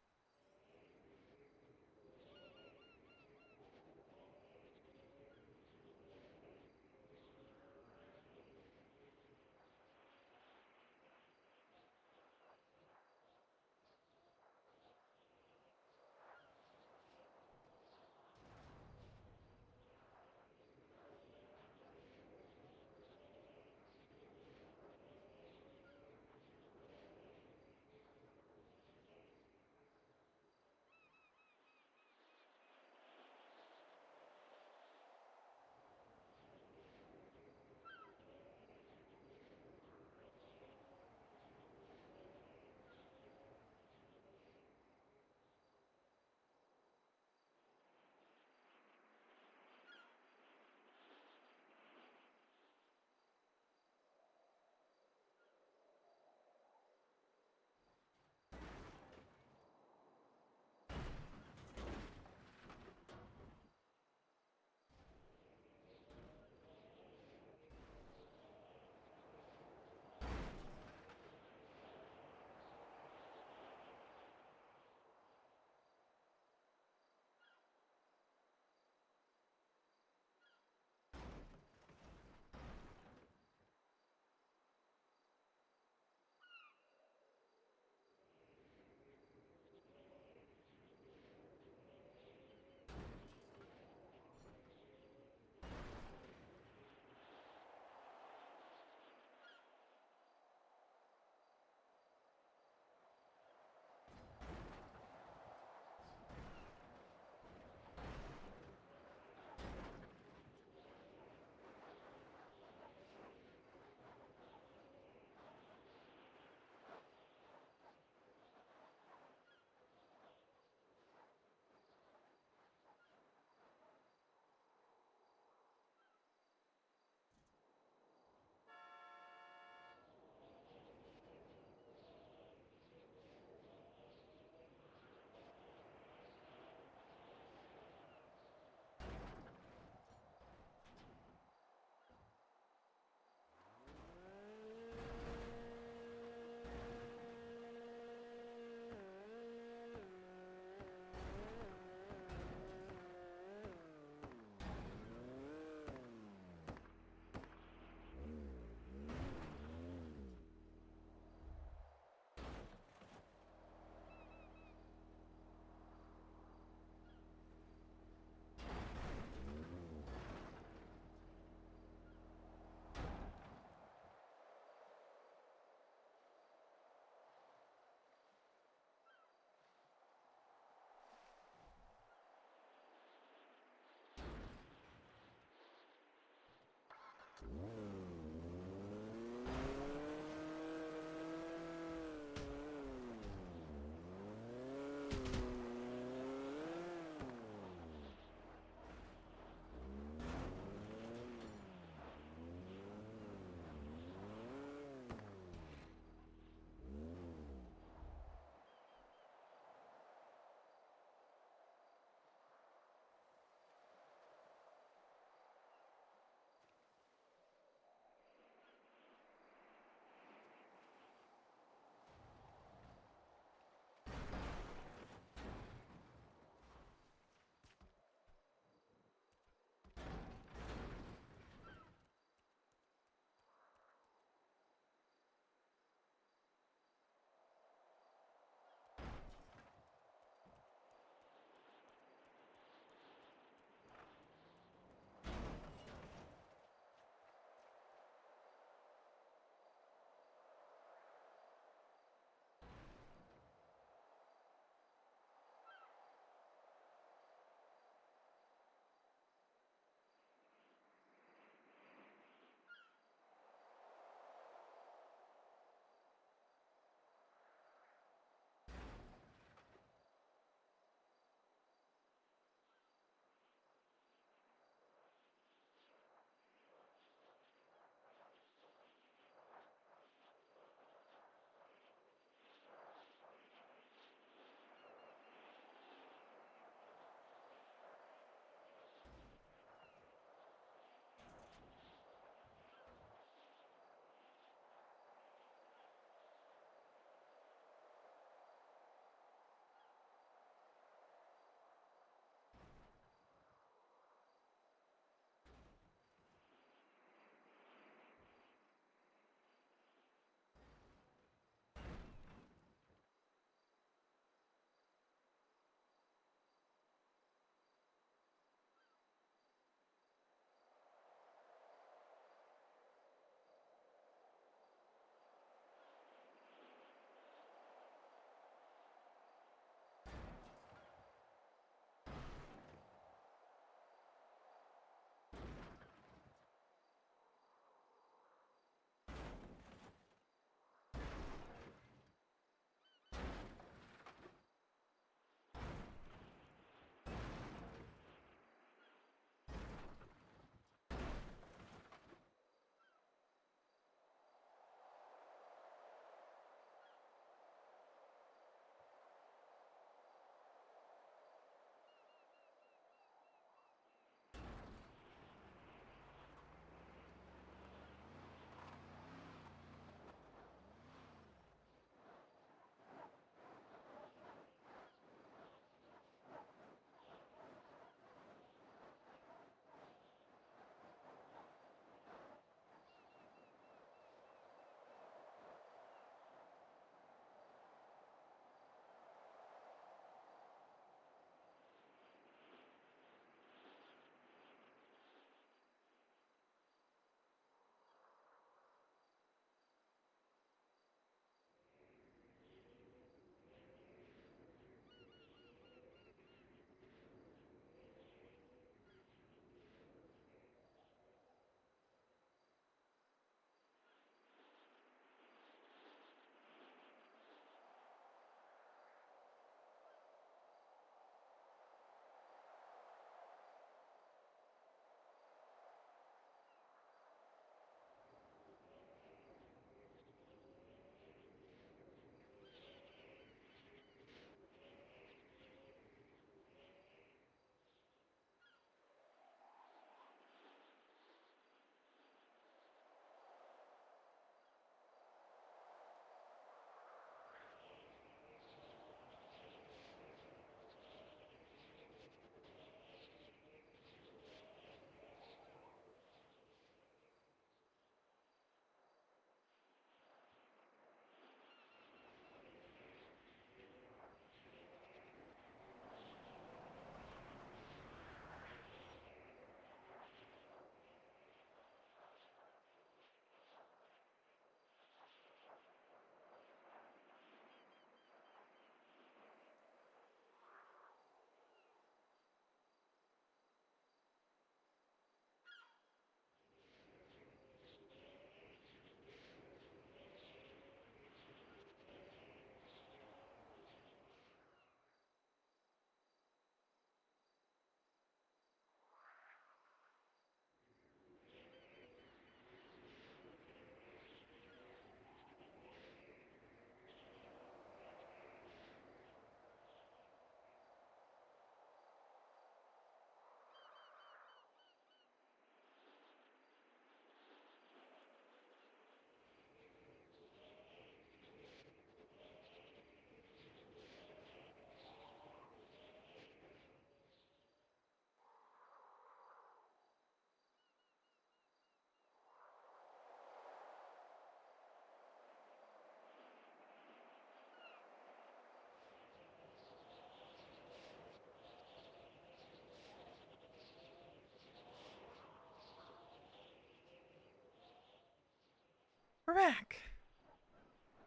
back.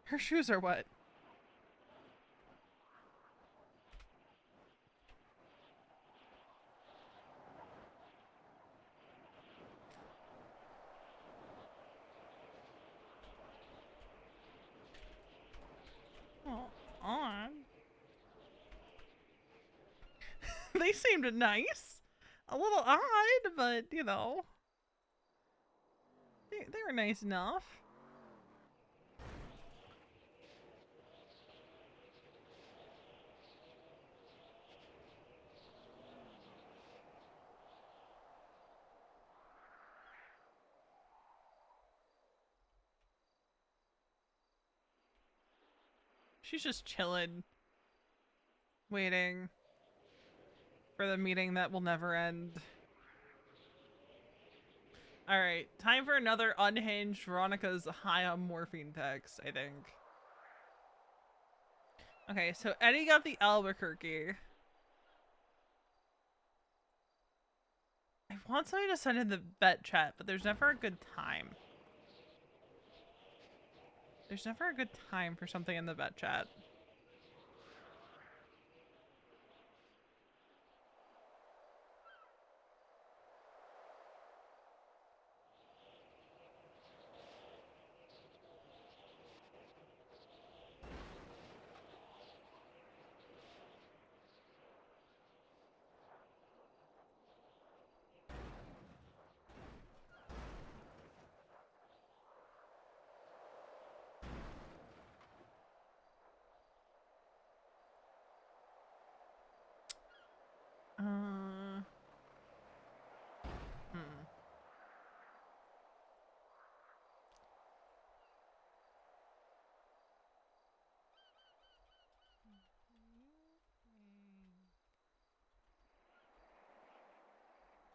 Her shoes are wet. Oh, on. They seemed nice. A little odd, but you know, they were nice enough. She's just chilling, waiting for the meeting that will never end. Alright, time for another unhinged Veronica's high on morphine text, I think. Okay, so Eddie got the Albuquerque. I want somebody to send in the vet chat, but there's never a good time. There's never a good time for something in the vet chat.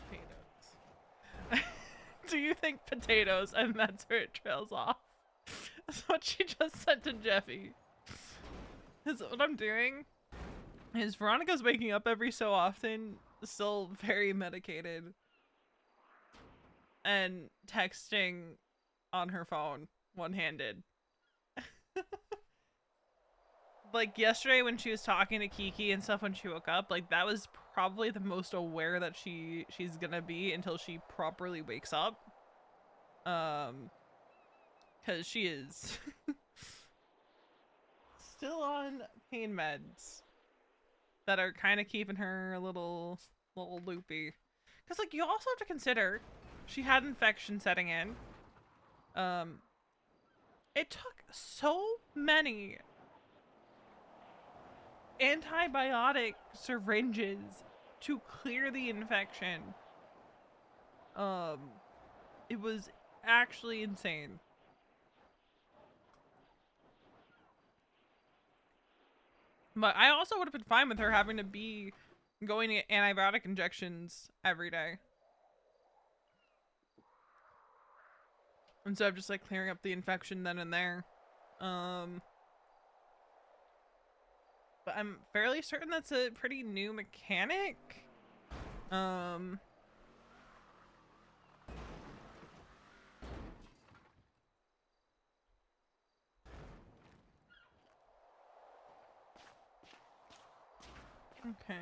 Potatoes. Do you think potatoes? And that's where it trails off. That's what she just sent to Jeffy. Is what I'm doing is Veronica's waking up every so often, still very medicated, and texting on her phone, one-handed. Like yesterday when she was talking to Kiki and stuff when she woke up, like that was probably the most aware that she's gonna be until she properly wakes up. Cause she is still on pain meds that are kind of keeping her a little loopy. Cause like you also have to consider she had infection setting in. It took so many antibiotic syringes to clear the infection. It was actually insane. But I also would have been fine with her having to be going to get antibiotic injections every day. Instead of just like clearing up the infection then and there. But I'm fairly certain that's a pretty new mechanic. Okay.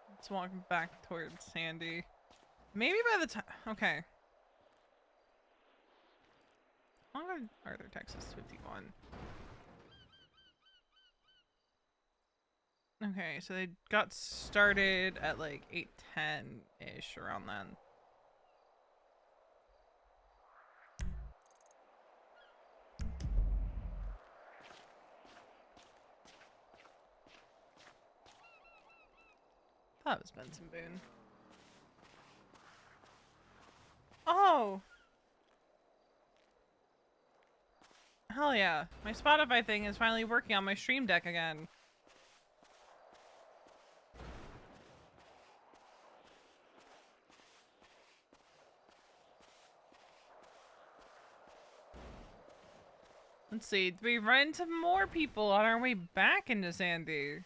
Let's walk back towards Sandy. Maybe by the time... Okay. How long did Arthur Texas 51? Okay, so they got started at like 8:10-ish, around then. That was Benson Boone. Oh! Hell yeah. My Spotify thing is finally working on my stream deck again. Let's see, do we run into more people on our way back into Sandy?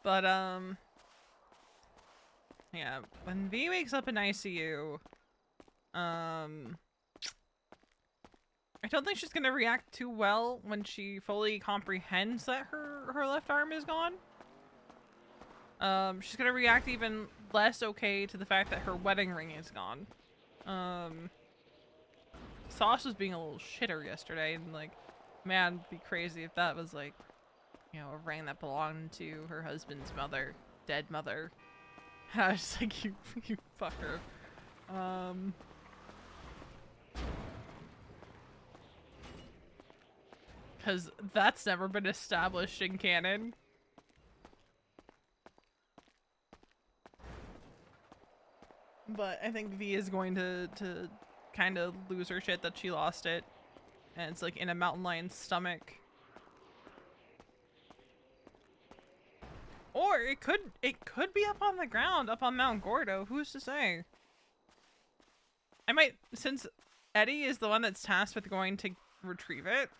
But yeah, when V wakes up in ICU, I don't think she's gonna react too well when she fully comprehends that her left arm is gone. She's gonna react even less okay to the fact that her wedding ring is gone. Sauce was being a little shitter yesterday, and like, man, it'd be crazy if that was like, you know, a ring that belonged to her husband's mother, dead mother. I was like, you fucker. Because that's never been established in canon. But I think V is going to kind of lose her shit that she lost it. And it's like in a mountain lion's stomach. Or it could be up on the ground, up on Mount Gordo. Who's to say? I might, since Eddie is the one that's tasked with going to retrieve it.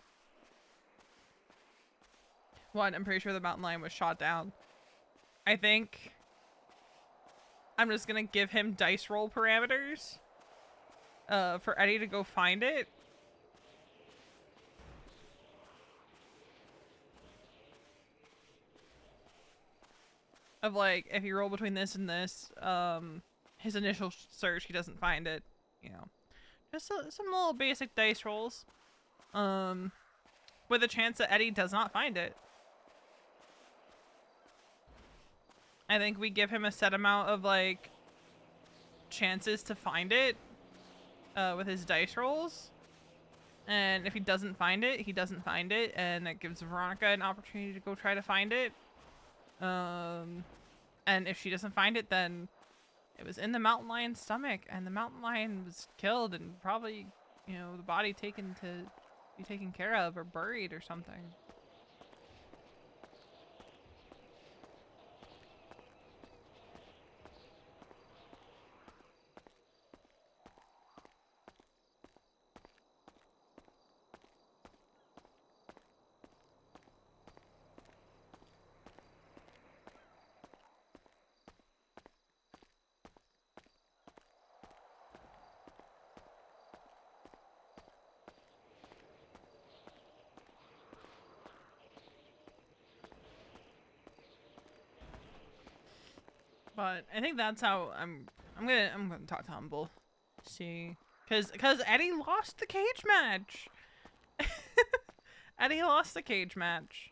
One, I'm pretty sure the mountain lion was shot down. I think I'm just gonna give him dice roll parameters for Eddie to go find it. Of like, if you roll between this and this, his initial search, he doesn't find it. You know, just some little basic dice rolls. With a chance that Eddie does not find it. I think we give him a set amount of like chances to find it with his dice rolls. And if he doesn't find it, he doesn't find it, and it gives Veronica an opportunity to go try to find it. And if she doesn't find it, then it was in the mountain lion's stomach, and the mountain lion was killed and probably, you know, the body taken to be taken care of or buried or something. But I think that's how I'm gonna talk to Humble. See, cause Eddie lost the cage match. Eddie lost the cage match.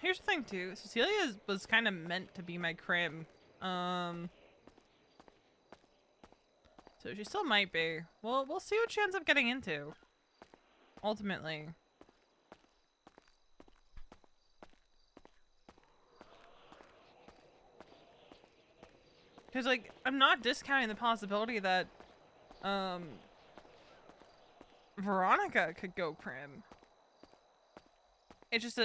Here's the thing too, Cecilia was kind of meant to be my crim. So she still might be. Well, we'll see what she ends up getting into. Ultimately. Because, like, I'm not discounting the possibility that, Veronica could go crim. It's just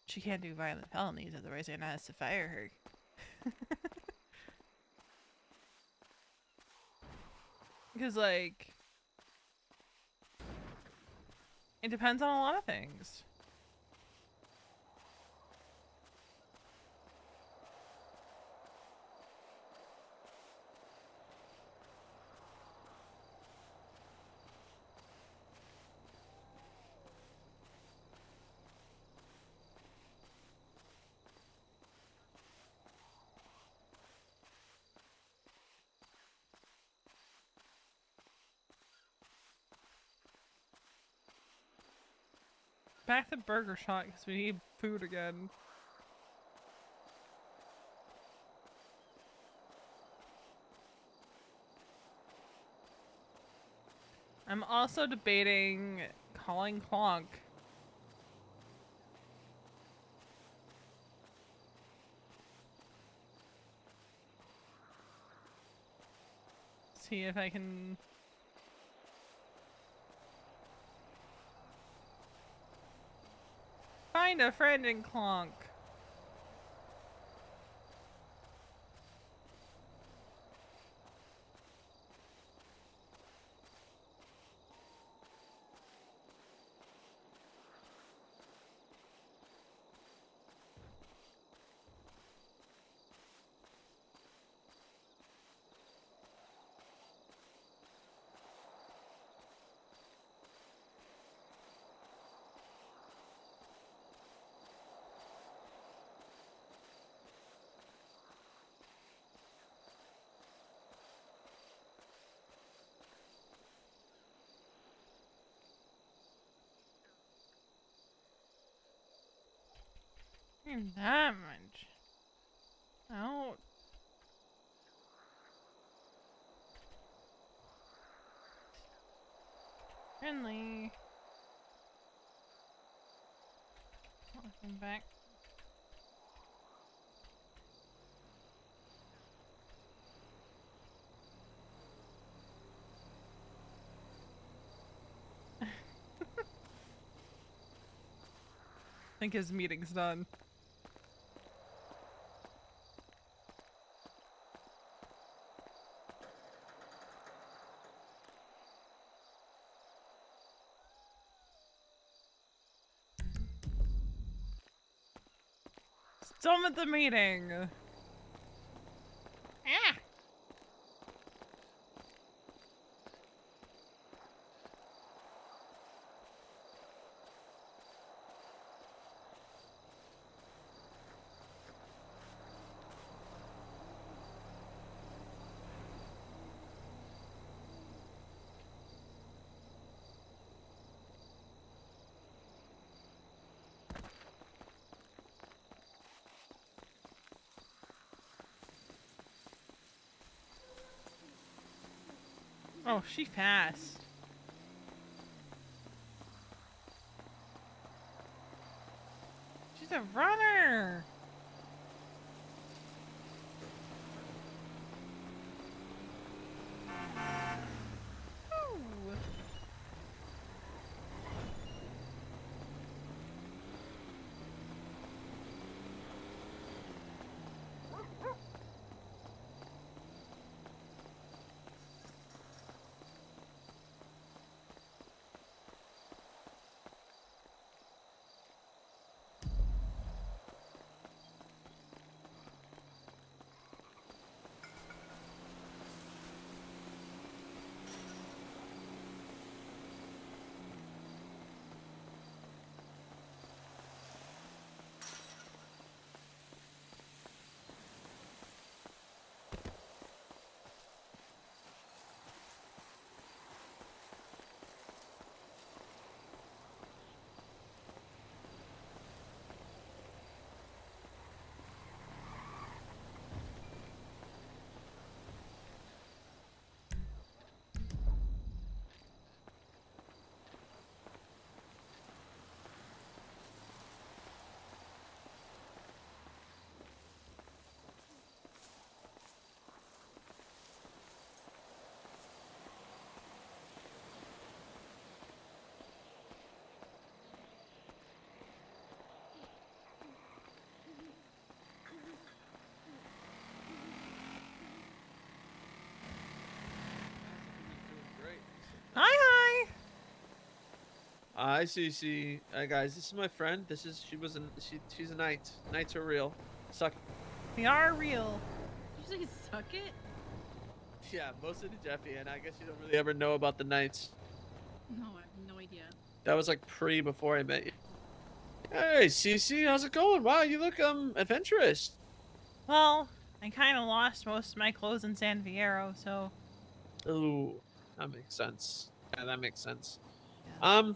she can't do violent felonies, otherwise they're gonna have to fire her. Because, like, it depends on a lot of things. back to Burger Shot because we need food again. I'm also debating calling Clonk. See if I can... find a friend in Clonk. That much. Oh. Friendly. Welcome back. I think his meeting's done. Still at the meeting. Ah. Oh, she fast. She's a runner. Ooh. Hi, hi. Hi, Cece. Hi, guys. This is my friend. She's a knight. Knights are real. Suck. We are real. Did you say suck it? Yeah, mostly to Jeffy, and I guess you don't really ever know about the knights. No, I have no idea. That was like before I met you. Hey, Cece, how's it going? Wow, you look adventurous. Well, I kind of lost most of my clothes in San Fierro, so. Ooh, that makes sense. Yeah, that makes sense. Yeah.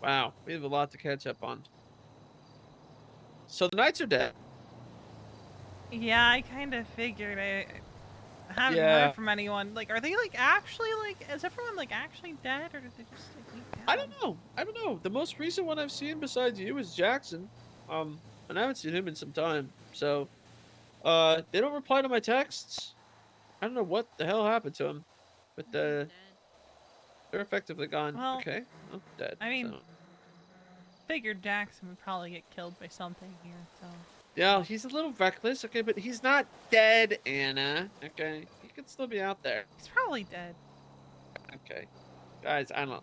Wow, we have a lot to catch up on. So the Knights are dead. Yeah, I kind of figured. I haven't Yeah. heard from anyone. Like, are they like actually like? Is everyone like actually dead, or did they just like leave town? I don't know. I don't know. The most recent one I've seen besides you is Jackson. And I haven't seen him in some time. So, they don't reply to my texts. I don't know what the hell happened to him, but they're effectively gone. Well, Okay, well, dead. I mean, so. figured Jackson would probably get killed by something here. So. Yeah, he's a little reckless. Okay, but he's not dead, Anna. Okay, he could still be out there. He's probably dead. Okay, guys, I don't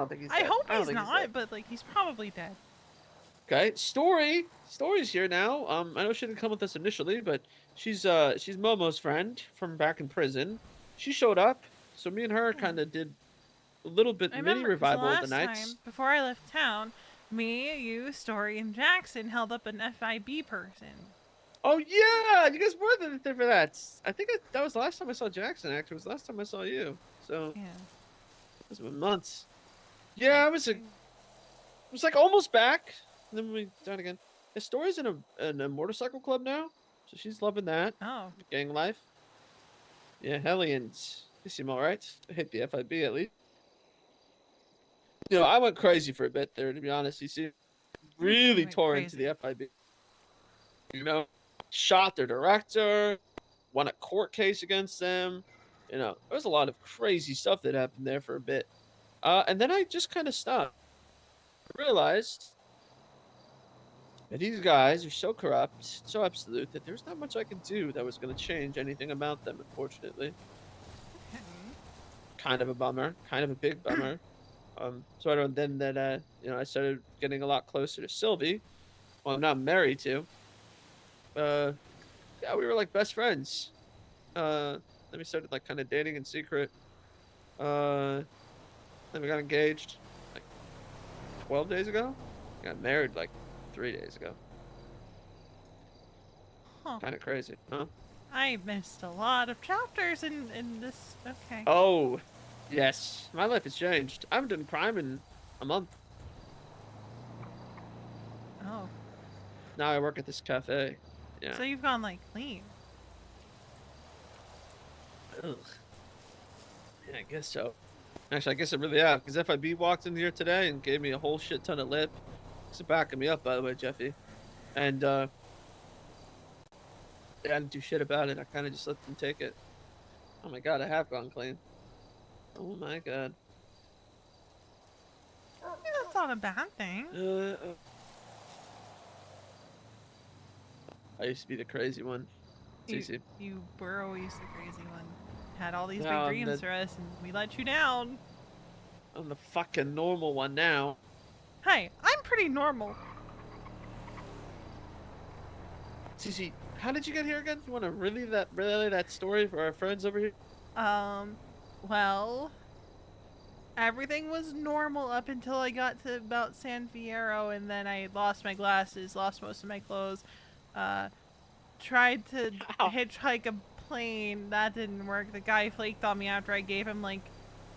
think he's I dead. hope I don't he's think not, dead. but like he's probably dead. Okay, Story's here now. I know she didn't come with us initially, but she's Momo's friend from back in prison. She showed up, so me and her kind of did a little bit I mini remember 'cause revival of the last Knights. time before I left town, me, you, Story, and Jackson held up an FIB person. Oh yeah, you guys were there for that. I think that was the last time I saw Jackson. Actually, it was the last time I saw you. So yeah, it's been months. Yeah, it was like almost back. And then we died again. His Story's in a motorcycle club now, so she's loving that. Oh, Gang life. Yeah, Hellions. You seem all right. I hit the FIB at least. You know, I went crazy for a bit there, to be honest. You see, really went tore into crazy? the FIB. You know, shot their director, won a court case against them. You know, there was a lot of crazy stuff that happened there for a bit. And then I just kind of stopped. I realized that these guys are so corrupt, so absolute, that there's not much I could do that was going to change anything about them, unfortunately. Kind of a bummer, kind of a big bummer. So then that you know, I started getting a lot closer to Sylvie, who I'm now married to. Yeah, we were like best friends. Then we started like kind of dating in secret. Then we got engaged like 12 days ago. Got married like 3 days ago. huh. Kind of crazy, huh? I missed a lot of chapters in this. Okay. Oh, yes. My life has changed. I haven't done crime in a month. Oh. Now I work at this cafe. Yeah. So you've gone like clean. Ugh. Yeah, I guess so. Actually, I guess I really have, because FIB walked in here today and gave me a whole shit ton of lip. He's backing me up, by the way, Jeffy. And, yeah, I didn't do shit about it. I kind of just let them take it. Oh my god, I have gone clean. Oh my god. That's not a bad thing. I used to be the crazy one. Cece. You were always the crazy one. Had all these No, big I'm dreams for us, and we let you down. I'm the fucking normal one now. Hey, I'm pretty normal. Cece, how did you get here again? You want to relay that story for our friends over here? Well, everything was normal up until I got to about San Fierro, and then I lost my glasses, lost most of my clothes, tried to hitchhike a plane. That didn't work. The guy flaked on me after I gave him like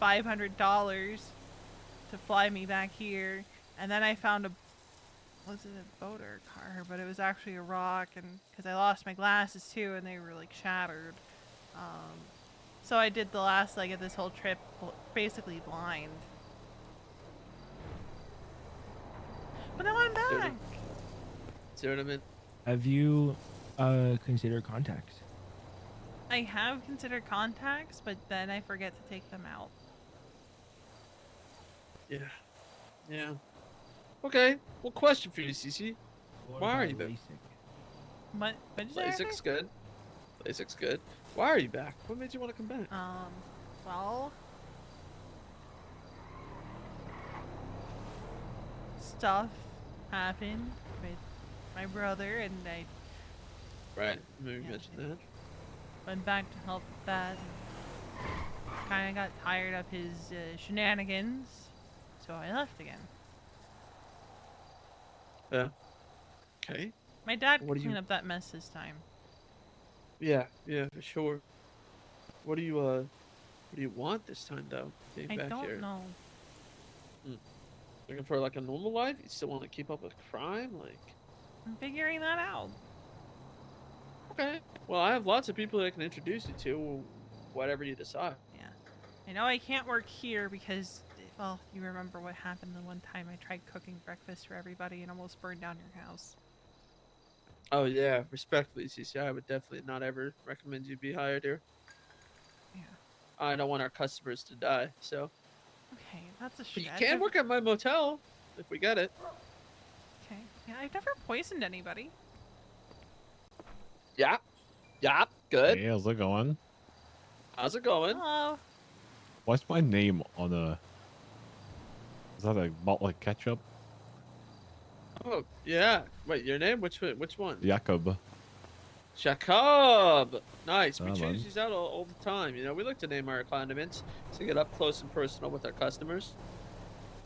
$500 to fly me back here. And then I found was it a boat or a car? But it was actually a rock, and because I lost my glasses too, and they were like shattered. So I did the last leg of this whole trip basically blind. But now I'm back. See what I mean? Have you considered contacts? I have considered contacts, but then I forget to take them out. Yeah. Yeah. Okay. Well, question for you, Cece. Why are you back? What did you say? LASIK's good. LASIK's good. Why are you back? What made you want to come back? Well, stuff happened with my brother, and I Right. Maybe mention that. went back to help with that. Kind of got tired of his shenanigans, so I left again. Yeah. Okay. My dad What could do you- clean up that mess this time. Yeah. Yeah, for sure. What do you want this time though? Being I back don't here. know. Looking for like a normal life? You still want to keep up with crime? Like, I'm figuring that out. okay. Well, I have lots of people that I can introduce you to. Whatever you decide. Yeah. I know I can't work here because, well, you remember what happened the one time I tried cooking breakfast for everybody and almost burned down your house. Oh yeah, respectfully, Cece, I would definitely not ever recommend you be hired here. Yeah. I don't want our customers to die, so. Okay, that's a But shit. you can work at my motel if we get it. Okay. Yeah, I've never poisoned anybody. Yeah. Yeah. Good. Hey, how's it going? How's it going? Hello. What's my name on a... Is that a bottle of ketchup? Oh yeah. Wait, your name? Which one? Jakob. Jacob. Nice. We Ah, change man. these out all the time. You know, we like to name our condiments to get up close and personal with our customers.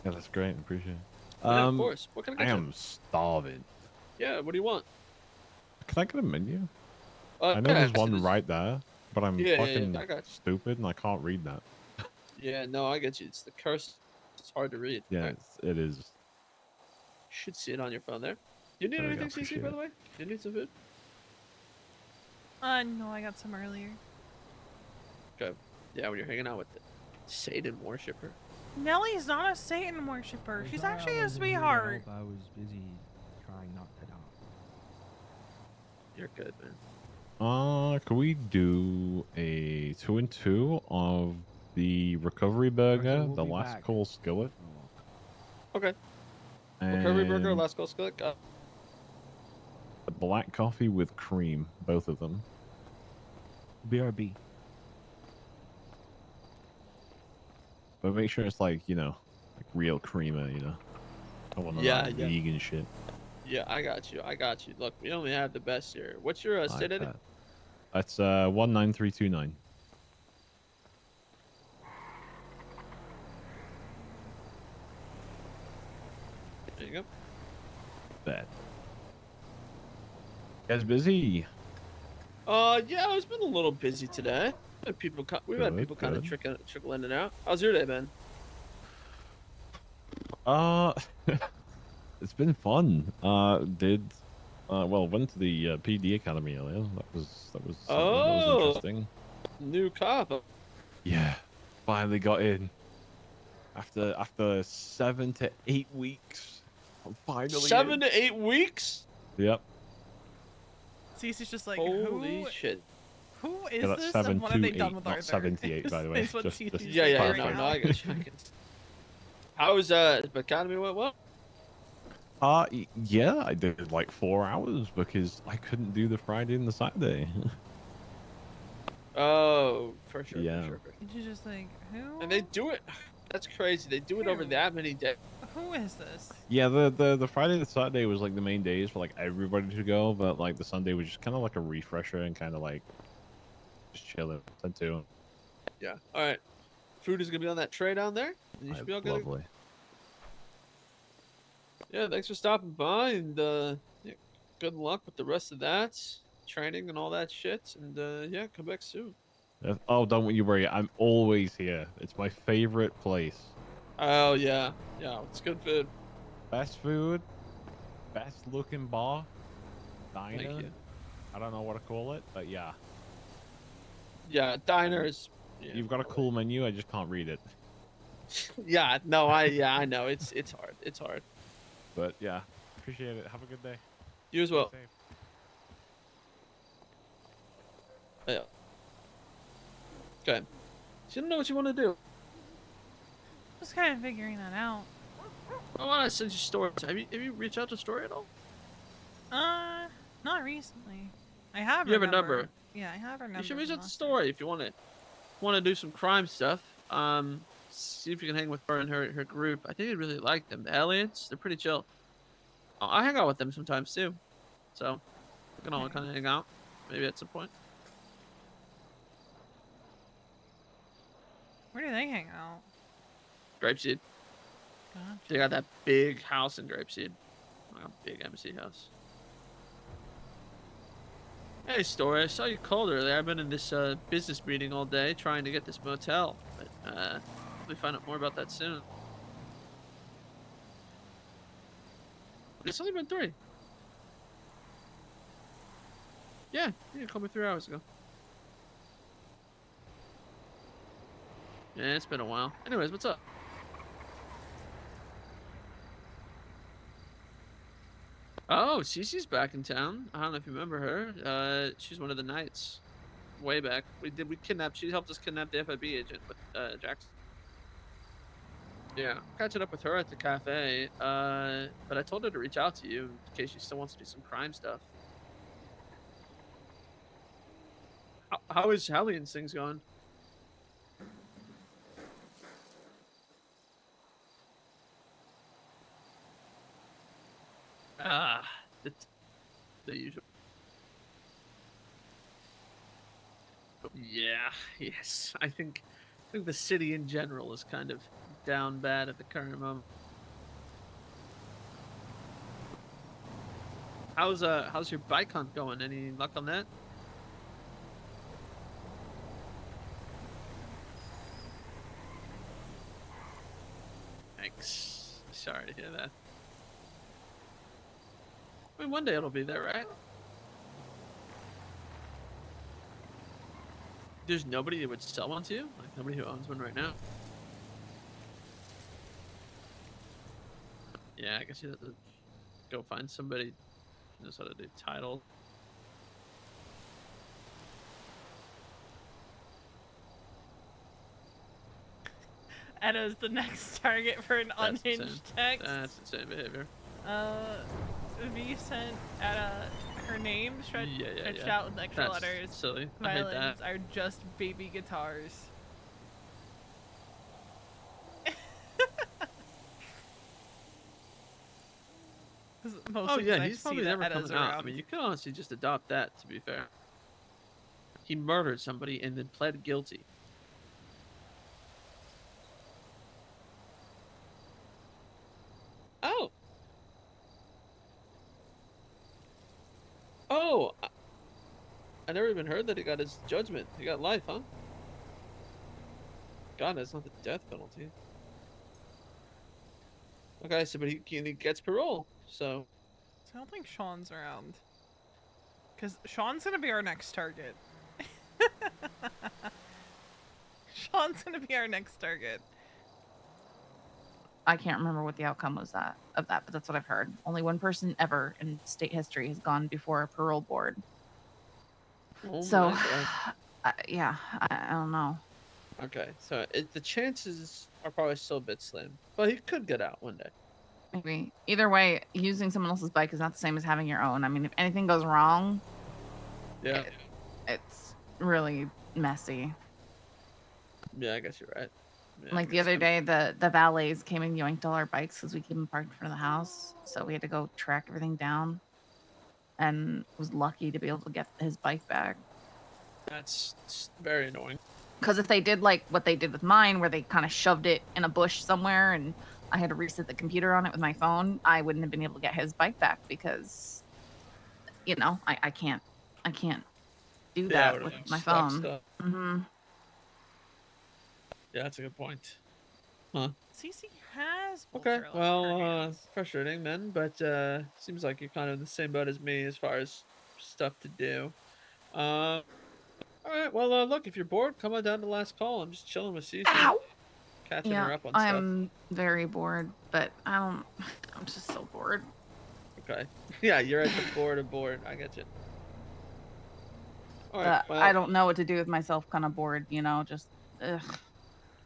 Yeah, that's great. Appreciate it. Yeah, of course. What can I I get you? am starving. Yeah. What do you want? Can I get a menu? I know Okay, there's so one this- right there, but I'm Yeah, fucking I got you. stupid and I can't read that. Yeah, no, I get you. It's the curse. It's hard to read. Yeah, Alright. it is. You should see it on your phone there. Do you need There we go, anything, CC, appreciate by it. the way? Do you need some food? No, I got some earlier. Okay. Yeah, when you're hanging out with the Satan worshiper. Nellie's not a Satan worshiper. I'm She's sorry I actually a wasn't here to sweetheart. help. I was busy trying not to die. You're good, man. Can we do a 2 and 2 of the recovery burger, we'll the be last back. call skillet? Okay. Recovery burger, and last call skillet. a black coffee with cream, both of them. BRB. But make sure it's like, like real creamer, I want Yeah, that yeah. vegan shit. Yeah, I got you. I got you. Look, we only have the best here. What's your I city? bet. That's 19329. There you go. Bet. You guys busy? Yeah, it's been a little busy today. We've had Good, people kind of good. trickle in and out. How's your day been? It's been fun. Went to the PD Academy earlier. That was something that was interesting. New cop. Yeah, finally got in. After 7 to 8 weeks, I'm finally 7 in. to 8 weeks? Yep. Cece's just like, Holy shit. who is Yeah, that's this 7 and what to have they 8, done with not Arthur? 78, by the way. Is what Just Cece's Yeah, figuring clarify. no, out. I get you. How was Academy went well? Yeah, I did like 4 hours because I couldn't do the Friday and the Saturday. Oh, for sure, Yeah. for sure. And she's just like, who? And they do it. That's crazy. They do it over Who? that many days. Who is this? Yeah, the Friday and the Saturday was like the main days for like everybody to go, but like the Sunday was just kind of like a refresher and kind of like just chilling. Too. Yeah. All right. Food is gonna be on that tray down there. And you should be all good. Lovely. Yeah. Thanks for stopping by, and yeah, good luck with the rest of that training and all that shit. And yeah, come back soon. Oh, don't you worry. I'm always here. It's my favorite place. Oh yeah, yeah. It's good food. Best food, best looking bar, diner. Thank you. I don't know what to call it, but yeah. Yeah, diners. Yeah. You've got a cool menu. I just can't read it. Yeah. No. I know. It's hard. It's hard. But yeah, appreciate it. Have a good day. You as well. Stay safe. Yeah. Okay. So you don't know what you want to do. Just kind of figuring that out. I want to send you stories. Have you reached out to Story at all? Not recently. I have. You have her number. Yeah, I have her number. You should reach from out to last Story if you want to do some crime stuff. See if you can hang with her and her group. I think you'd really like them. The aliens, they're pretty chill. I hang out with them sometimes too, so we can all kind of hang out maybe at some point. Where do they hang out? Grapeseed. Gotcha. They got that big house in Grapeseed, like a big MC house. Hey, Story, I saw you called earlier. I've been in this business meeting all day trying to get this motel, but we find out more about that soon. It's only been 3. Yeah, you called me 3 hours ago. Yeah, it's been a while. Anyways, what's up? Oh, Cece's back in town. I don't know if you remember her. She's one of the knights. Way back. We kidnapped, she helped us kidnap the FIB agent with Jackson. Yeah, catching up with her at the cafe. But I told her to reach out to you in case she still wants to do some crime stuff. How is Hellions things going? Ah, the usual. Yeah, yes. I think the city in general is kind of down bad at the current moment. How's your bike hunt going? Any luck on that? Thanks. Sorry to hear that. I mean, one day it'll be there, right? There's nobody that would sell one to you? Like, nobody who owns one right now? Yeah, I guess you have to go find somebody who knows how to do title. Edda's the next target for an That's unhinged insane. text. That's insane behavior. V sent Edda her name stretched Yeah. out with extra That's letters. silly. I hate Violins that. are just baby guitars. Oh yeah, he's probably never Edda's coming out. I around. mean, you could honestly just adopt that, to be fair. He murdered somebody and then pled guilty. Oh. Oh. I never even heard that he got his judgment. He got life, huh? God, that's not the death penalty. Okay, so but he gets parole, so. I don't think Sean's around. Because Sean's gonna be our next target. Sean's gonna be our next target. I can't remember what the outcome was of that, but that's what I've heard. Only one person ever in state history has gone before a parole board. Oh So, my God. yeah, I don't know. Okay, so the chances are probably still a bit slim, but he could get out one day. Maybe. Either way, using someone else's bike is not the same as having your own. I mean, if anything goes wrong, Yeah. it's really messy. Yeah, I guess you're right. Yeah, Like the other day, the valets came and yanked all our bikes because we keep them parked in front of the house. So we had to go track everything down, and was lucky to be able to get his bike back. That's very annoying. Because if they did like what they did with mine, where they kind of shoved it in a bush somewhere, and I had to reset the computer on it with my phone, I wouldn't have been able to get his bike back because, you know, I can't do that with my phone. Mm-hmm. Yeah, that's a good point. Huh. Cece has. Okay, well, frustrating then, but seems like you're kind of in the same boat as me as far as stuff to do. All right, well, look, if you're bored, come on down to the last call. I'm just chilling with Cece. Ow! Catching Yeah, her up on stuff. I'm very bored, but I'm just so bored. Okay. Yeah, you're at the board of bored. I get you. All right, well, I don't know what to do with myself, kind of bored, you know, just ugh.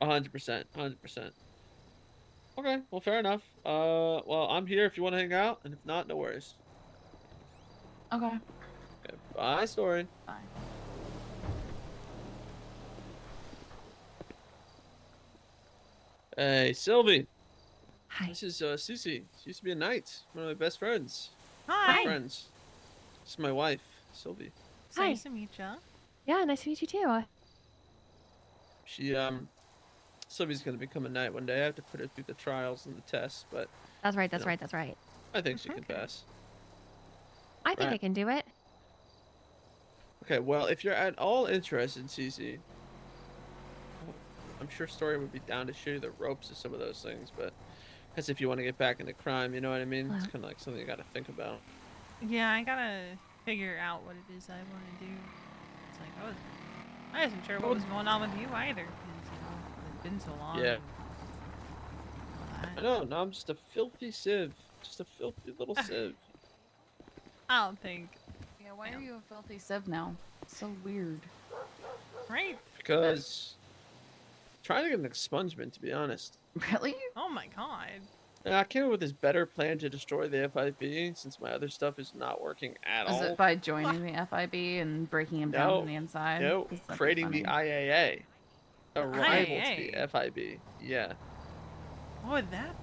100%, 100%. Okay, well, fair enough. Well, I'm here if you want to hang out, and if not, no worries. Okay. Okay, bye, Story. Bye. Hey, Sylvie. Hi. This is Cece. She used to be a knight. One of my best friends. Hi. Good friends. This is my wife, Sylvie. Hi. Nice to meet you. Yeah, nice to meet you too. She Sylvie's gonna become a knight one day. I have to put her through the trials and the tests, but That's right. you know, That's right. I think she can pass. I think I can do it. Okay, well, if you're at all interested, Cece, I'm sure Story would be down to show you the ropes of some of those things, but Because if you want to get back into crime, you know what I mean? It's Hello. kind of like something you got to think about. Yeah, I gotta figure out what it is I want to do. It's like I wasn't sure what was going on with you either, because it's been so long. Yeah. and all I that. know. Now I'm just a filthy sieve. Just a filthy little sieve. I don't think. Yeah, why are you a filthy sieve now? It's so weird. Right? Because trying to get an expungement, to be honest. Really? Oh my god. And I came up with this better plan to destroy the FIB since my other stuff is not working at Is all. it by joining the FIB and breaking him down from the inside? No, 'Cause that'd be creating the funny. IAA. A rival to the IAA? FIB. Yeah. What would that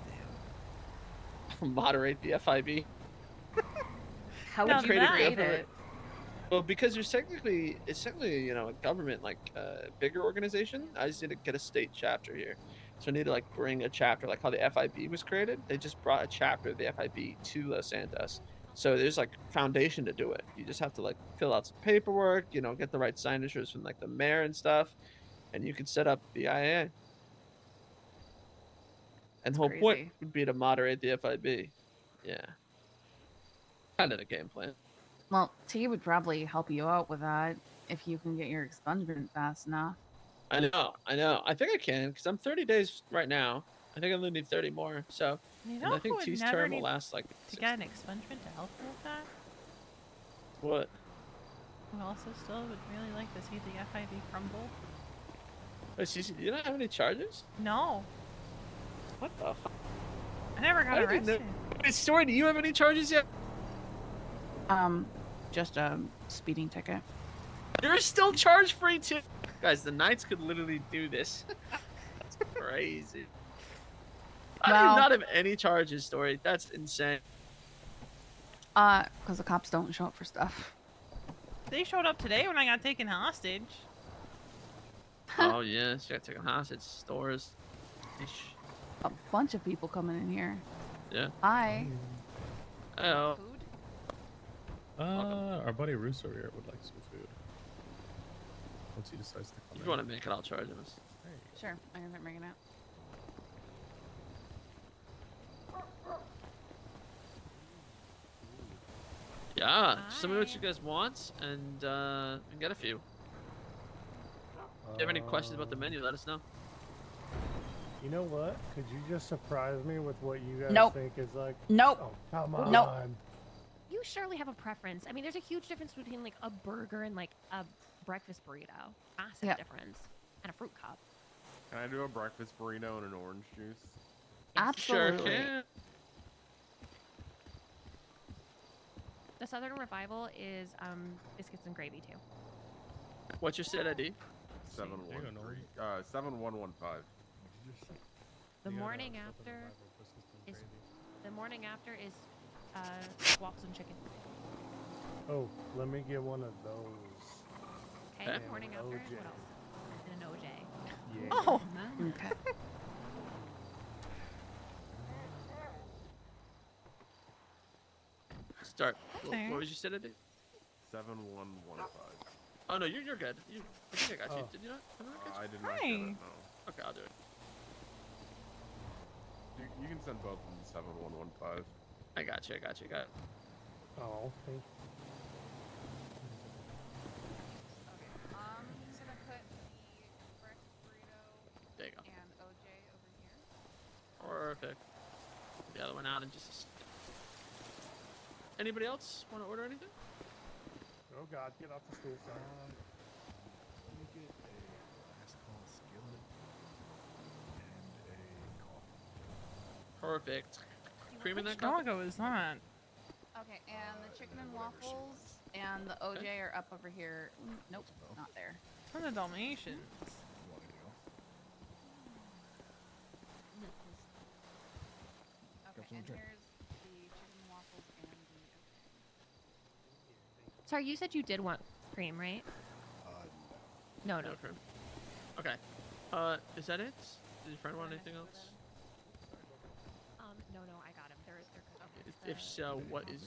do? Moderate the FIB. How Now would you create a that- create government- it? Well, because it's technically, you know, a government, like a bigger organization. I just need to get a state chapter here. So I need to like bring a chapter, like how the FIB was created. They just brought a chapter of the FIB to Los Santos. So there's like foundation to do it. You just have to like fill out some paperwork, you know, get the right signatures from like the mayor and stuff, and you can set up the IA. And the whole point crazy. would be to moderate the FIB. Yeah. Kind of the game plan. Well, T would probably help you out with that if you can get your expungement fast enough. I know. I think I can because I'm 30 days right now. I think I only need 30 more. So, You and know I who think would T's never term will need last like to get an expungement to help with that? what? Who also still would really like to see the FIB crumble? Wait, Cece, you don't have any charges? No. What the fuck? I never got I didn't know- arrested. Wait, Story, do you have any charges yet? Just a speeding ticket. You're still charge free too. Guys, the Knights could literally do this. That's crazy. I do Well- not have any charges, Story. That's insane. Because the cops don't show up for stuff. They showed up today when I got taken hostage. Oh yeah, she got taken hostage. Stores. Ish. A bunch of people coming in here. Yeah. Hi. Oh. Our buddy Roos over here would like some food. Once he decides to come If in. you want to make it, I'll charge him. Sure, I can start making it. Yeah, just tell me what you guys want, and we can get a few. If you have any questions about the menu, let us know. You know what? Could you just surprise me with what you guys Nope. think is like? Nope. Oh, come on. Nope. You surely have a preference. I mean, there's a huge difference between like a burger and like a breakfast burrito. Massive Yeah. difference. And a fruit cup. Can I do a breakfast burrito and an orange juice? Absolutely. Sure can. The Southern Revival is biscuits and gravy too. What's your set ID? 7115. The morning after is waffles and chicken. Oh, let me get one of those. Okay, And morning an after is OJ. what else? And an OJ. Yeah. Oh. Okay. Start. Okay. What was your set ID? 7115. Oh no, you're good. I think I got you. Oh. Did you not? Have I not got you? I did not Hi. get it, no. Okay, I'll do it. You can send both of them to 7115. I got you. Oh, thank He's gonna put the breakfast burrito There you go. and OJ over here. Perfect. The other one out in just a second. Anybody else want to order anything? Oh God, get off the stool, son. Let me get a last call skillet and a coffee. Perfect. Cream in Which that coffee? doggo is that? Okay, and the chicken and waffles and the OJ are up over here. Nope, not there. From the Dalmatians. Okay, and here's the chicken and waffles and the OJ. Sorry, you said you did want cream, right? No, no. No cream. Okay. Is that it? Did your friend want anything else? No, I got him. They're good. If so, what is?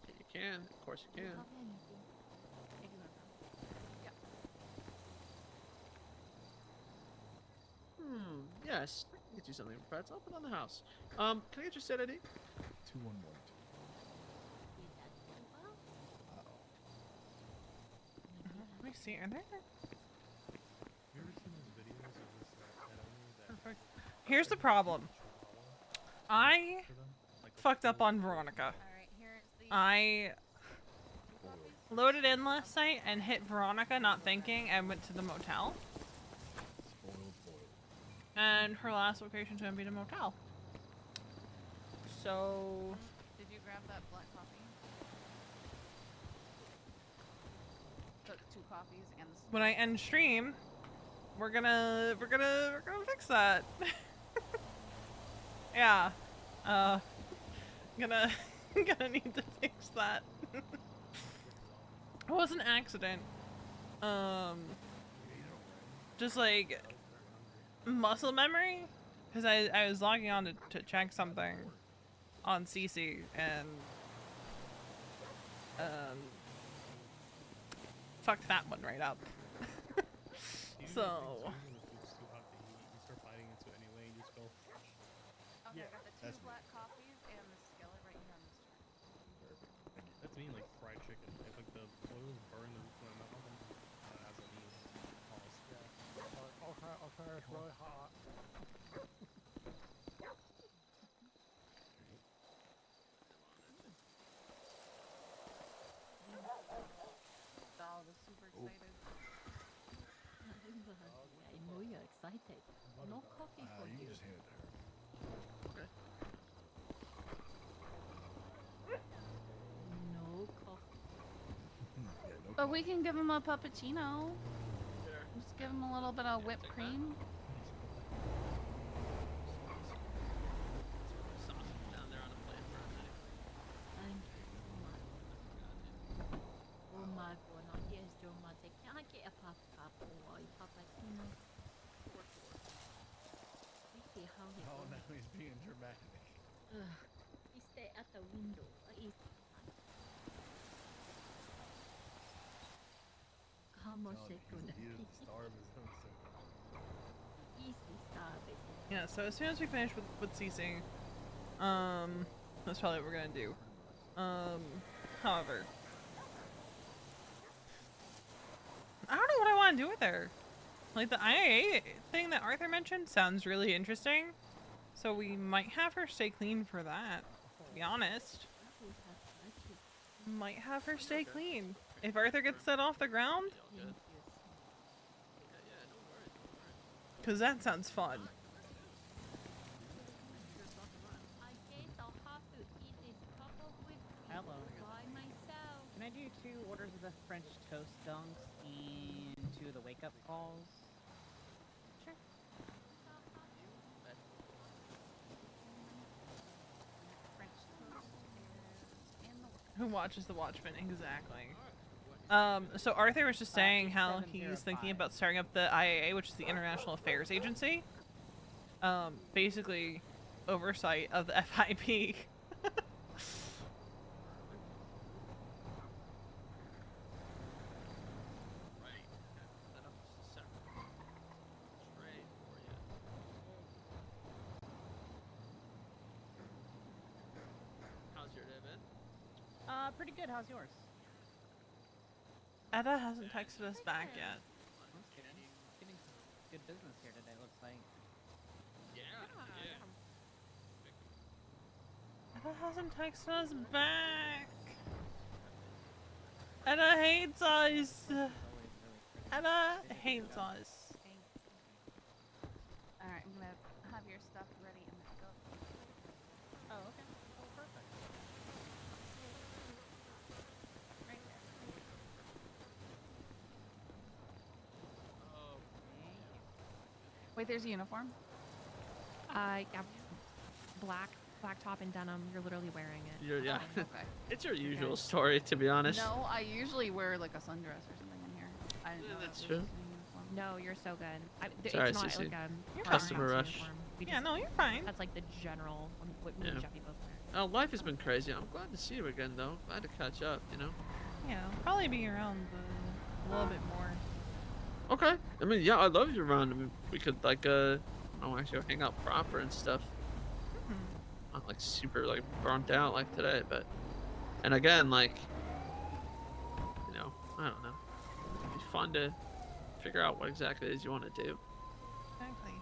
You can. Of course you can. Yes, I can get you something for pets. I'll put it on the house. Can I get your state ID? 2112. Let me see. Are there? You ever seen those videos of this pet owner that Perfect. Here's the problem. I fucked up on Veronica. I loaded in last night and hit Veronica, not thinking, and went to the motel. And her last location's gonna be the motel. So. Did you grab that black coffee? Took 2 coffees and. When I end stream, we're gonna fix that. Yeah. Gonna need to fix that. It was an accident. Just like muscle memory, because I was logging on to check something on Cece and fucked that one right up. So. It's too hot to eat. You start biting into it anyway, and you just go. Okay, I got the 2 That's black coffees and the skillet right here on this chair. That's me, like fried chicken. If like the oils burn the roof of my mouth, as I mean, pause. Yeah. Okay, it's really hot. Doll was super excited. I know you're excited. No coffee for you. just hand it to her. Okay. No coffee. But we can give him a puppuccino. Just give him a little bit of whipped cream. Down there on a plate for a minute. Thank you. Oh my god, now here's dramatic. Can I get a pop or a puppuccino? We see how he Oh, goes. now he's being dramatic. He stay at the window. Easy. Como se could Easy starving. Yeah, so as soon as we finish with Cece, that's probably what we're gonna do. However, I don't know what I want to do with her. Like, the IAA thing that Arthur mentioned sounds really interesting, so we might have her stay clean for that, to be honest. Might have her stay clean. If Arthur gets that off the ground, because that sounds fun. I guess I'll have to eat this cup of whipped cream Hello. by myself. Can I do 2 orders of the French toast dunks and 2 of the wake up calls? Sure. Who watches The Watchmen? Exactly. So Arthur was just saying how he's thinking about starting up the IAA, which is the International Affairs Agency. Basically, oversight of the FIP. How's your day been? Pretty good. How's yours? Etta hasn't texted us back yet. That's good. Getting some good business here today, looks like. Etta hasn't texted us back. Etta hates us. Etta hates us. Alright, I'm gonna have your stuff ready and go. Oh, okay. Oh, perfect. Right there. Oh. Wait, there's a uniform. Yeah, black top and denim. You're literally wearing it. Yeah. Okay. It's your usual story, to be honest. No, I usually wear like a sundress or something in here. I didn't know that's that true. was just a uniform. No, you're so good. Sorry, it's not Cece. like a You're Customer house rush. uniform. We Yeah, just- no, you're fine. That's like the general what me and Yeah. Jeffy both wear. Oh, life has been crazy. I'm glad to see you again, though. Glad to catch up, you know? Yeah, I'll probably be around a little bit more. Okay. I mean, yeah, I love you around. I mean, we could, like, I want to go hang out proper and stuff. Not like super like burnt out like today, but and again like I don't know. It'd be fun to figure out what exactly it is you want to do. Exactly.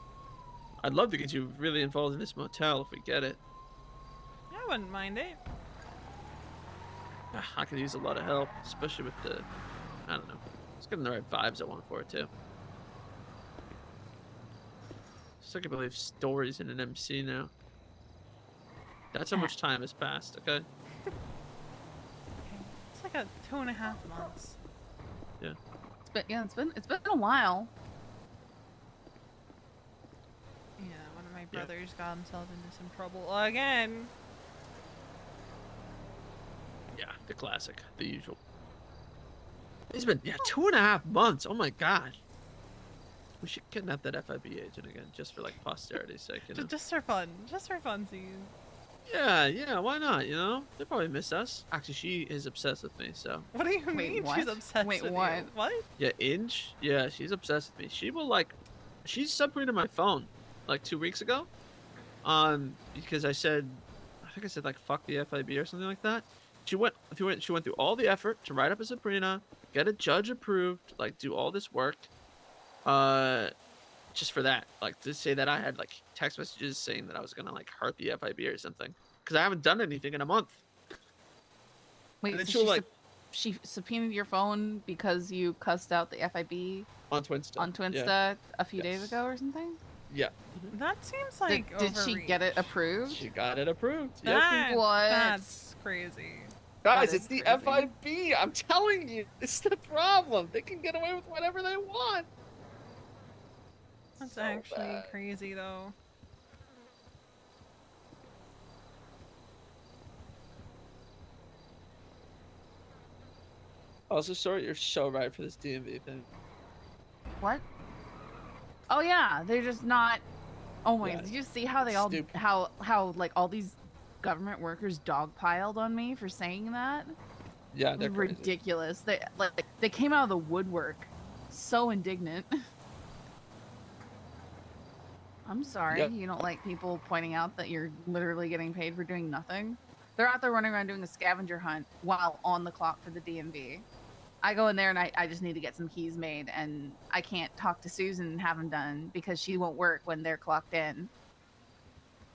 I'd love to get you really involved in this motel if we get it. Yeah, I wouldn't mind it. I could use a lot of help, especially with the, I don't know. It's getting the right vibes I want for it too. Still can't believe stories in an MC now. That's how much time has passed, okay? It's like a 2.5 months. Yeah. It's been a while. Yeah, one of my brothers got himself into some trouble again. Yeah, the classic, the usual. It's been 2.5 months. Oh my god. We should kidnap that FIB agent again, just for like posterity's sake, you know? Just for fun. Just for funsies. Yeah, why not, you know? They probably miss us. Actually, she is obsessed with me, so. What do you mean she's obsessed with you? What? Yeah, Inge? Yeah, she's obsessed with me. She will like, she subpoenaed my phone like 2 weeks ago. Because I think I said like fuck the FIB or something like that. She went through all the effort to write up a subpoena, get a judge approved, like do all this work. Just for that, like to say that I had like text messages saying that I was gonna like hurt the FIB or something, because I haven't done anything in a month. Wait, And so she'll, she subpoenaed your phone because you cussed out the FIB on Twinsta. on Twinsta a few days ago or something? Yeah. That seems like Did she get it approved? She got it approved. What? That's crazy. Guys, That it's is the crazy. FIB. I'm telling you, it's the problem. They can get away with whatever they want. That's So actually bad. crazy, though. Also, sorry, you're so right for this DMV thing. What? Oh yeah, they're just not. Oh my! Yeah. Did you see how they all how like all these government workers dogpiled on me for saying that? Yeah, they're crazy. ridiculous. They came out of the woodwork, so indignant. I'm sorry, Yep. you don't like people pointing out that you're literally getting paid for doing nothing. They're out there running around doing a scavenger hunt while on the clock for the DMV. I go in there and I just need to get some keys made, and I can't talk to Susan and have them done because she won't work when they're clocked in.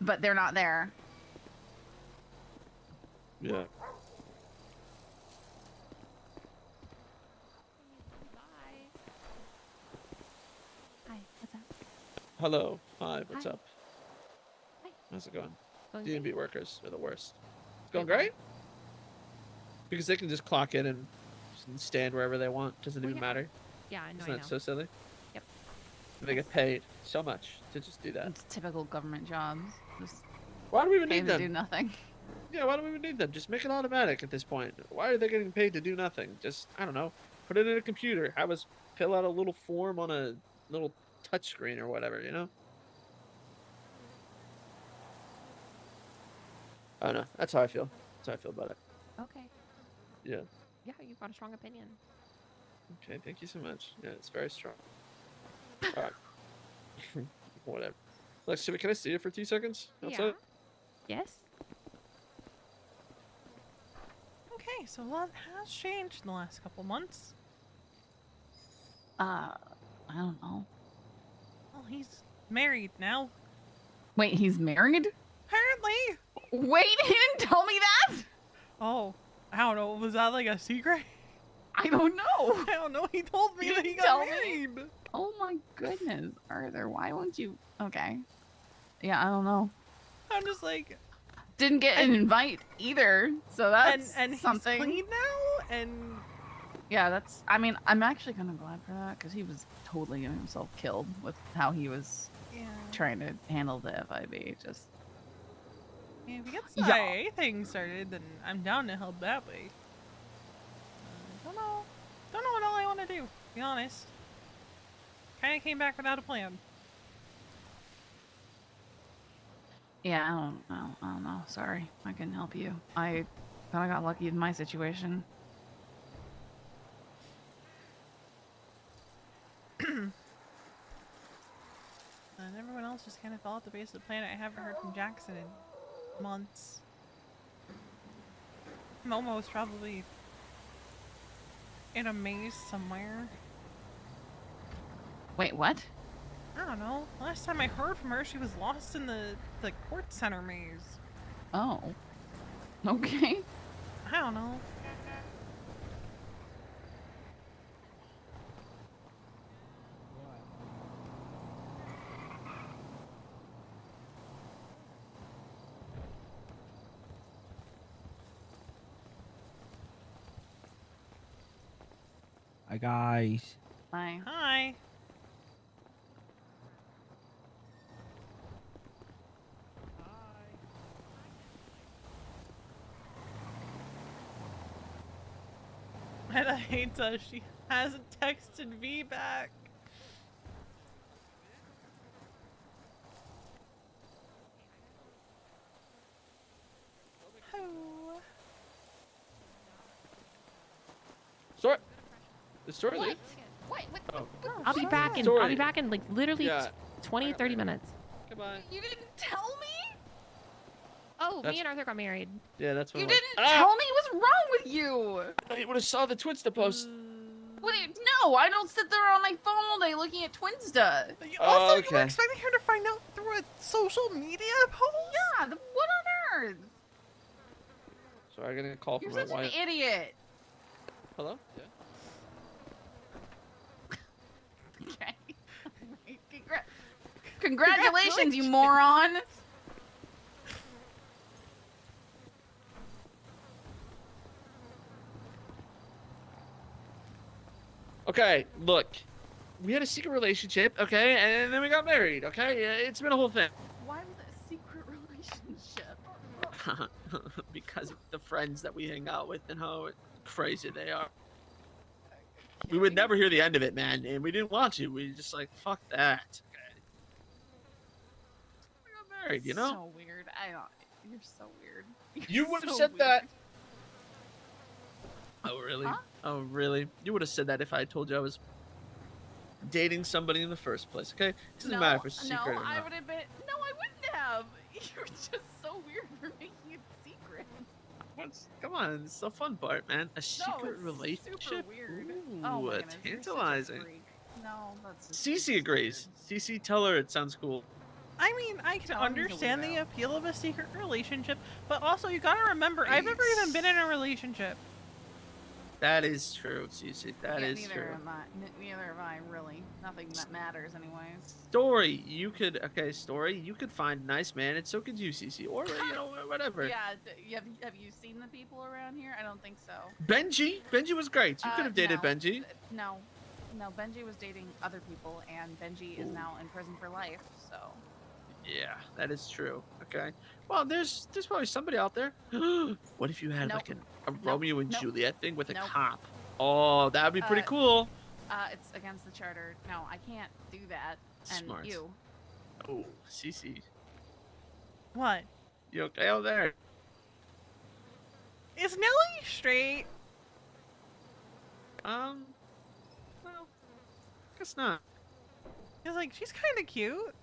But they're not there. Yeah. Hi, what's up? Hello. Hi, what's Hi. up? Hi. How's it going? Going DMV great. workers are the worst. It's going great? Because they can just clock in and stand wherever they want. Doesn't even matter. Yeah, I know. Isn't that so silly? Yep. They get paid so much to just do that. It's typical government jobs. Just Why do we even pay need to them? do nothing. Yeah, why do we even need them? Just make it automatic at this point. Why are they getting paid to do nothing? Just, I don't know, put it in a computer. Have us fill out a little form on a little touch screen or whatever, you know? I don't know. That's how I feel. That's how I feel about it. Okay. Yeah. Yeah, you've got a strong opinion. Okay, thank you so much. Yeah, it's very strong. Alright. Whatever. Look, Cece, can I see you for 2 seconds? Outside? Yes. Okay, so a lot has changed in the last couple months. I don't know. Well, he's married now. Wait, he's married? Apparently. Wait, he didn't tell me that? Oh, I don't know. Was that like a secret? I don't know. I don't know. He told me You that he didn't got tell me? married. Oh my goodness, Arthur, why won't you? Okay. Yeah, I don't know. I'm just like. Didn't get an invite either, so that's and something. He's clean now, and yeah, that's. I mean, I'm actually kind of glad for that because he was totally getting himself killed with how he was trying to handle the FIB. Just yeah, if he gets the IA thing started, then I'm down to help that way. Don't know what all I want to do. To be honest, kind of came back without a plan. yeah, I don't know. Sorry, I couldn't help you. I kind of got lucky in my situation. And everyone else just kind of fell at the base of the planet. I haven't heard from Jackson in months. Momo's probably in a maze somewhere. Wait, what? I don't know. Last time I heard from her, she was lost in the court center maze. Oh. Okay. I don't know. Hi guys. Hi. Hi. And I hate her. She hasn't texted V back. Oh. Story. The story What? leave? What? Oh. I'll be back in. Story. I'll be back in like literally Yeah. 20, 30 minutes. Goodbye. You didn't tell me? Oh, That's- me and Arthur got married. Yeah, that's what You I'm like, didn't tell me what's wrong with you. You would have saw the Twinsta post. Wait, no, I don't sit there on my phone all day looking at Twinsta. Also, you were okay. expecting her to find out through a social media post? Yeah, what on earth? So I got a call You're from my such an wife. idiot. Hello? Yeah. Okay. Congratulations, you moron. Okay, look. We had a secret relationship, okay, and then we got married, okay? It's been a whole thing. Why was it a secret relationship? Because of the friends that we hang out with and how crazy they are. We would never hear the end of it, man, and we didn't want to. We just like, fuck that. Okay. We got married, you know? So weird. I don't. You're so weird. You would have so said that. weird. Oh, really? Huh? Oh, really? You would have said that if I told you I was dating somebody in the first place, okay? It doesn't matter if it's secret or I not. would have been. No, I wouldn't have. You're just so weird for making it secret. Come on, it's the fun part, man. A secret it's relationship? super weird. Ooh, Oh my goodness, you're such a tantalizing. freak. No, that's just Cece agrees. Cece, tell her it sounds cool. I mean, I can Tell him he's a understand the weirdo. appeal of a secret relationship, but also you gotta remember, I've never even been in a relationship. That is true, Cece. That is neither true. am I. Neither have I, really. Nothing that matters, anyways. Story, you could Story, you could find a nice man, and so could you, Cece, or you know, whatever. Yeah, have you seen the people around here? I don't think so. Benji was great. You could have dated no. Benji. No, Benji was dating other people, and Benji is now in prison for life. So. Yeah, that is true. Okay. Well, there's probably somebody out there. What if you had Nope. like a Romeo and Nope. Juliet thing with a Nope. cop? Oh, that would be pretty cool. It's against the charter. No, I can't do that. And Smart. you. Oh, Cece, What? you okay out there? Is Nellie straight? Well, guess not. It's like, she's kind of cute.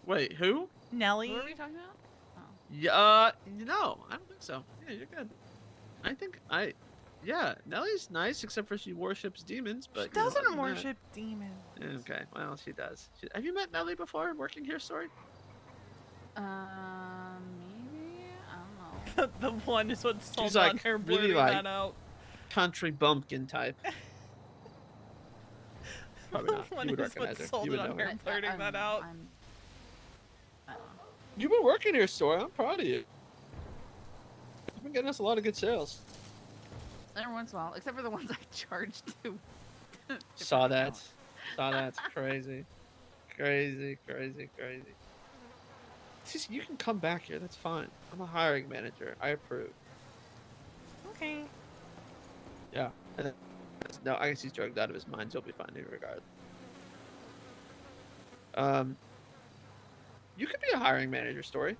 Wait, who? Nellie. Who are we talking about? Yeah, no, I don't think so. Yeah, you're good. Yeah, Nellie's nice, except for she worships demons, but She doesn't other than that- worship demons. Okay, well, she does. Have you met Nellie before, working here, Story? Maybe? I don't know. The one is what sold She's on like her really blurting like that out. country bumpkin type. Probably not. One You would is what recognize her. sold You it would on know her her. blurting that out. You've been working here, Story. I'm proud of you. You've been getting us a lot of good sales. Every once in a while, except for the ones I charged to. Saw that. Saw that. It's crazy. Crazy. Cece, you can come back here. That's fine. I'm a hiring manager. I approve. Okay. Yeah. And then, no, I guess he's drugged out of his mind. He'll be fine in regard. You could be a hiring manager, Story.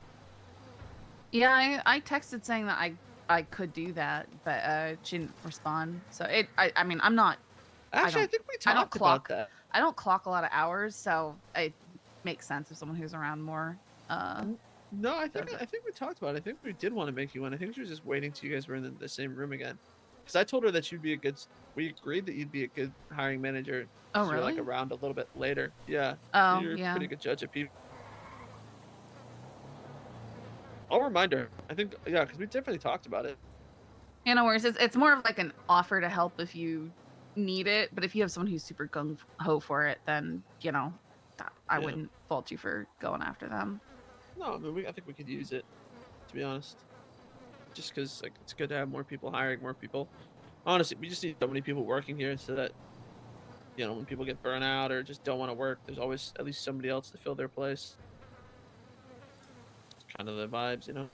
Yeah, I texted saying that I could do that, but she didn't respond. So I mean, I'm not. Actually, I think we I don't talked about clock. that. I don't clock a lot of hours, so it makes sense if someone who's around more. No, I think does it. I think we talked about it. I think we did want to make you one. I think she was just waiting till you guys were in the same room again. Because I told her that you'd be a good. We agreed that you'd be a good hiring manager. Oh, 'Cause you're like really? around a little bit later. Yeah. Oh, You're a yeah. pretty good judge of people. I'll remind her. I think yeah, because we definitely talked about it. Yeah, no worries. It's more of like an offer to help if you need it, but if you have someone who's super gung ho for it, then I Yeah. wouldn't fault you for going after them. No, I mean I think we could use it. To be honest, just because like it's good to have more people hiring more people. Honestly, we just need so many people working here so that when people get burnt out or just don't want to work, there's always at least somebody else to fill their place. It's kind of the vibes.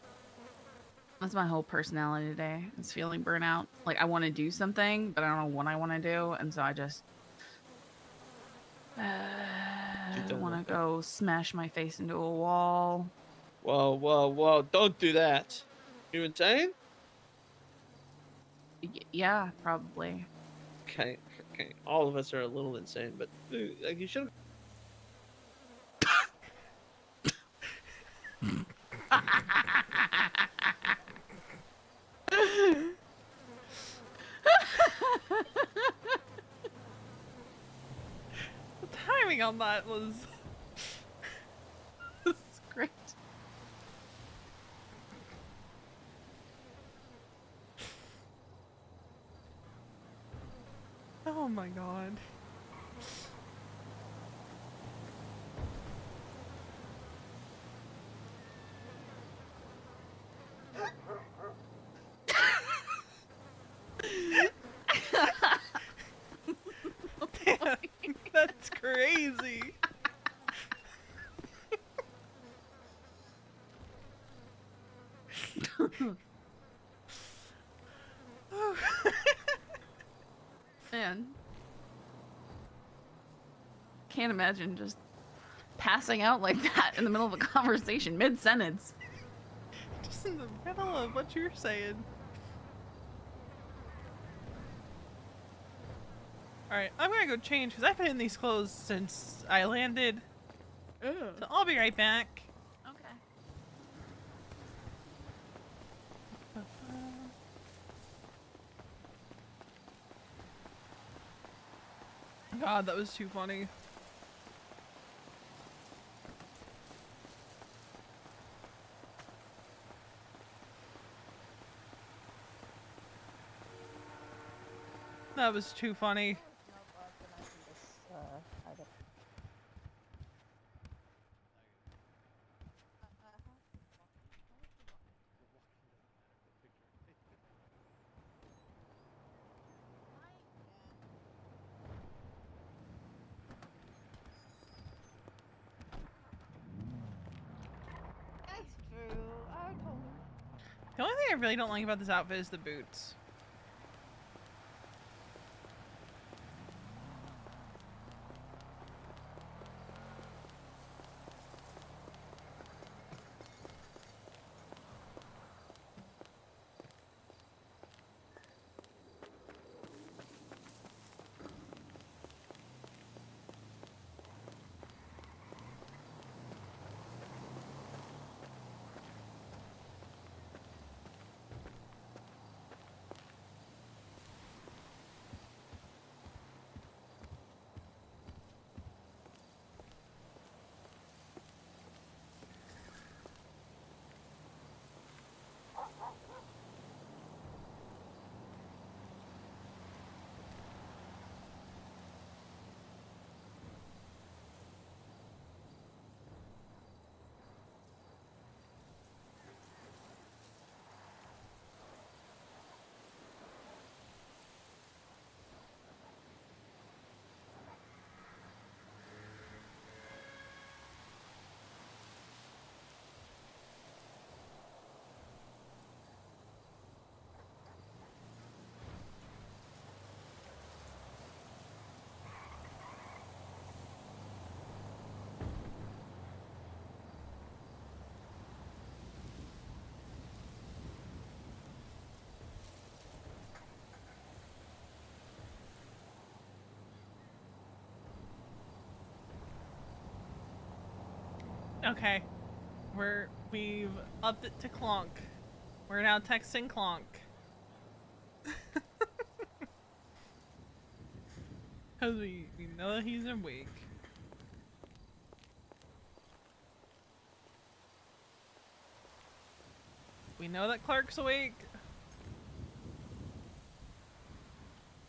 That's my whole personality today. Is feeling burnout. Like I want to do something, but I don't know what I want to do, and so I just want to go smash my face into a wall. Whoa, whoa, whoa! Don't do that. You insane? Yeah, probably. Okay, okay. All of us are a little insane, but like you should. The timing on that was great. Oh my god. Damn, that's crazy. Man. Can't imagine just passing out like that in the middle of a conversation, mid-sentence. Just in the middle of what you're saying. Alright, I'm gonna go change because I've been in these clothes since I landed. So I'll be right back. Okay. God, that was too funny. That was too funny. That's true. I totally. The only thing I really don't like about this outfit is the boots. Okay. We've upped it to Clonk. We're now texting Clonk. Because we know that he's awake. We know that Clark's awake.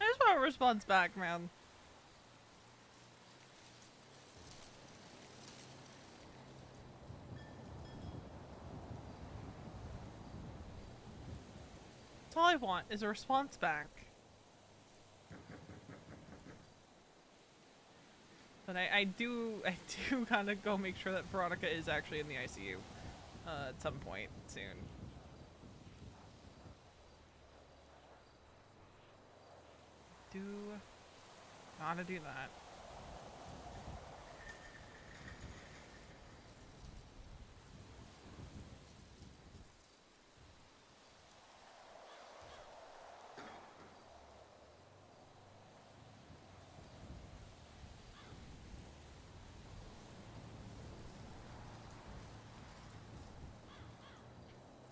I just want a response back, man. That's all I want is a response back. But I do kind of go make sure that Veronica is actually in the ICU at some point soon. Do gotta do that.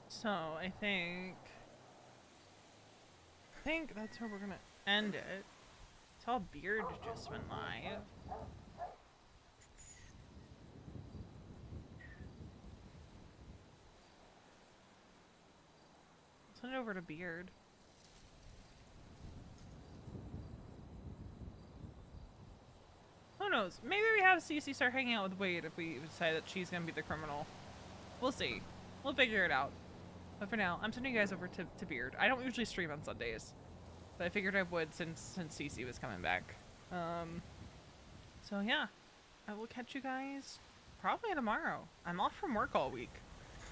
So I think that's where we're gonna end it. Saw Beard just went live. Send it over to Beard. Who knows? Maybe we have Cece start hanging out with Wade if we decide that she's gonna be the criminal. We'll see. We'll figure it out. But for now, I'm sending you guys over to Beard. I don't usually stream on Sundays, but I figured I would since Cece was coming back. So yeah, I will catch you guys probably tomorrow. I'm off from work all week.